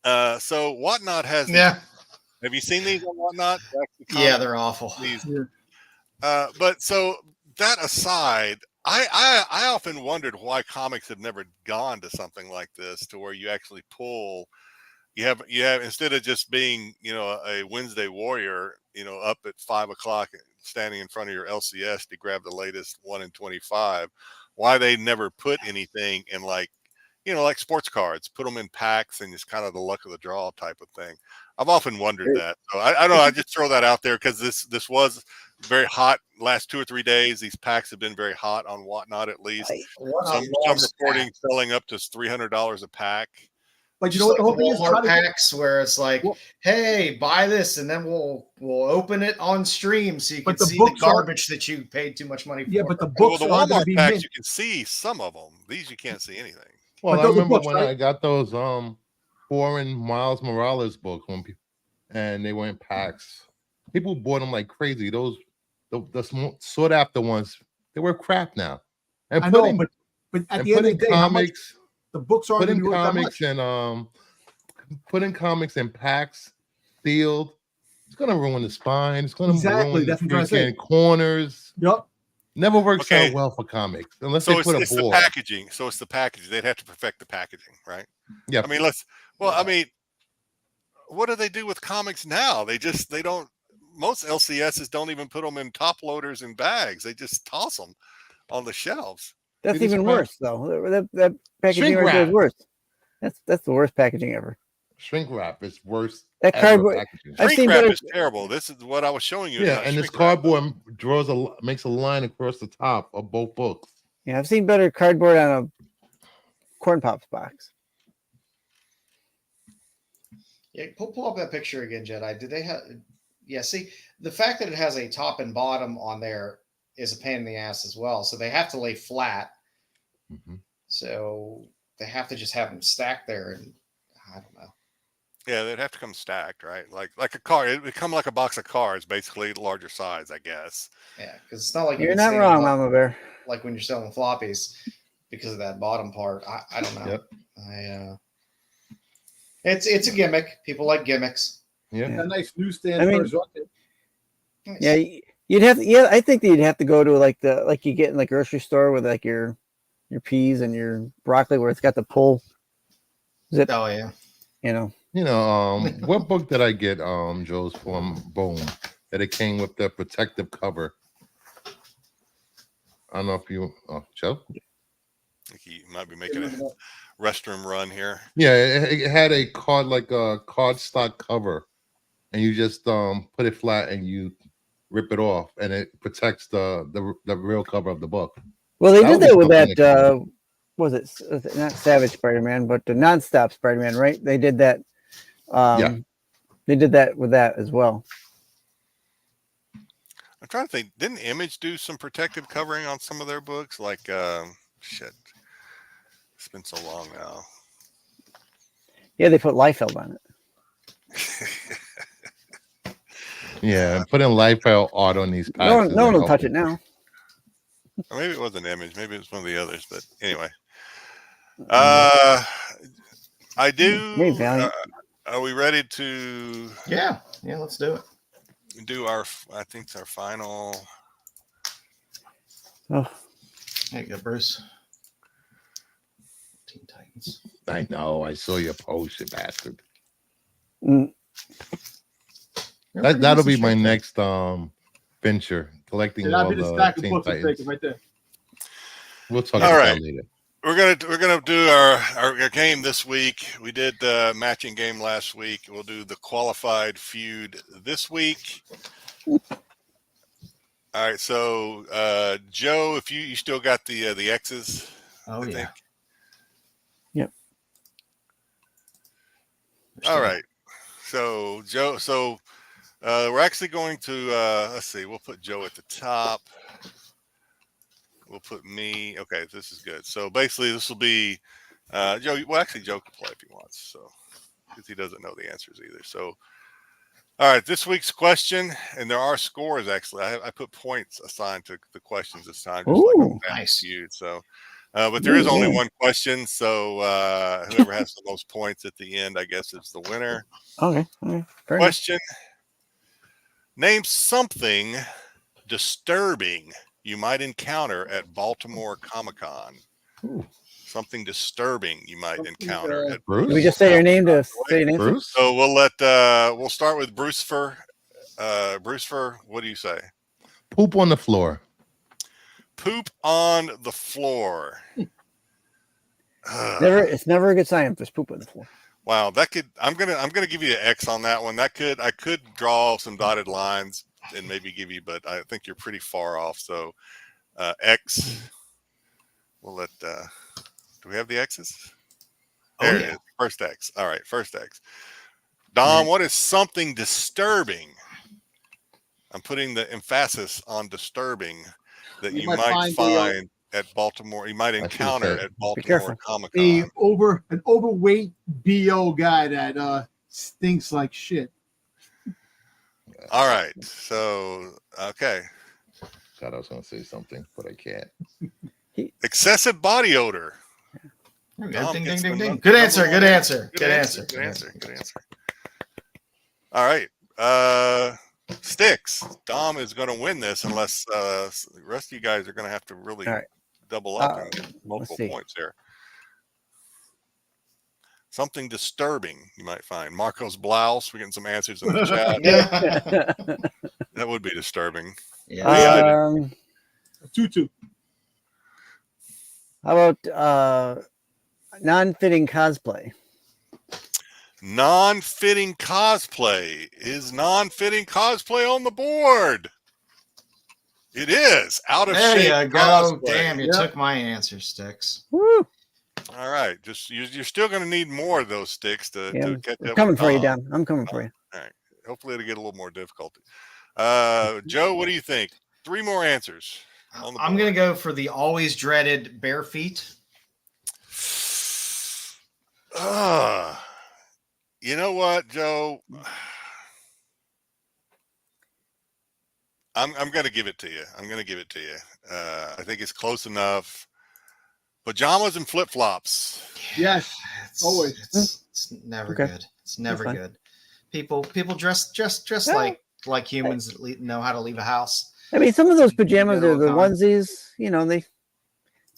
so Whatnot has. Yeah. Have you seen these on Whatnot? Yeah, they're awful. But so that aside, I often wondered why comics have never gone to something like this, to where you actually pull. You have instead of just being a Wednesday warrior, up at 5 o'clock standing in front of your LCS to grab the latest 1 in 25. Why they never put anything in like sports cards, put them in packs and just kind of the luck of the draw type of thing. I've often wondered that. So I don't know. I just throw that out there because this was very hot last 2 or 3 days. These packs have been very hot on Whatnot, at least. Some reporting selling up to $300 a pack. But you know what the whole thing is? Walmart packs where it's like, hey, buy this, and then we'll open it on stream so you can see the garbage that you paid too much money for. Yeah, but the books the Walmart packs, you can see some of them. These you can't see anything. Well, I remember when I got those foreign Miles Morales books and they were in packs. People bought them like crazy. Those the sought after ones, they were crap now. And I know, but at the end of the day, comics. The books aren't putting comics and putting comics in packs, sealed. It's gonna ruin the spine. It's gonna ruin the freaking corners. Yep. Never works out well for comics unless they put a board. The packaging. So it's the packaging. They'd have to perfect the packaging, right? Yeah. I mean, what do they do with comics now? They don't. Most LCSs don't even put them in top loaders and bags. They just toss them on the shelves. That's even worse, though. That packaging right there is worse. That's the worst packaging ever. Shrink wrap is worse. That cardboard. Shrink wrap is terrible. This is what I was showing you. Yeah, and this cardboard makes a line across the top of both books. Yeah, I've seen better cardboard on a Corn Pops box. Yeah, pull up that picture again, Jedi. Did they have? Yeah, see the fact that it has a top and bottom on there is a pain in the ass as well. So they have to lay flat. Mm-hmm. So they have to just have them stacked there, and I don't know. Yeah, they'd have to come stacked, right? Like a card. It would come like a box of cards, basically larger size, I guess. Yeah, because it's not like you're not wrong, Mama Bear. Like when you're selling floppies, because of that bottom part. I don't know. Yep. It's a gimmick. People like gimmicks. Yeah, a nice newsstand. Yeah, you'd have to, I think that you'd have to go to like you get in like grocery store with like your peas and your broccoli where it's got the pull. Zip. Oh yeah. What book did I get Joe's from Boom that it came with the protective cover? I don't know if you Joe? I think he might be making a restroom run here. Yeah, it had a card like a cardstock cover, and you just put it flat and you rip it off, and it protects the real cover of the book. Well, they did that with that. Was it not Savage Spider-Man, but the Nonstop Spider-Man, right? They did that They did that with that as well. I'm trying to think. Didn't Image do some protective covering on some of their books? Like, shit. It's been so long now. Yeah, they put Liefeld on it. Yeah, put in Liefeld art on these packs. No one will touch it now. Or maybe it wasn't Image. Maybe it was one of the others. But anyway. I do. Hey, Valiant. Are we ready to? Yeah, let's do it. Do our, I think it's our final. Oh, there you go, Bruce. Teen Titans. I know. I saw your post, you bastard. That'll be my next venture, collecting all the Teen Titans. Right there. We'll talk about that later. We're gonna do our game this week. We did the matching game last week. We'll do the qualified feud this week. All right. So Joe, if you still got the X's. Oh, yeah. Yep. All right. So Joe. So we're actually going to let's see. We'll put Joe at the top. We'll put me. Okay, this is good. So basically, this will be Joe. Well, actually, Joe can play if he wants. So because he doesn't know the answers either. So all right, this week's question, and there are scores actually. I put points assigned to the questions this time. Just like nice. Feud, so, but there is only one question. So whoever has the most points at the end, I guess, is the winner. Okay. Question: name something disturbing you might encounter at Baltimore Comic-Con. Something disturbing you might encounter at Bruce. Can we just say your name to say your name? Bruce. So we'll start with Bruce. Bruce, what do you say? Poop on the floor. Poop on the floor. It's never a good sign if there's poop on the floor. Wow, that could. I'm gonna give you an X on that one. I could draw some dotted lines and maybe give you, but I think you're pretty far off. So X. We'll let. Do we have the X's? There it is. First X. All right, first X. Dom, what is something disturbing? I'm putting the emphasis on disturbing that you might find at Baltimore. You might encounter at Baltimore Comic-Con. An overweight BO guy that stinks like shit. All right. So okay. God, I was going to say something, but I can't. Excessive body odor. Ding, ding, ding, ding. Good answer. Good answer. Good answer. Good answer. Good answer. All right. Styx. Dom is going to win this unless the rest of you guys are going to have to really double up and get multiple points here. Something disturbing you might find. Marco's blouse. We're getting some answers in the chat. That would be disturbing. Yeah. Tutu. How about non-fitting cosplay? Non-fitting cosplay. Is non-fitting cosplay on the board? It is. Out of shape. There you go. Cosplay. Damn, you took my answer, Styx. Woo. All right. Just you're still going to need more of those sticks to catch up. I'm coming for you, Dan. I'm coming for you. All right. Hopefully it'll get a little more difficult. Joe, what do you think? 3 more answers. I'm going to go for the always dreaded bare feet. You know what, Joe? I'm going to give it to you. I think it's close enough. Pajamas and flip-flops. Yes, always. It's never good. It's never good. People dress like humans that know how to leave a house. I mean, some of those pajamas are the onesies. You know, they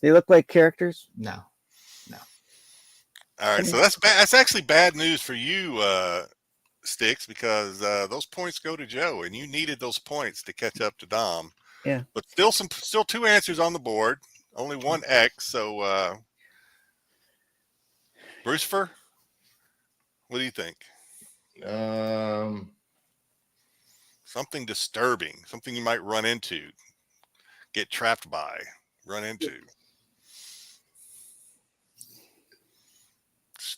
look like characters. No. All right, so that's actually bad news for you, Styx, because those points go to Joe, and you needed those points to catch up to Dom. Yeah, but still 2 answers on the board, only 1 X. So, Brucifer, what do you think? Something disturbing, something you might run into, get trapped by, run into.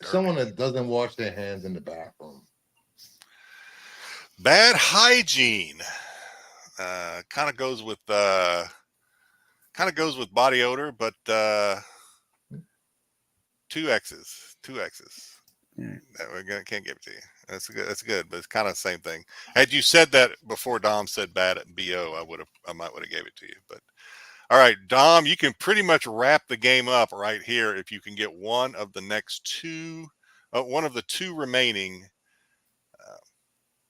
Someone that doesn't wash their hands in the bathroom. Bad hygiene. Kind of goes with body odor, but 2 X's. 2 X's. Yeah. Can't give it to you. That's good, but it's kind of the same thing. Had you said that before Dom said bad at BO, I might would have gave it to you. But all right, Dom, you can pretty much wrap the game up right here if you can get one of the next 2, one of the 2 remaining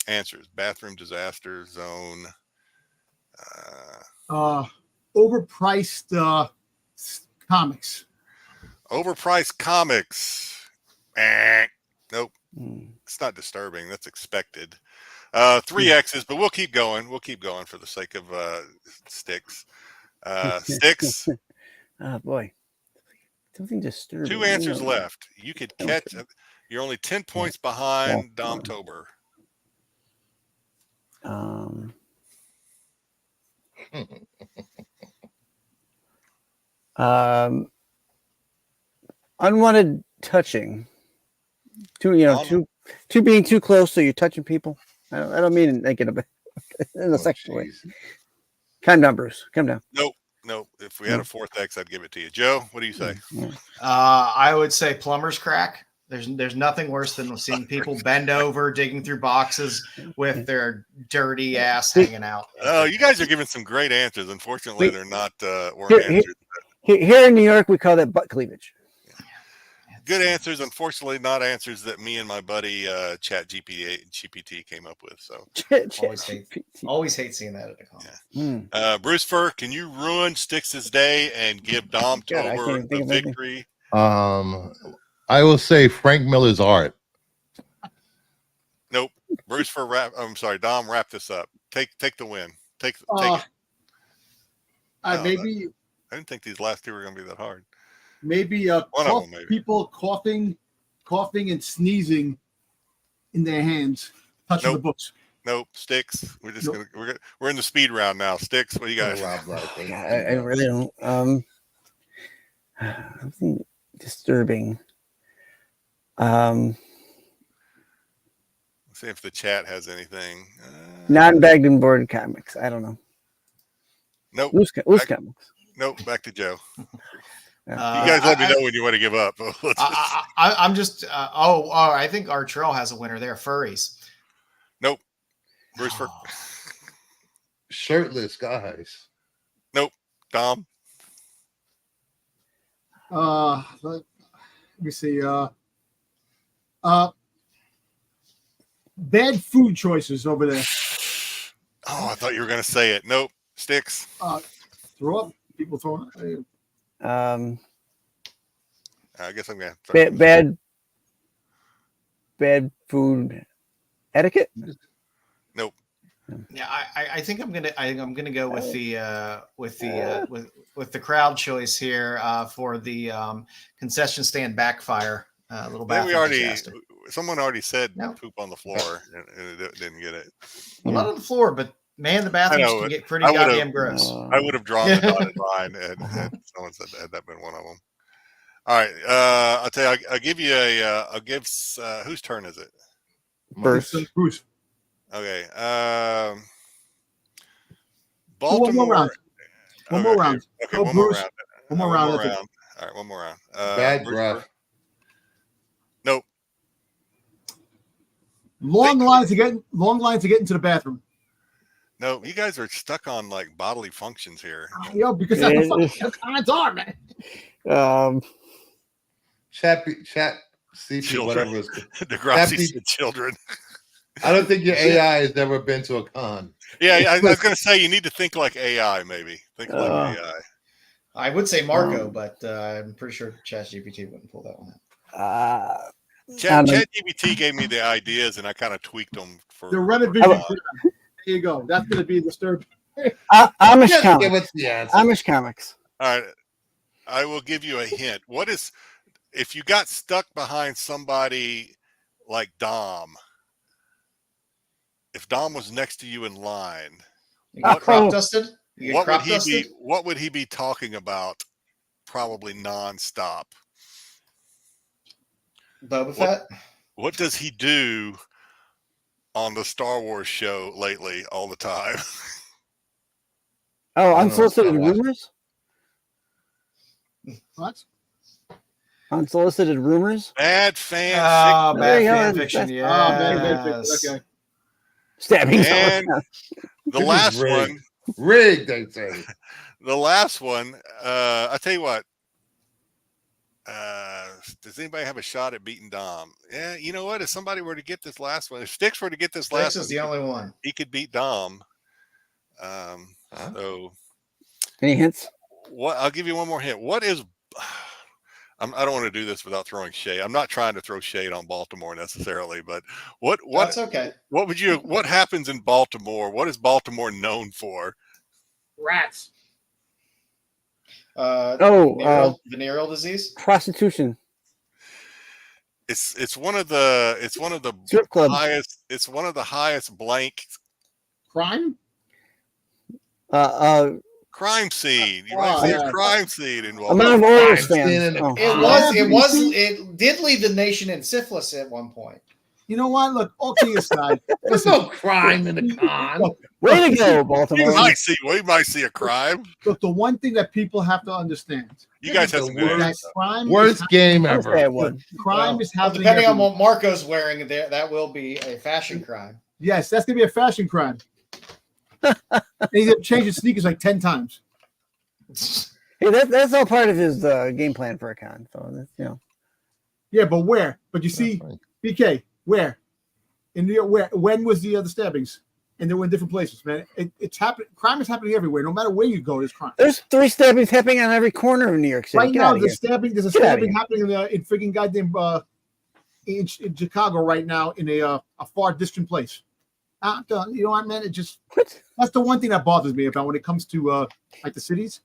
answers. Bathroom disaster zone. Overpriced comics. Overpriced comics. Nope. It's not disturbing. That's expected. 3 X's, but we'll keep going. We'll keep going for the sake of Styx. Styx. Oh boy. Something disturbing. 2 answers left. You could catch. You're only 10 points behind Dom Tober. Unwanted touching. Two being too close, so you're touching people. I don't mean in negative in a sexual way. Calm down, Bruce. Calm down. Nope. If we had a 4th X, I'd give it to you. Joe, what do you say? I would say plumber's crack. There's nothing worse than seeing people bend over, digging through boxes with their dirty ass hanging out. Oh, you guys are giving some great answers. Unfortunately, they're not answers. Here in New York, we call that butt cleavage. Good answers. Unfortunately, not answers that me and my buddy Chat GPT came up with. So always hate seeing that at a con. Yeah. Bruce Fur, can you ruin Styx's day and give Dom Tober the victory? I will say Frank Miller's art. Nope. Bruce Fur, I'm sorry, Dom, wrap this up. Take the win. Take it. I didn't think these last 2 were going to be that hard. Maybe people coughing and sneezing in their hands, touching the books. Nope, Styx. We're just we're in the speed round now. Styx, what do you got? I really don't. Something disturbing. Let's see if the chat has anything. Non-bagged and board comics. I don't know. Nope. Loose comics. Nope. Back to Joe. You guys let me know when you want to give up. I'm just. I think our trail has a winner there. Furries. Nope. Bruce Fur. Shirtless guys. Nope. Dom. Let me see. Bad food choices over there. Oh, I thought you were going to say it. Nope. Styx. Throw up. People throwing up. I guess I'm gonna bad food etiquette. Nope. Yeah, I think I'm gonna go with the crowd choice here for the concession stand backfire. Little bathroom. Someone already said poop on the floor and it didn't get it. Well, not on the floor, but man, the bathrooms can get pretty goddamn gross. I would have drawn the dotted line and someone said had that been one of them. All right, I'll tell you. I'll give you I'll give. Whose turn is it? Bruce. Okay. Baltimore. One more round. Okay, one more round. One more round. All right, one more round. Bad breath. Nope. Long lines to get into the bathroom. No, you guys are stuck on like bodily functions here. Yeah, because that's what fucking cons are, man. Chat CP, whatever. Degrassi said children. I don't think your AI has ever been to a con. Yeah, I was going to say you need to think like AI, maybe. Think like AI. I would say Marco, but I'm pretty sure ChatGPT wouldn't pull that one out. ChatGPT gave me the ideas, and I kind of tweaked them for the renovation. There you go. That's going to be disturbing. Amish comics. Amish comics. All right, I will give you a hint. What is if you got stuck behind somebody like Dom? If Dom was next to you in line, crop dusted. What would he be talking about? Probably nonstop. Boba Fett. What does he do on the Star Wars show lately all the time. Oh, unsolicited rumors? What? Unsolicited rumors? Bad fan fiction. Bad fan fiction. Yeah. Bad fan fiction. Okay. Stabbing. And the last one. Rigged, they say. The last one, I tell you what. Does anybody have a shot at beating Dom? Yeah, you know what? If somebody were to get this last one, if Styx were to get this last one, is the only one. He could beat Dom. So, any hints? What? I'll give you one more hint. What is? I don't want to do this without throwing shade. I'm not trying to throw shade on Baltimore necessarily, but what? That's okay. What happens in Baltimore? What is Baltimore known for? Rats. Venereal disease, prostitution. It's one of the strip clubs. Highest. It's one of the highest blank. Crime. Crime scene. You might see a crime scene involved. Amount of Oilers fans. It did lead the nation in syphilis at one point. You know what? Look, okay aside. There's no crime in the con. Way to go, Baltimore. We might see a crime. Look, the one thing that people have to understand. You guys have crime. Worst game ever. Crime is happening. Depending on what Marco's wearing, that will be a fashion crime. Yes, that's gonna be a fashion crime. He's gonna change his sneakers like 10 times. Hey, that's all part of his game plan for a con. So that's, Yeah, but where? But you see, BK, where? In New York, where? When was the stabbings? And they were in different places, man. It's happening. Crime is happening everywhere. No matter where you go, there's crime. There's 3 stabbings happening on every corner of New York City. Right now, there's a stabbing happening in freaking goddamn in Chicago right now in a far distant place. You know what, man? That's the one thing that bothers me about when it comes to like the cities.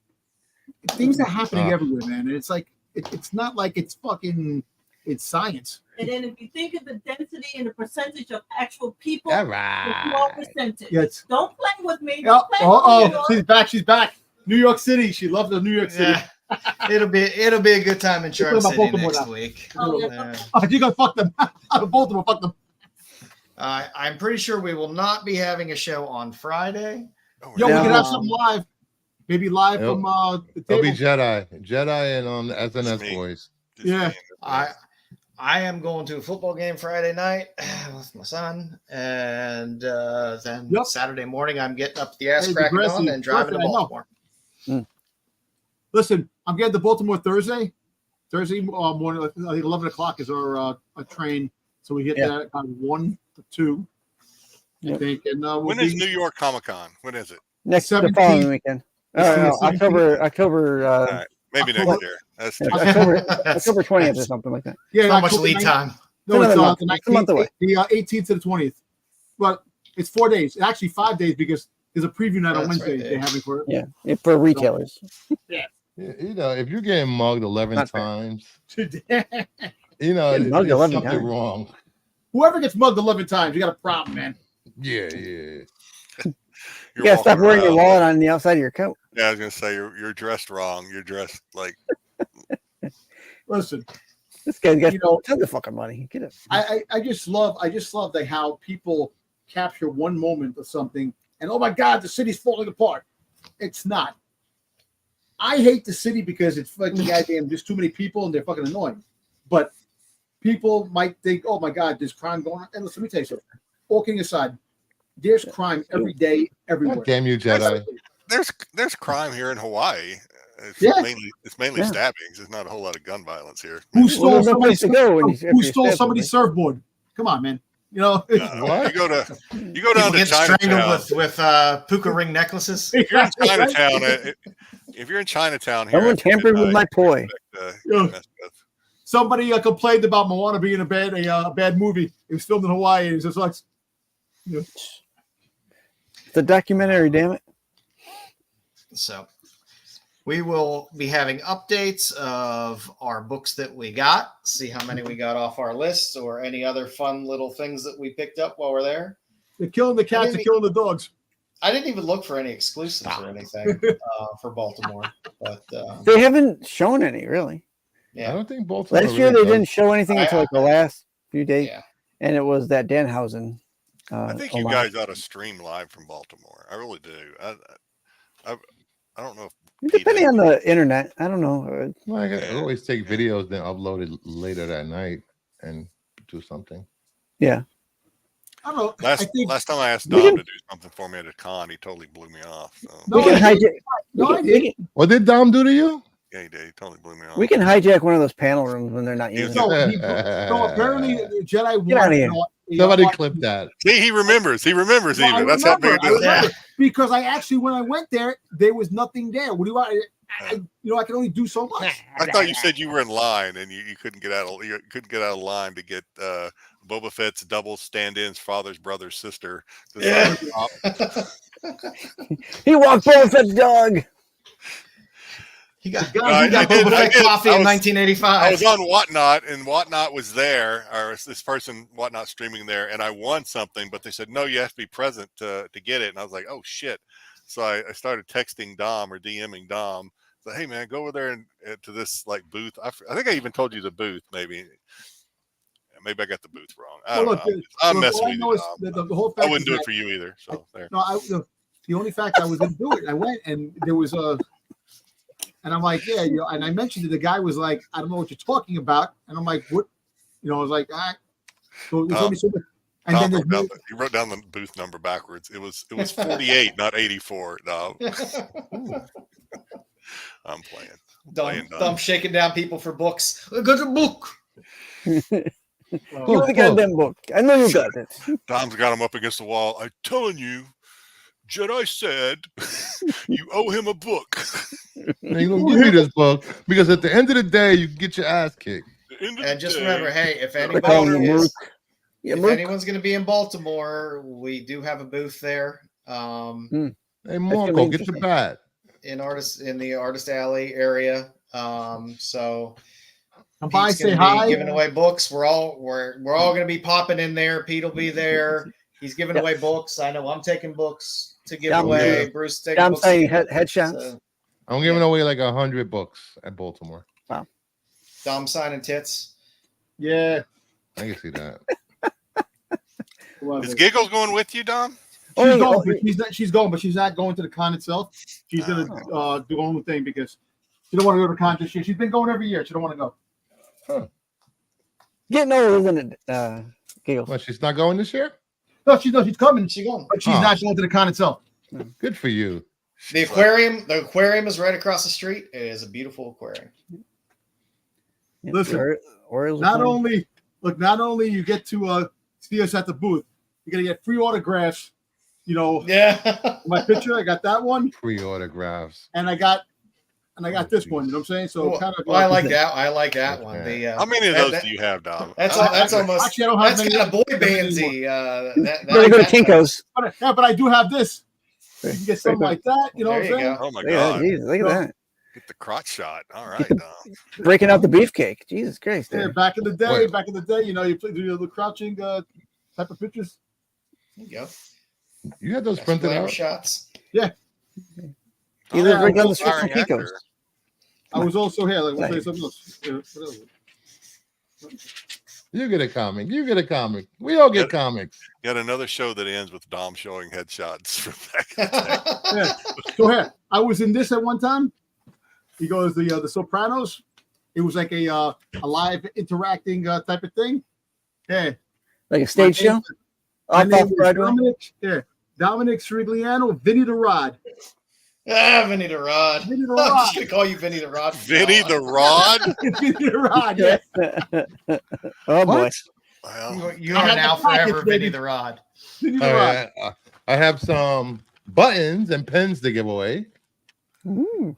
Things are happening everywhere, man. And it's like it's not like it's fucking. It's science. And then if you think of the density and the percentage of actual people, all right. Small percentage. Yes. Don't play with me. She's back. New York City. She loves the New York City. Yeah. It'll be a good time in Charm City next week. You're gonna fuck them. Baltimore, fuck them. I'm pretty sure we will not be having a show on Friday. We can have something live. Maybe live from the table. It'll be Jedi and on the SNS boys. Yeah. I am going to a football game Friday night with my son, and then Saturday morning I'm getting up the ass cracking on and driving to Baltimore. Listen, I'm getting to Baltimore Thursday morning. I think 11 o'clock is our train, so we get that at 1 to 2. I think. And when is New York ComicCon? When is it? Next the following weekend. October. All right. Maybe next year. That's October 20th or something like that. Yeah, not much lead time. No, it's a month away. The 18th to the 20th. But it's 4 days. Actually, 5 days because there's a preview night on Wednesday they're having for it. Yeah, for retailers. Yeah. You know, if you're getting mugged 11 times, you know, there's something wrong. Whoever gets mugged 11 times, you got a problem, man. Yeah. You gotta stop wearing your wallet on the outside of your coat. Yeah, I was gonna say you're dressed wrong. You're dressed like. Listen, this guy's got tons of fucking money. Get it. I just love like how people capture one moment of something and oh my god, the city's falling apart. It's not. I hate the city because it's fucking goddamn there's too many people and they're fucking annoying. But people might think, oh my god, there's crime going on. And listen, let me tell you something. All kidding aside, there's crime every day, everywhere. God damn you, Jedi. There's crime here in Hawaii. It's mainly stabbings. There's not a whole lot of gun violence here. Who stole somebody's surfboard? Come on, man. You know what? You go down to Chinatown with puka ring necklaces. If you're in Chinatown, here, someone tampered with my toy. Somebody complained about Moana being a bad movie. It was filmed in Hawaii. It was just like, it's a documentary, damn it. So we will be having updates of our books that we got, see how many we got off our lists or any other fun little things that we picked up while we're there. They're killing the cats, they're killing the dogs. I didn't even look for any exclusives or anything for Baltimore, but they haven't shown any really. Yeah, I don't think Baltimore. Last year they didn't show anything until like the last few days, and it was that Danhausen I think you guys ought to stream live from Baltimore. I really do. I don't know if depending on the internet. I don't know. Well, I always take videos, then upload it later that night and do something. Yeah. I don't know. Last time I asked Dom to do something for me at a con, he totally blew me off. So. We can hijack. What did Dom do to you? Yeah, he did. He totally blew me off. We can hijack one of those panel rooms when they're not using it. No, apparently Jedi Get out of here. Somebody clip that. See, he remembers. He remembers even. That's how big it is. Because I actually, when I went there, there was nothing there. What do you want? I can only do so much. I thought you said you were in line and you couldn't get out of line to get Boba Fett's double stand-ins, father's brother, sister. Yeah. He walked Boba Fett's dog. He got Boba Fett coffee in 1985. I was on Whatnot, and Whatnot was there, or this person Whatnot streaming there, and I won something, but they said no, you have to be present to get it, and I was like, oh shit! So I started texting Dom or DMing Dom. So hey man, go over there and to this like booth. I think I even told you the booth. Maybe I got the booth wrong. I don't know. I'm messing with you, Dom. The whole fact I wouldn't do it for you either. So there. No, the only fact I was going to do it, I went and there was a. And I'm like, yeah, and I mentioned it. The guy was like, I don't know what you're talking about. And I'm like, what? I was like, all right. So and then you wrote down the booth number backwards. It was 48, not 84. No. I'm playing. Dom shaking down people for books. I got a book. You got them book. I know you got it. Dom's got him up against the wall. I'm telling you. Jedi said, you owe him a book. And he's going to give you this book because at the end of the day, you get your ass kicked. And just remember, hey, if anyone's going to be in Baltimore, we do have a booth there. Hey, Marco, get your bat. In the Artist Alley area. So come by, say hi. Giving away books. We're all going to be popping in there. Pete will be there. He's giving away books. I know I'm taking books to give away. Bruce taking books. I'm saying headshots. So, I'm giving away like 100 books at Baltimore. Wow. Dom signing tits. Yeah. I can see that. Is Giggles going with you, Dom? She's going, but she's not going to the con itself. She's going to do her own thing because she don't want to go to the con this year. She's been going every year. She don't want to go. Huh. Getting old, isn't it, Giggles? Well, she's not going this year? No, she's coming. She's going, but she's not going to the con itself. Good for you. The aquarium is right across the street. It is a beautiful aquarium. Listen, not only you get to see us at the booth, you're gonna get free autographs. Yeah. My picture, I got that one. Free autographs. And I got this one. You know what I'm saying? So I like that. I like that one. How many of those do you have, Dom? That's almost. Actually, I don't have that's kind of boy bandsy. Better go to Kinko's. But I do have this. You can get something like that. You know what I'm saying? Oh my god! Jesus, look at that. Get the crotch shot. All right, Dom. Breaking out the beefcake. Jesus Christ! Yeah, back in the day, you do your little crouching type of pictures. There you go. You had those printed out shots. Yeah. Either break down the strip from Kinko's. I was also here. Like, we'll say something else. You get a comic. We all get comics. Got another show that ends with Dom showing headshots from back in the day. Yeah. So here, I was in this at one time. He goes the Sopranos. It was like a live interacting type of thing. Yeah. Like a stage show? Dominic Srigliano, Vinny the Rod. Vinny the Rod. Vinny the I'm Rod. just gonna call you Vinny the Rod. Vinny the Rod? Vinny the Rod, yeah. Oh boy. Well, you are now forever Vinny the Rod. Vinny the Rod. Right. I have some buttons and pens to give away. Ooh.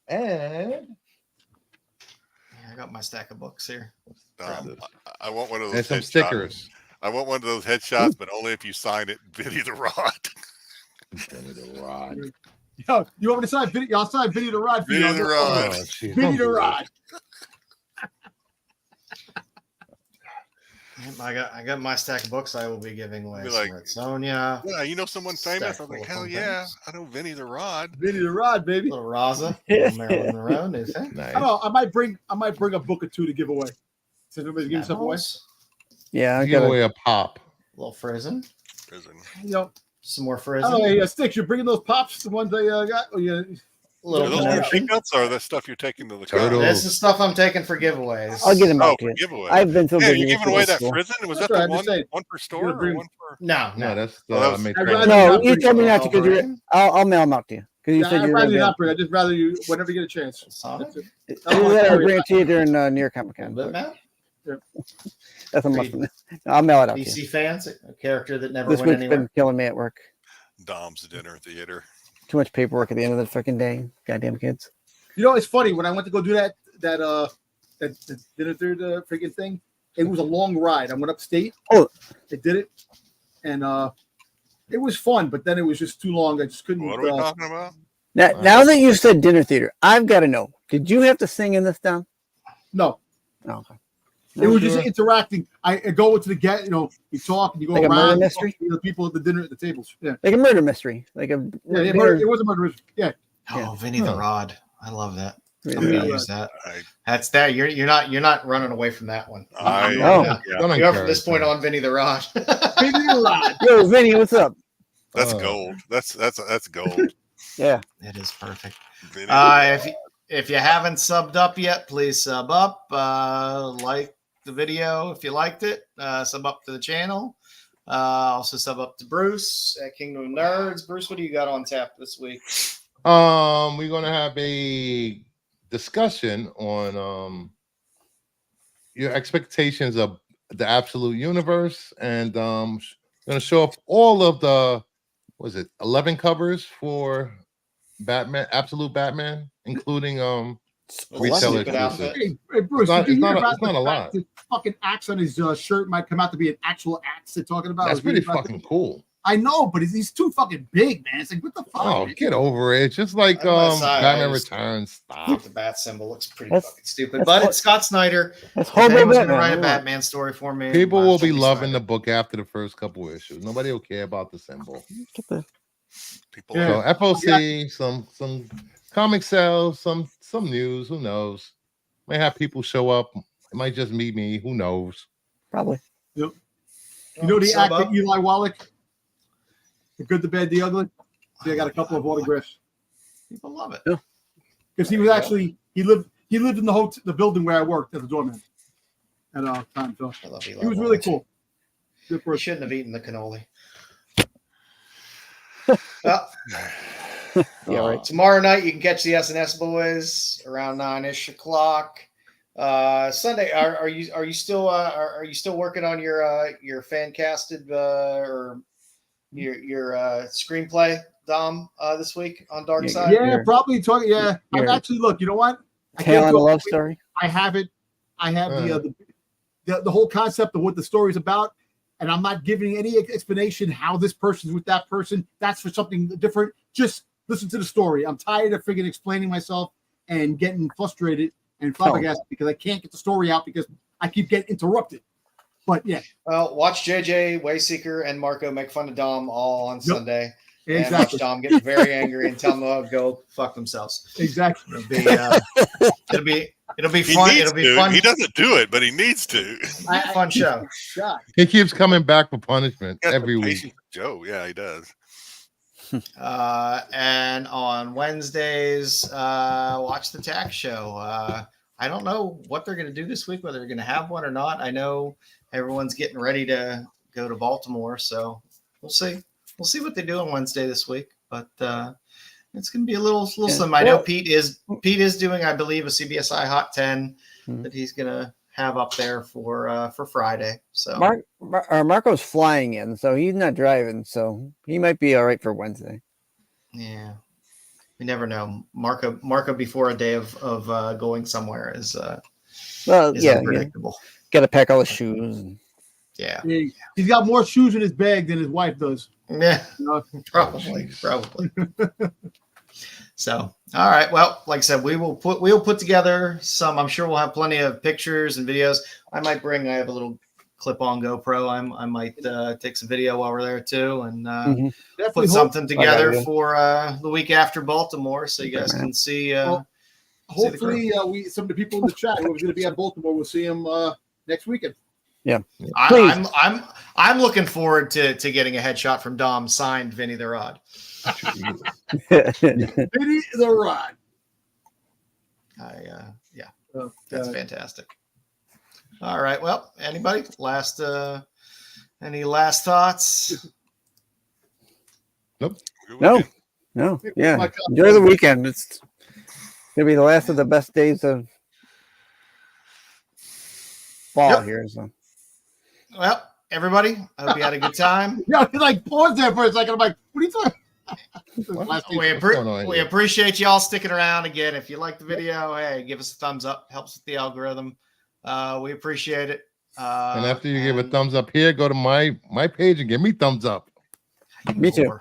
And I got my stack of books here. I want one of those. And some headshots. stickers. I want one of those headshots, but only if you sign it, Vinny the Rod. Vinny the Rod. Yo, you want me to sign Vinny? I'll sign Vinny the Rod. Vinny the Rod. Oh, geez, Vinny the Rod. I got my stack of books I will be giving away. Like, Sonia. Yeah, you know someone famous? I was like, hell yeah, I know Vinny the Rod. Vinny the Rod, baby. Little Raza. Little Marilyn Monroe. Nice. I don't know. I might bring a book or two to give away. Since everybody's giving stuff away. Yeah, I give got away a pop. A little Frozen. Prison. Some more frizz. Oh, yeah, Styx, you're bringing those pops, the ones I got. Oh, yeah. Are those machine guns or the stuff you're taking to the con? This is stuff I'm taking for giveaways. I'll get them out to for you. giveaway. I've been so busy. You're giving away that school. prison? Was That's that right, the one per store or one per? No, that's no. You told me not to because I'll mail them out to you because you said I'd you're rather going not bring. I'd just rather you whenever you get a chance. Sonic? I'll bring it to you during near ComicCon. That's a must. I'll mail it out to you. DC fans, a character that never This went week's anywhere. been killing me at work. Dom's dinner theater. Too much paperwork at the end of the freaking day. Goddamn kids. You know, it's funny when I went to go do that dinner theater freaking thing. It was a long ride. I went upstate. Oh, I did it, and it was fun. But then it was just too long. I just couldn't. What are we talking about? Now that you said dinner theater, I've got to know. Did you have to sing in this down? No. Oh, okay. It was just interacting. I go into the you talk and you go like around. A murder mystery? The people at the dinner at the tables. Yeah. Like a murder mystery. Like a it was a murder mystery. Yeah. Oh, Vinny the Rod. I love that. Yeah. I'm gonna use that. That's that. You're not running away from that one. You're from this point on Vinny the Rod. Vinny the Rod. Yo, Vinny, what's up? That's gold. That's gold. Yeah. It is perfect. Vinny if you haven't subbed up yet, please sub up. Like the video if you liked it. Sub up to the channel. Also sub up to Bruce at Kingdom of Nerds. Bruce, what do you got on tap this week? We're gonna have a discussion on your expectations of the absolute universe, and gonna show up all of the 11 covers for Batman, Absolute Batman, including retail exclusive. Hey, Bruce, it's not a lot. The fucking axe on his shirt might come out to be an actual axe they're talking about. That's pretty fucking cool. I know, but he's too fucking big, man. It's like, what the fuck? Oh, get over it. It's just like Batman Returns. Stop. The bat symbol looks pretty fucking stupid. But it's Scott Snyder. That's If anyone's Batman. gonna write a Batman story for me. People will be loving the book after the first couple issues. Nobody will care about the symbol. People So FOC, some comic sales, some news. Who knows? May have people show up. It might just be me. Who knows? Probably. Yep. You know the actor Eli Wallach? The Good, the Bad, the Ugly. See, I got a couple of autographs. People love it. Because he was actually he lived in the building where I worked as a doorman at a time. So he was really cool. Good person. Shouldn't have eaten the cannoli. Well, yeah, right. Tomorrow night you can catch the SNS boys around 9-ish o'clock. Sunday, are you still working on your fan casted or your screenplay, Dom, this week on Dark Side? Yeah, probably talking. Yeah, I'm actually look. You know what? Tale on a love story. I have it. I have the whole concept of what the story is about, and I'm not giving any explanation how this person's with that person. That's for something different. Just listen to the story. I'm tired of freaking explaining myself and getting frustrated and flabbergasted because I can't get the story out because I keep getting interrupted. But yeah. Well, watch JJ, Wayseeker, and Marco make fun of Dom all on Sunday. Exactly. And watch Dom get very angry and tell them to go fuck themselves. Exactly. It'll be fun. It'll be fun. He doesn't do it, but he needs to. Fun show. He keeps coming back for punishment every week. Joe, yeah, he does. And on Wednesdays, watch the tax show. I don't know what they're going to do this week, whether they're going to have one or not. I know everyone's getting ready to go to Baltimore, so we'll see. We'll see what they do on Wednesday this week, but it's going to be a little slim. I know Pete is doing, I believe, a CBSI Hot 10 that he's going to have up there for Friday. So Marco's flying in, so he's not driving, so he might be all right for Wednesday. Yeah, we never know. Marco before a day of going somewhere is unpredictable. Got to pack all his shoes. And... Yeah, he's got more shoes in his bag than his wife does. Yeah, probably. So, all right. Well, like I said, we'll put together some. I'm sure we'll have plenty of pictures and videos. I have a little clip-on GoPro. I might take some video while we're there too, and put something together for the week after Baltimore, so you guys can see. Hopefully, some of the people in the chat who are going to be at Baltimore will see him next weekend. Yeah, I'm looking forward to getting a headshot from Dom signed Vinny the Rod. Vinny the Rod. That's fantastic. All right. Well, anybody any last thoughts? Nope. No. Yeah. Enjoy the weekend. It's gonna be the last of the best days of fall here. So. Well, everybody, I hope you had a good time. Yeah, like pause there for a second. I'm like, what are you talking? We appreciate y'all sticking around. Again, if you like the video, hey, give us a thumbs up. Helps with the algorithm. We appreciate it. And after you give a thumbs up here, go to my page and give me thumbs up. Me too.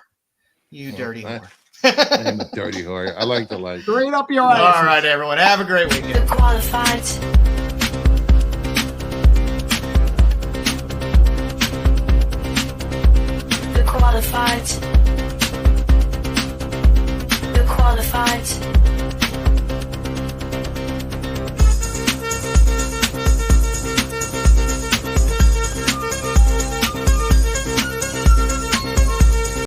You dirty whore. I'm a dirty whore. I like the light. Straight up your eyes. All right, everyone. Have a great weekend. The qualified. The qualified. The qualified.